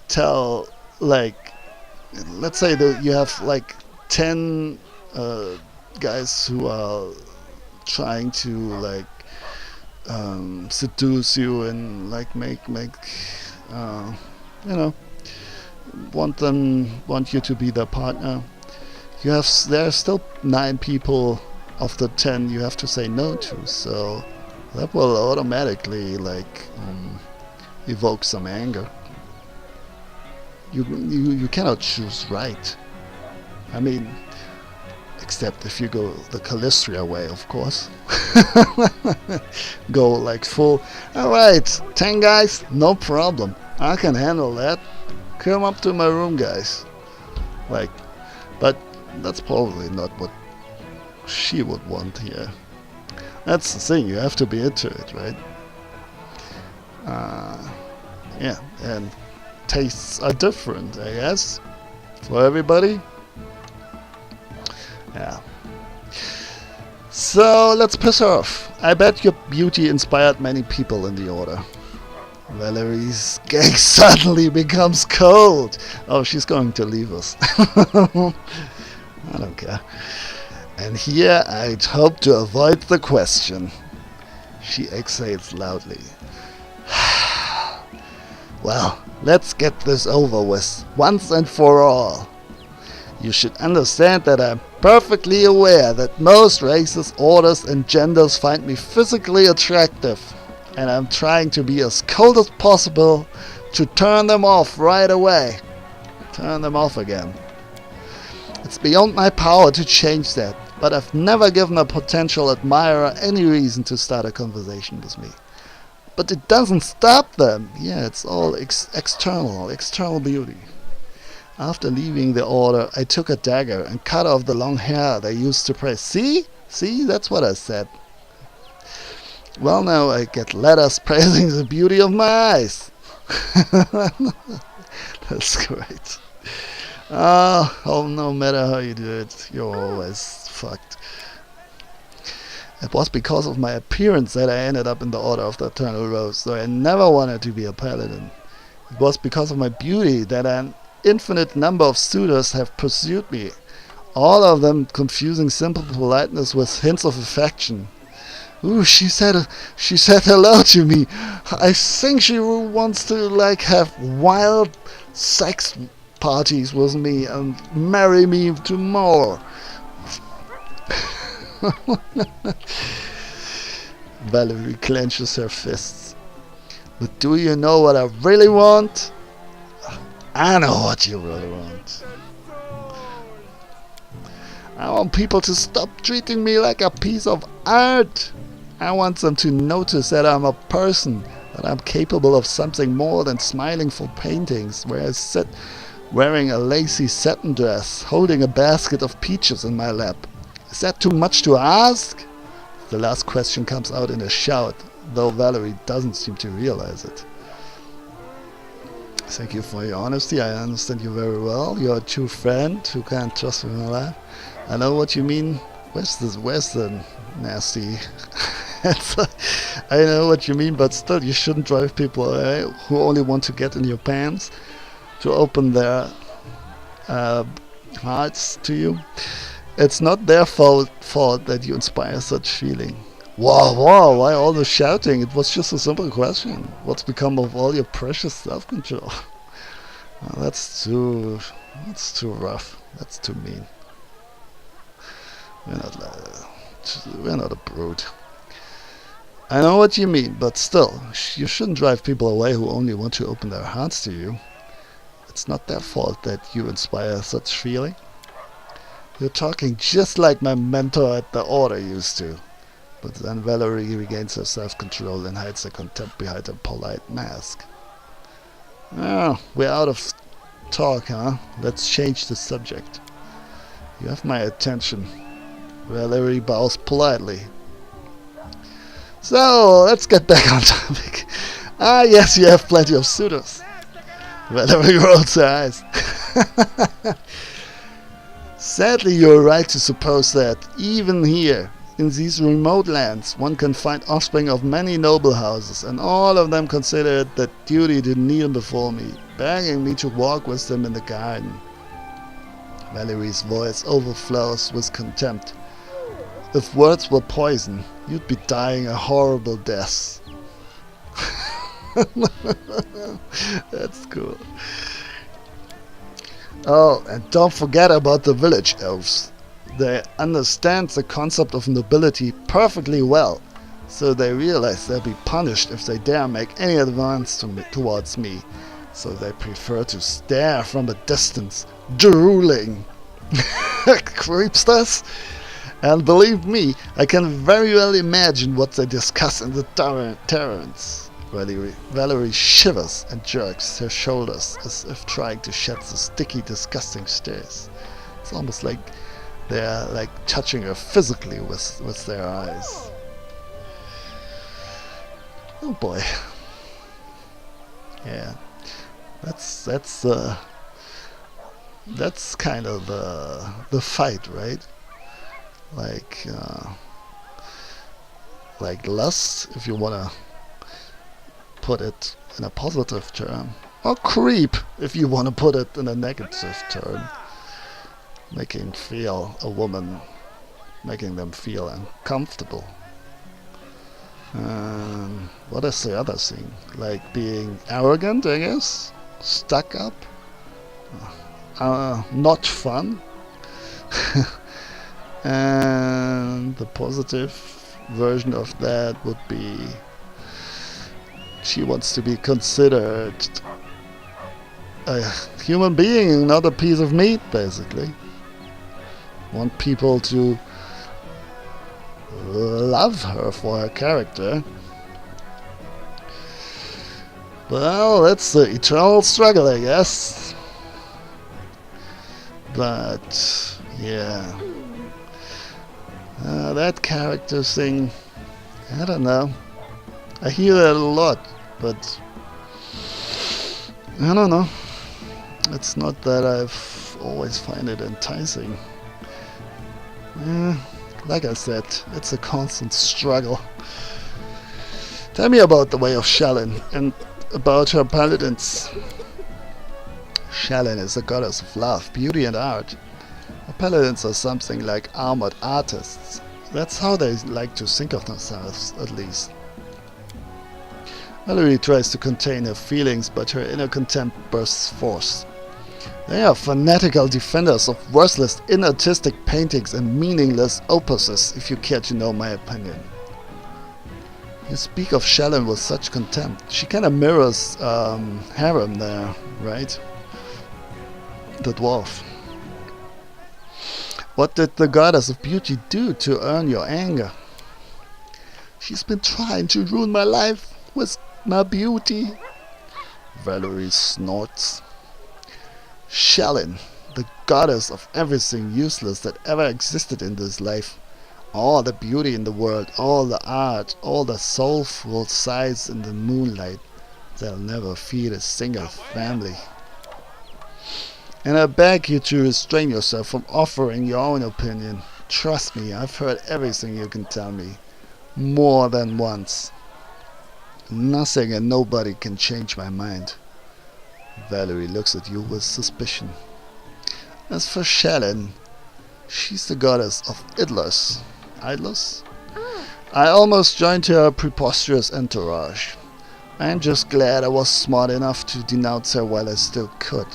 tell, let's say that you have 10 guys who are trying to seduce you and make want you to be their partner. There are still 9 people of the 10 you have to say no to, so that will automatically evoke some anger. You cannot choose right. I mean, except if you go the Calistria way, of course. Go full, alright, 10 guys, no problem, I can handle that. Come up to my room, guys. But that's probably not what she would want here. That's the thing, you have to be into it, right? Yeah, and tastes are different, I guess, for everybody. Yeah. So let's piss her off. I bet your beauty inspired many people in the Order. Valerie's gang suddenly becomes cold. Oh, she's going to leave us. I don't care. And here I'd hope to avoid the question. She exhales loudly. Well, let's get this over with, once and for all. You should understand that I'm perfectly aware that most races, orders and genders find me physically attractive. And I'm trying to be as cold as possible to turn them off right away. Turn them off again. It's beyond my power to change that, but I've never given a potential admirer any reason to start a conversation with me. But it doesn't stop them. Yeah, it's all external beauty. After leaving the order, I took a dagger and cut off the long hair they used to praise. See? See, that's what I said. Well, now I get letters praising the beauty of my eyes. That's great. Oh, no matter how you do it, you're always fucked. It was because of my appearance that I ended up in the Order of the Eternal Rose, though I never wanted to be a paladin. It was because of my beauty that an infinite number of suitors have pursued me, all of them confusing simple politeness with hints of affection. Ooh, she said hello to me. I think she wants to have wild sex parties with me and marry me tomorrow. Valerie clenches her fists. But do you know what I really want? I know what you really want. I want people to stop treating me like a piece of art. I want them to notice that I'm a person, that I'm capable of something more than smiling for paintings, where I sit wearing a lacy satin dress, holding a basket of peaches in my lap. Is that too much to ask? The last question comes out in a shout, though Valerie doesn't seem to realize it. Thank you for your honesty. I understand you very well. You're a true friend who can't trust me in my life. I know what you mean. Where's the nasty? I know what you mean, but still, you shouldn't drive people away who only want to get in your pants, to open their hearts to you. It's not their fault that you inspire such feeling. Wow, why all the shouting? It was just a simple question. What's become of all your precious self-control? That's too rough. That's too mean. We're not a brute. I know what you mean, but still, you shouldn't drive people away who only want to open their hearts to you. It's not their fault that you inspire such feeling. You're talking just like my mentor at the Order used to. But then Valerie regains her self-control and hides her contempt behind a polite mask. Oh, we're out of talk, huh? Let's change the subject. You have my attention. Valerie bows politely. So, let's get back on topic. Yes, you have plenty of suitors. Valerie rolls her eyes. Sadly, you're right to suppose that, even here, in these remote lands, one can find offspring of many noble houses, and all of them consider it their duty to kneel before me, begging me to walk with them in the garden. Valerie's voice overflows with contempt. If words were poison, you'd be dying a horrible death. That's cool. Oh, and don't forget about the village elves. They understand the concept of nobility perfectly well, so they realize they'll be punished if they dare make any advance towards me. So they prefer to stare from a distance, drooling. Creepsters? And believe me, I can very well imagine what they discuss in the taverns. Valerie shivers and jerks her shoulders as if trying to shed the sticky, disgusting stares. It's almost like they're touching her physically with their eyes. Oh boy. Yeah. That's kind of the fight, right? Like lust, if you wanna put it in a positive term, or creep, if you wanna put it in a negative term. making feel a woman, making them feel uncomfortable. What is the other thing? Like being arrogant, I guess? Stuck up? Not fun? And the positive version of that would be she wants to be considered a human being, not a piece of meat, basically. Want people to love her for her character. Well, that's the eternal struggle, I guess. But yeah, that character thing, I don't know. I hear that a lot, but I don't know. It's not that I've always find it enticing. Like I said, it's a constant struggle. Tell me about the way of Shalyn and about her paladins. Shalyn is the goddess of love, beauty and art. Her paladins are something like armored artists. That's how they like to think of themselves, at least. Valerie tries to contain her feelings, but her inner contempt bursts forth. They are fanatical defenders of worthless, inartistic paintings and meaningless opuses, if you care to know my opinion. You speak of Shalyn with such contempt. She kinda mirrors Harem there, right? The dwarf. What did the goddess of beauty do to earn your anger? She's been trying to ruin my life with my beauty. Valerie snorts. Shalyn, the goddess of everything useless that ever existed in this life. All the beauty in the world, all the art, all the soulful sights in the moonlight. They'll never feed a single family. And I beg you to restrain yourself from offering your own opinion. Trust me, I've heard everything you can tell me. More than once. Nothing and nobody can change my mind. Valerie looks at you with suspicion. As for Shalyn, she's the goddess of idlers. Idlers? I almost joined her preposterous entourage. I'm just glad I was smart enough to denounce her while I still could.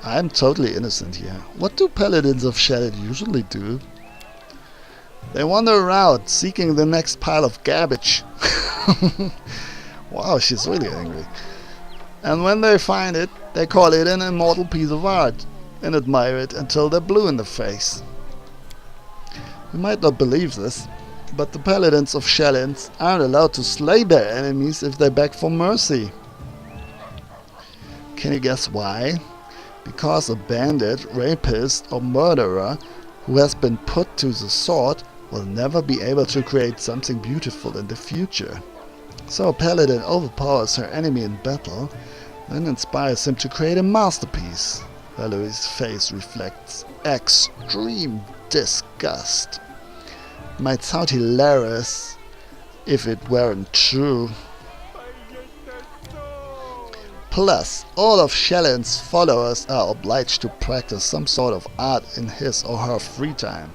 I'm totally innocent here. What do paladins of Shalyn usually do? They wander around, seeking the next pile of garbage. Wow, she's really angry. And when they find it, they call it an immortal piece of art and admire it until they're blue in the face. You might not believe this, but the paladins of Shalyn aren't allowed to slay their enemies if they beg for mercy. Can you guess why? Because a bandit, rapist or murderer who has been put to the sword will never be able to create something beautiful in the future. So a paladin overpowers her enemy in battle, then inspires him to create a masterpiece. Valerie's face reflects extreme disgust. Might sound hilarious if it weren't true. Plus, all of Shalyn's followers are obliged to practice some sort of art in his or her free time.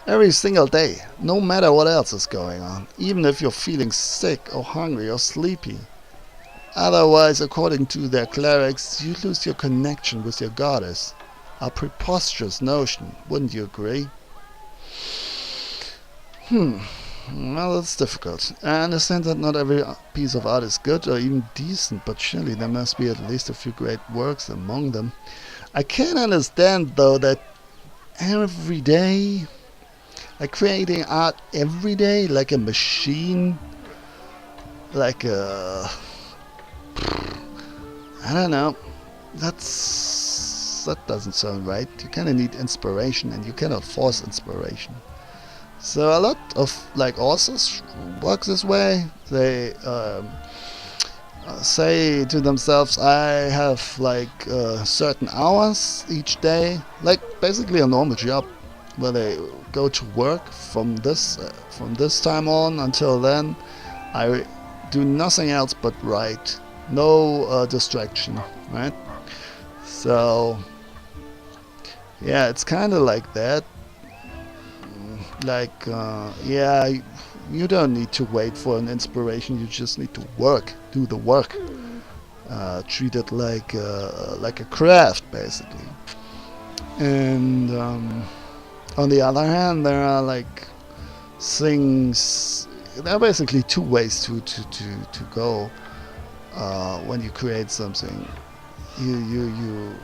Every single day, no matter what else is going on, even if you're feeling sick or hungry or sleepy. Otherwise, according to their clerics, you lose your connection with your goddess. A preposterous notion, wouldn't you agree? Well, it's difficult. I understand that not every piece of art is good or even decent, but surely there must be at least a few great works among them. I can understand, though, that every day, like creating art every day, like a machine, like a... I don't know. That doesn't sound right. You kind of need inspiration, and you cannot force inspiration. So a lot of authors work this way. They say to themselves, I have certain hours each day, like basically a normal job, where they go to work from this time on until then. I do nothing else but write, no distraction, right? So Yeah, it's kind of like that. Like, yeah, you don't need to wait for an inspiration. You just need to work, do the work. Treat it like a craft, basically. And on the other hand, there are like things. There are basically two ways to go when you create something. You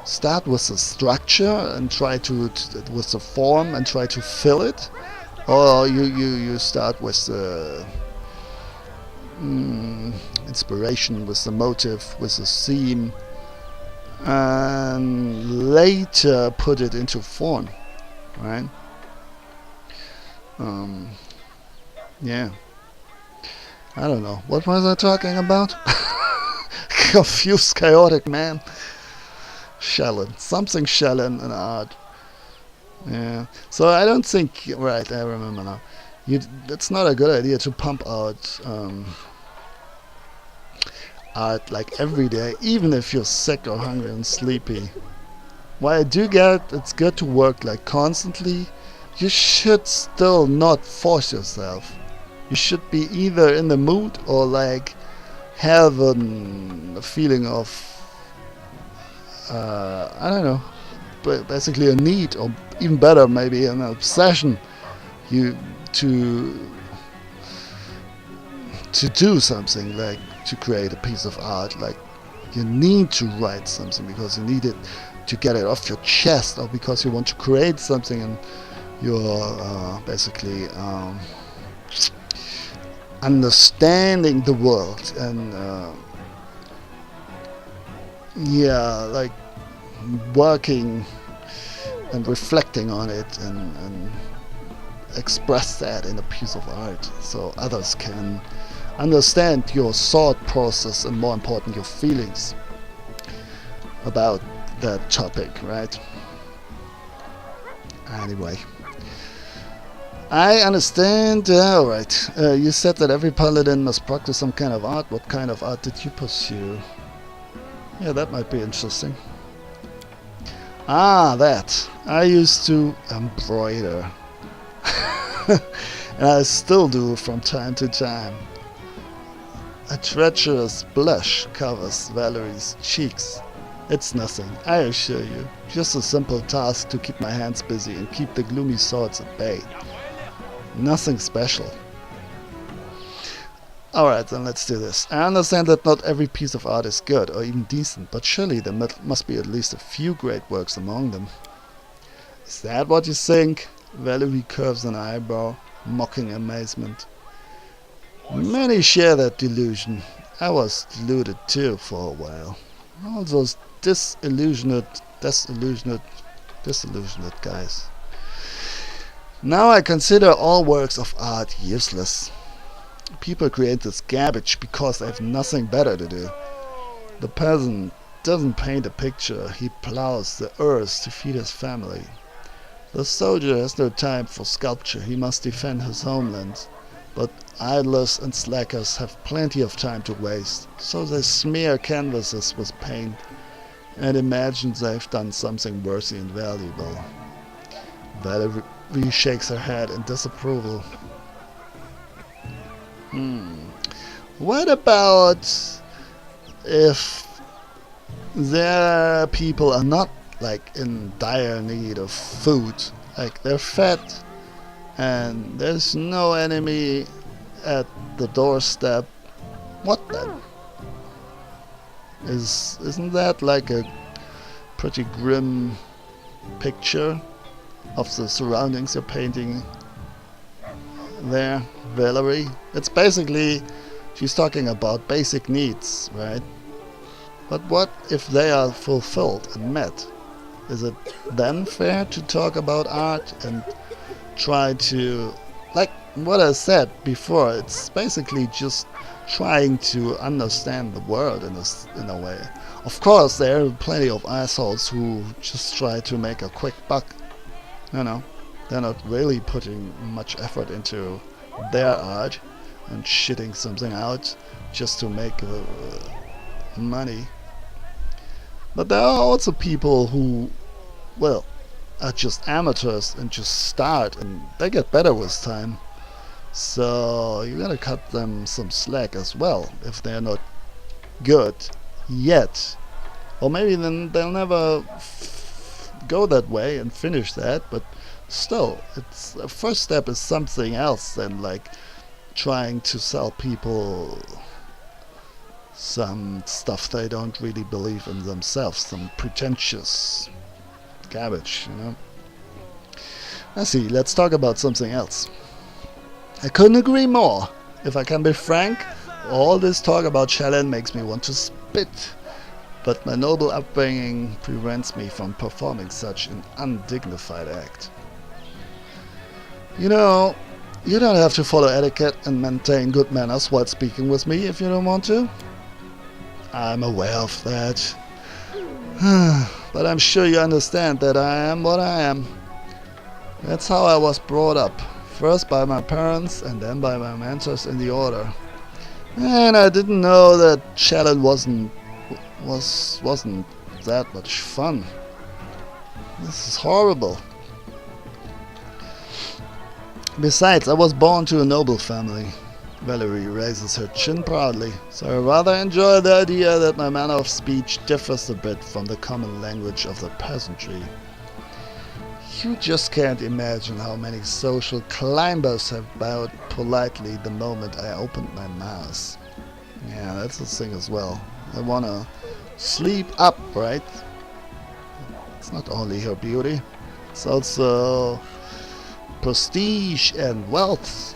start with the structure and try with the form and try to fill it, or you start with the inspiration, with the motive, with the theme, and later put it into form, right? Um, yeah, I don't know. What was I talking about? Confused, chaotic man. Shallon. Something Shallon in art. Yeah. So I don't think. Right, I remember now. It's not a good idea to pump out art like every day, even if you're sick or hungry and sleepy. While I do get it's good to work like constantly, you should still not force yourself. You should be either in the mood or like have a feeling of I don't know, basically a need, or even better, maybe an obsession. You to to do something, like to create a piece of art. Like you need to write something because you need it to get it off your chest, or because you want to create something and you're basically understanding the world and yeah, like working and reflecting on it and express that in a piece of art so others can understand your thought process and, more important, your feelings about that topic, right? Anyway, I understand. Alright, you said that every paladin must practice some kind of art. What kind of art did you pursue? Yeah, that might be interesting. Ah, that. I used to embroider. And I still do from time to time. A treacherous blush covers Valerie's cheeks. It's nothing, I assure you. Just a simple task to keep my hands busy and keep the gloomy thoughts at bay. Nothing special. Alright, then let's do this. I understand that not every piece of art is good or even decent, but surely there must be at least a few great works among them. Is that what you think? Valerie curves an eyebrow, mocking amazement. Many share that delusion. I was deluded too for a while. All those disillusioned guys. Now I consider all works of art useless. People create this garbage because they have nothing better to do. The peasant doesn't paint a picture, he plows the earth to feed his family. The soldier has no time for sculpture, he must defend his homeland. But idlers and slackers have plenty of time to waste, so they smear canvases with paint and imagine they've done something worthy and valuable. Valerie shakes her head in disapproval. What about if their people are not like in dire need of food, like they're fed and there's no enemy at the doorstep? What then? Isn't that like a pretty grim picture of the surroundings you're painting there, Valerie? It's basically, she's talking about basic needs, right? But what if they are fulfilled and met? Is it then fair to talk about art and try to, like what I said before, it's basically just trying to understand the world in a way. Of course, there are plenty of assholes who just try to make a quick buck. You know, they're not really putting much effort into their art and shitting something out just to make money. But there are also people who, well, are just amateurs and just start, and they get better with time. So you gotta cut them some slack as well if they're not good yet. Or maybe then they'll never go that way and finish that, but still, it's the first step is something else than like trying to sell people some stuff they don't really believe in themselves, some pretentious garbage, you know. I see, let's talk about something else. I couldn't agree more. If I can be frank, all this talk about Shannon makes me want to spit. But my noble upbringing prevents me from performing such an undignified act. You know, you don't have to follow etiquette and maintain good manners while speaking with me if you don't want to. I'm aware of that. But I'm sure you understand that I am what I am. That's how I was brought up. First by my parents and then by my mentors in the order. And I didn't know that Shannon wasn't that much fun. This is horrible. Besides, I was born to a noble family. Valerie raises her chin proudly, so I rather enjoy the idea that my manner of speech differs a bit from the common language of the peasantry. You just can't imagine how many social climbers have bowed politely the moment I opened my mouth. Yeah, that's the thing as well. They wanna sleep up, right? It's not only her beauty, it's also prestige and wealth.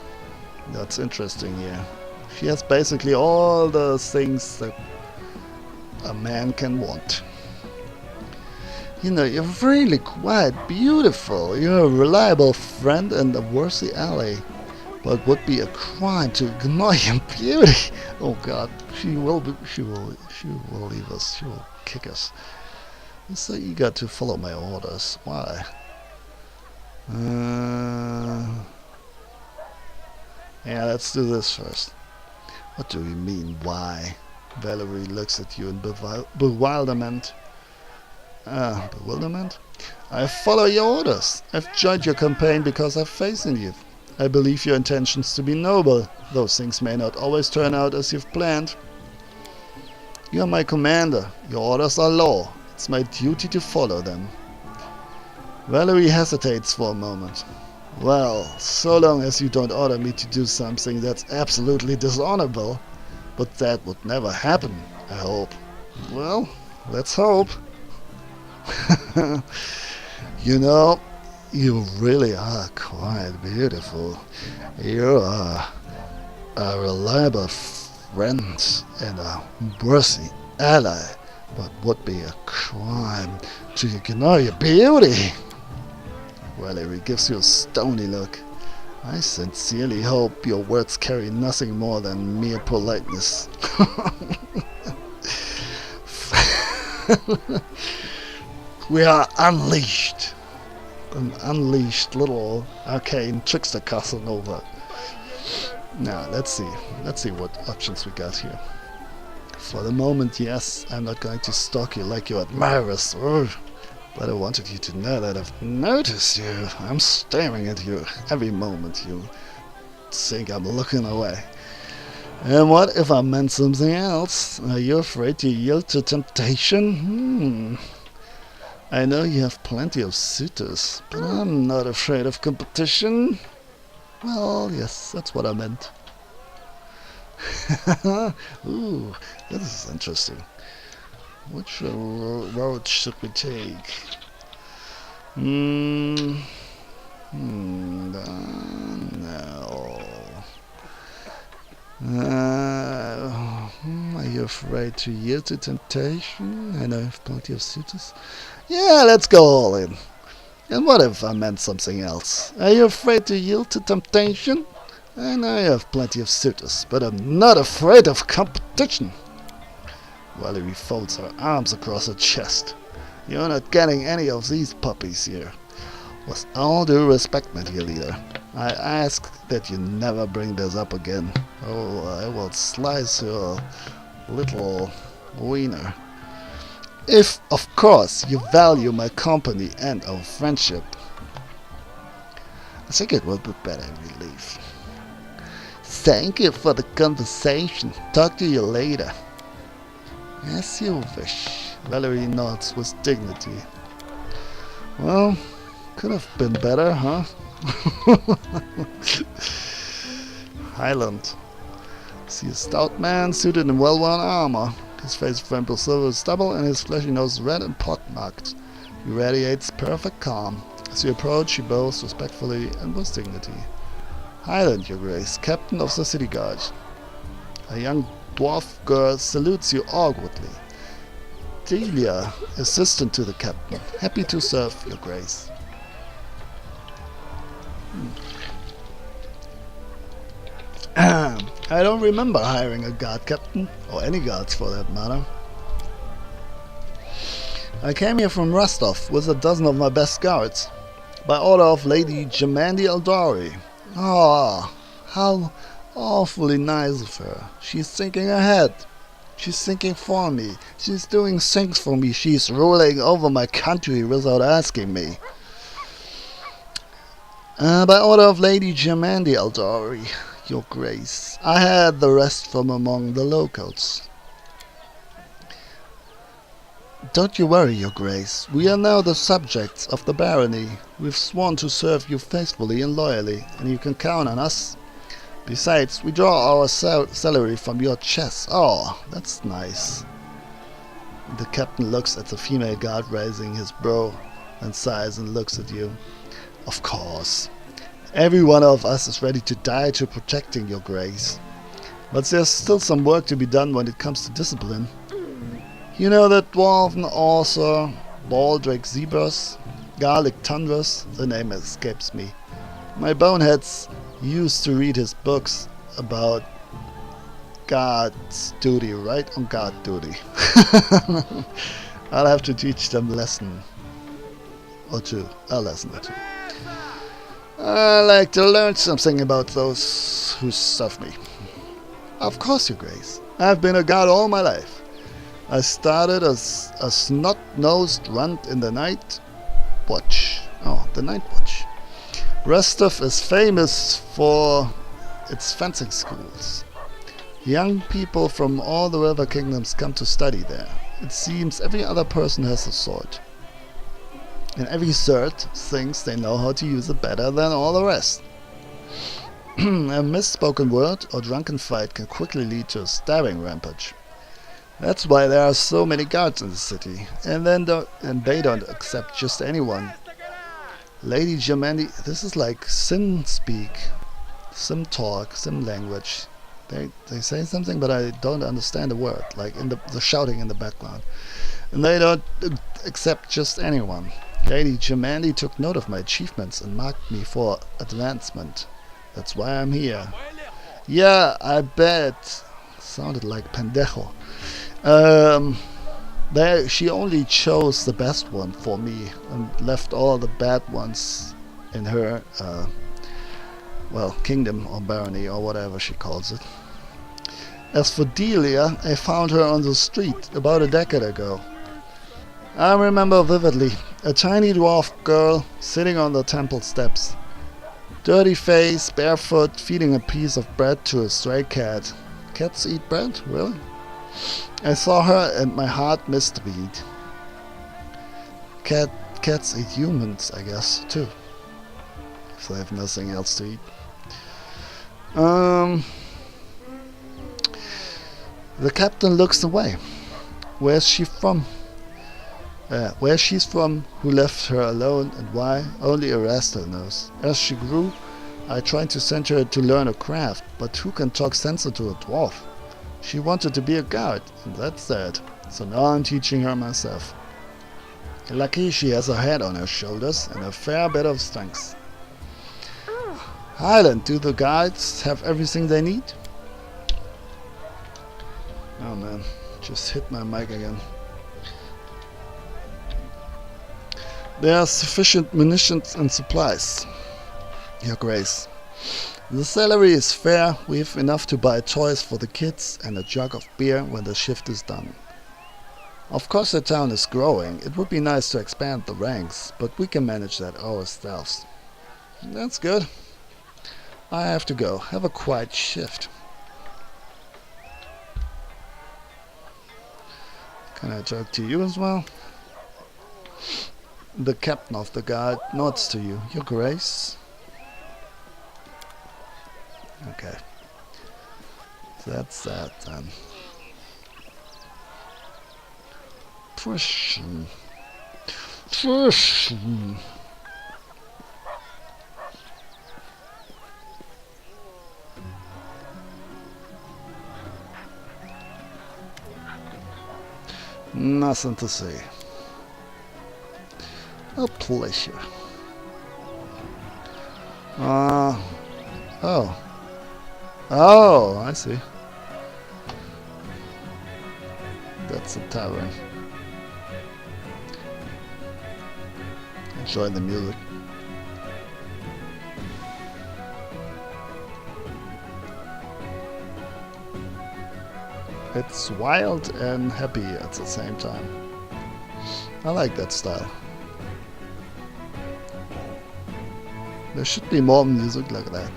That's interesting here. She has basically all the things that a man can want. You know, you're really quite beautiful. You're a reliable friend and a worthy ally. But it would be a crime to ignore your beauty. Oh God, she will leave us. She will kick us. You're so eager to follow my orders. Why? Yeah, let's do this first. What do you mean, why? Valerie looks at you in bewilderment. Bewilderment? I follow your orders. I've joined your campaign because I've faith in you. I believe your intentions to be noble. Those things may not always turn out as you've planned. You are my commander. Your orders are law. It's my duty to follow them. Valerie hesitates for a moment. Well, so long as you don't order me to do something that's absolutely dishonorable. But that would never happen, I hope. Well, let's hope. You know, you really are quite beautiful. You are a reliable friend and a worthy ally, but would be a crime to ignore your beauty. Valerie gives you a stony look. I sincerely hope your words carry nothing more than mere politeness. We are unleashed. An unleashed little arcane trickster Casanova. Now, let's see what options we got here. For the moment, yes, I'm not going to stalk you like your admirers, but I wanted you to know that I've noticed you. I'm staring at you every moment. You think I'm looking away. And what if I meant something else? Are you afraid to yield to temptation? I know you have plenty of suitors, but I'm not afraid of competition. Well, yes, that's what I meant. Ooh, this is interesting. Which road should we take? No. Are you afraid to yield to temptation? I know I have plenty of suitors. Yeah, let's go all in. And what if I meant something else? Are you afraid to yield to temptation? I know I have plenty of suitors, but I'm not afraid of competition. Valerie folds her arms across her chest. You're not getting any of these puppies here. With all due respect, my dear leader, I ask that you never bring this up again. Oh, I will slice your little wiener. If, of course, you value my company and our friendship. I think it will be better if we leave. Thank you for the conversation. Talk to you later. As you wish. Valerie nods with dignity. Well, could have been better, huh? Highland. See a stout man suited in well-worn armor. His face framed with silver stubble and his fleshy nose red and pockmarked. He radiates perfect calm. As you approach, he bows respectfully and with dignity. Highland, your grace, captain of the city guard. A young dwarf girl salutes you awkwardly. Delia, assistant to the captain. Happy to serve, your grace. I don't remember hiring a guard captain, or any guards for that matter. I came here from Rostov with a dozen of my best guards, by order of Lady Jamandi Eldari. Ah, how awfully nice of her. She's thinking ahead. She's thinking for me. She's doing things for me. She's ruling over my country without asking me. By order of Lady Jamandi Eldari, your grace. I had the rest from among the locals. Don't you worry, your grace. We are now the subjects of the barony. We've sworn to serve you faithfully and loyally, and you can count on us. Besides, we draw our salary from your chest. Oh, that's nice. The captain looks at the female guard, raising his brow, and sighs and looks at you. Of course. Every one of us is ready to die to protecting your grace. But there's still some work to be done when it comes to discipline. You know that dwarven author, Baldric Zebras, Garlic Tundras? The name escapes me. My boneheads used to read his books about guard's duty, right? On guard duty. I'll have to teach them a lesson or two. I like to learn something about those who serve me. Of course, your grace. I've been a guard all my life. I started as a snot-nosed runt in the night watch. Oh, the night watch. Rostov is famous for its fencing schools. Young people from all the river kingdoms come to study there. It seems every other person has a sword. And every third thinks they know how to use it better than all the rest. A misspoken word or drunken fight can quickly lead to a stabbing rampage. That's why there are so many guards in the city, and they don't accept just anyone. Lady Jamandi, this is like Sim speak, Sim talk, Sim language. They say something, but I don't understand a word, like in the shouting in the background. And they don't accept just anyone. Lady Jamandi took note of my achievements and marked me for advancement. That's why I'm here. Yeah, I bet. Sounded like pendejo. She only chose the best one for me and left all the bad ones in her, kingdom or barony or whatever she calls it. As for Delia, I found her on the street about a decade ago. I remember vividly a tiny dwarf girl sitting on the temple steps. Dirty face, barefoot, feeding a piece of bread to a stray cat. Cats eat bread? Really? I saw her and my heart missed a beat. Cats eat humans, I guess, too. If they have nothing else to eat. The captain looks away. Where's she from? Where she's from, who left her alone, and why, only Erastel knows. As she grew, I tried to send her to learn a craft, but who can talk sense into a dwarf? She wanted to be a guard, and that's that. So now I'm teaching her myself. Lucky she has a head on her shoulders and a fair bit of strength. Highland, do the guards have everything they need? Oh man, just hit my mic again. There are sufficient munitions and supplies, Your Grace. The salary is fair. We have enough to buy toys for the kids and a jug of beer when the shift is done. Of course the town is growing. It would be nice to expand the ranks, but we can manage that ourselves. That's good. I have to go. Have a quiet shift. Can I talk to you as well? The captain of the guard nods to you. Your Grace? Okay. That's that then. Pushing. Pushing. Nothing to say. A pleasure. Oh. Oh, I see. That's a tavern. Enjoy the music. It's wild and happy at the same time. I like that style. There should be more music like that.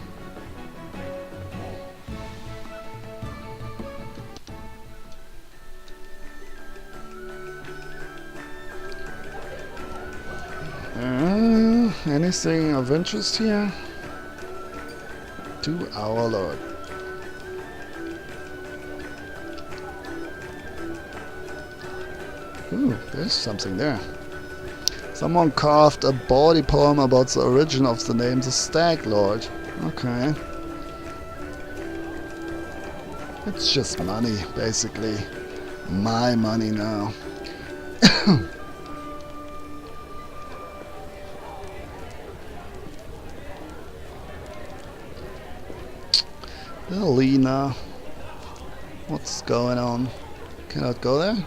Anything of interest here? To our Lord. Ooh, there's something there. Someone carved a bawdy poem about the origin of the name the Stag Lord. Okay. It's just money, basically. My money now. Elena. What's going on? Cannot go there?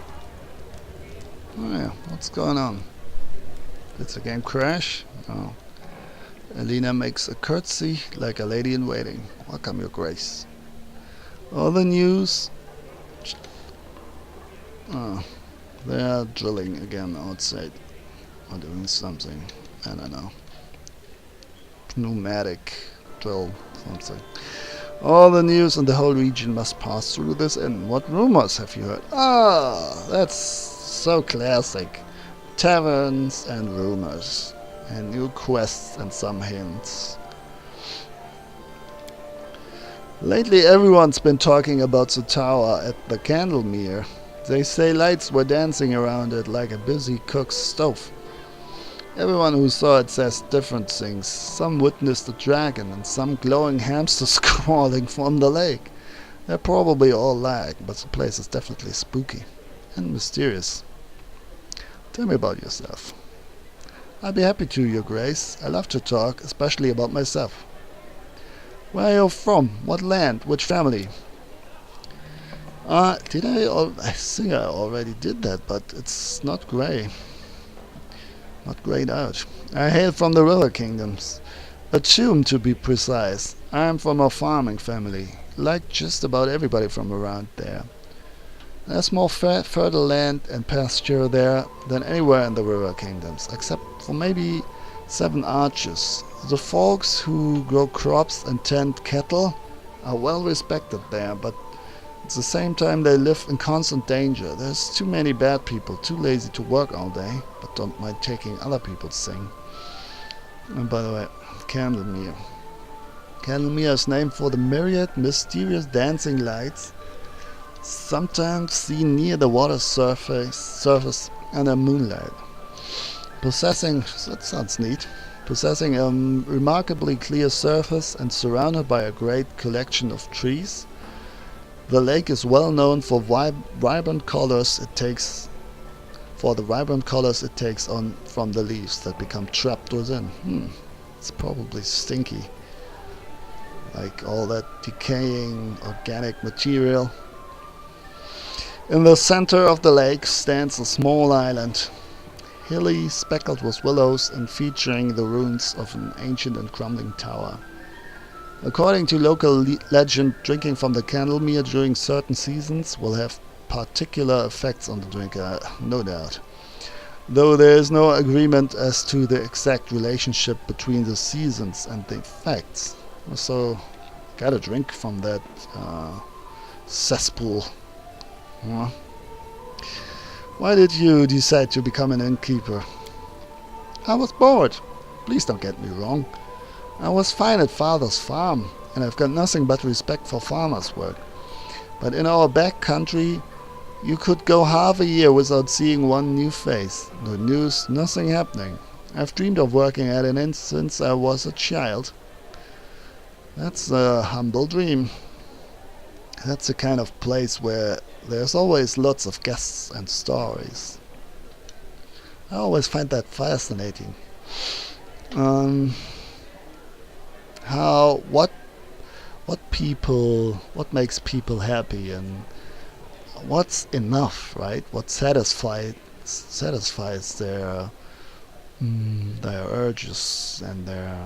Oh yeah, what's going on? Did the game crash? No. Elena makes a curtsy like a lady in waiting. Welcome, Your Grace. Other news? Oh, they are drilling again outside. Or doing something. I don't know. Pneumatic drill, something. All the news in the whole region must pass through this inn. What rumors have you heard? Ah, that's so classic. Taverns and rumors. And new quests and some hints. Lately everyone's been talking about the tower at the Candlemere. They say lights were dancing around it like a busy cook's stove. Everyone who saw it says different things. Some witnessed a dragon and some glowing hamsters crawling from the lake. They're probably all lag, but the place is definitely spooky and mysterious. Tell me about yourself. I'd be happy to, Your Grace. I love to talk, especially about myself. Where are you from? What land? Which family? I think I already did that, but it's not grey. Not grayed out. I hail from the river kingdoms. A tomb, to be precise. I'm from a farming family, like just about everybody from around there. There's more fertile land and pasture there than anywhere in the river kingdoms, except for maybe 7 archers. The folks who grow crops and tend cattle are well respected there, but at the same time they live in constant danger. There's too many bad people, too lazy to work all day, but don't mind taking other people's thing. And by the way, Candlemere. Candlemere is named for the myriad mysterious dancing lights, sometimes seen near the water surface under moonlight. That sounds neat. Possessing a remarkably clear surface and surrounded by a great collection of trees, the lake is well known for vibrant colors it takes on from the leaves that become trapped within. It's probably stinky, like all that decaying organic material. In the center of the lake stands a small island, hilly, speckled with willows and featuring the ruins of an ancient and crumbling tower. According to local legend, drinking from the Candlemere during certain seasons will have particular effects on the drinker, no doubt. Though there is no agreement as to the exact relationship between the seasons and the effects. So, gotta drink from that cesspool. Huh? Why did you decide to become an innkeeper? I was bored. Please don't get me wrong. I was fine at father's farm, and I've got nothing but respect for farmers' work. But in our back country, you could go half a year without seeing one new face. No news, nothing happening. I've dreamed of working at an inn since I was a child. That's a humble dream. That's the kind of place where there's always lots of guests and stories. I always find that fascinating. What makes people happy, and what's enough, right? What satisfies their urges and their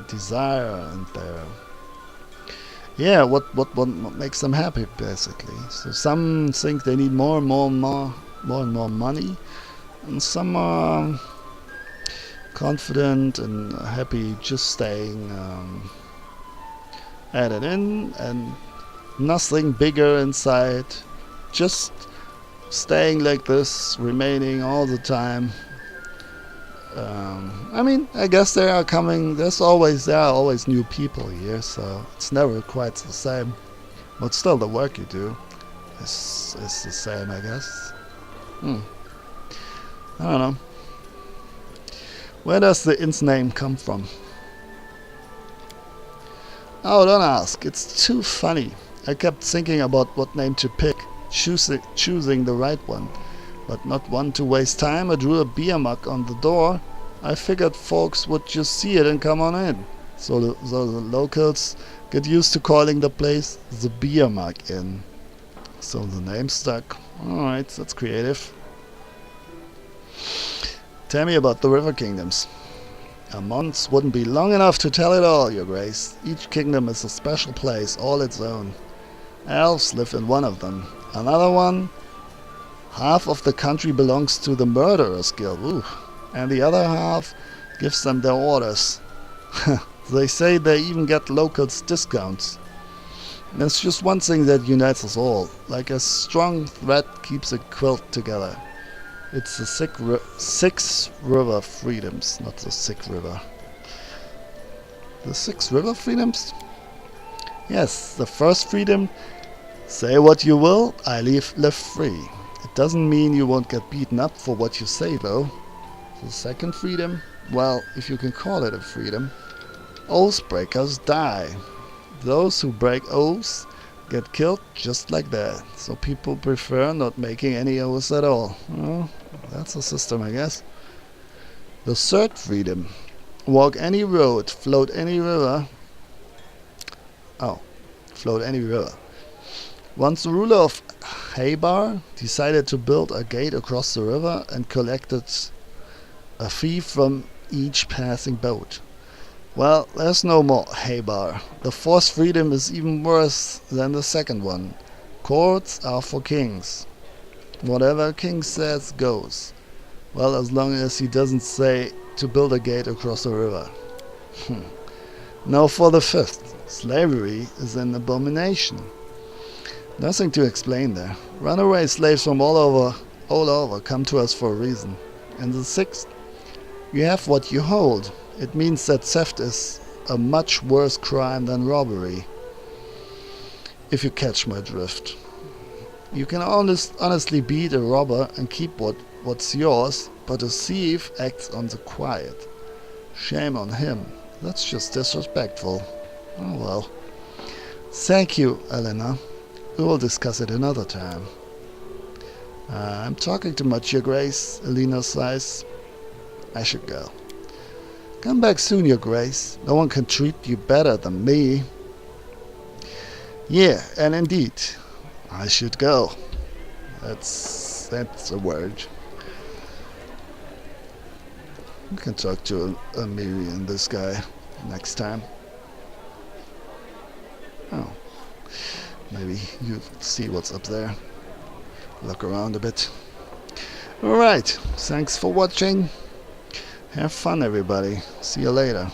desire and what makes them happy, basically. So some think they need more and more money, and some are confident and happy just staying at an inn and nothing bigger inside, just staying like this, remaining all the time. I guess there are always new people here, so it's never quite the same. But still, the work you do is the same, I guess. I don't know. Where does the inn's name come from? Oh, don't ask. It's too funny. I kept thinking about what name to pick, choosing the right one, but not one to waste time. I drew a beer mug on the door. I figured folks would just see it and come on in. So the locals get used to calling the place the Beer Mug Inn. So the name stuck. Alright, that's creative. Tell me about the River Kingdoms. A month wouldn't be long enough to tell it all, Your Grace. Each kingdom is a special place, all its own. Elves live in one of them. Another one, half of the country belongs to the Murderers Guild. Ooh. And the other half gives them their orders. They say they even get locals discounts. There's just one thing that unites us all, like a strong thread keeps a quilt together. It's the six river freedoms, not the sick river. The 6 river freedoms? Yes, the first freedom, say what you will, I live free. It doesn't mean you won't get beaten up for what you say, though. The second freedom, well, if you can call it a freedom, oath breakers die. Those who break oaths get killed just like that. So people prefer not making any oaths at all. Well, that's a system, I guess. The third freedom, walk any road, float any river. Float any river. Once the ruler of Haybar decided to build a gate across the river and collected a fee from each passing boat. Well, there's no more Haybar. The fourth freedom is even worse than the second one. Courts are for kings. Whatever king says goes. Well, as long as he doesn't say to build a gate across the river. Now for the fifth. Slavery is an abomination. Nothing to explain there. Runaway slaves from all over come to us for a reason. And the sixth, you have what you hold. It means that theft is a much worse crime than robbery. If you catch my drift. You can honestly beat a robber and keep what's yours, but a thief acts on the quiet. Shame on him. That's just disrespectful. Oh well. Thank you, Elena. We will discuss it another time. I'm talking too much, Your Grace, Elena sighs. I should go. Come back soon, Your Grace. No one can treat you better than me. Yeah, and indeed, I should go. That's a word. We can talk to Amiri and this guy next time. Oh, maybe you see what's up there. Look around a bit. Alright, thanks for watching. Have fun, everybody. See you later.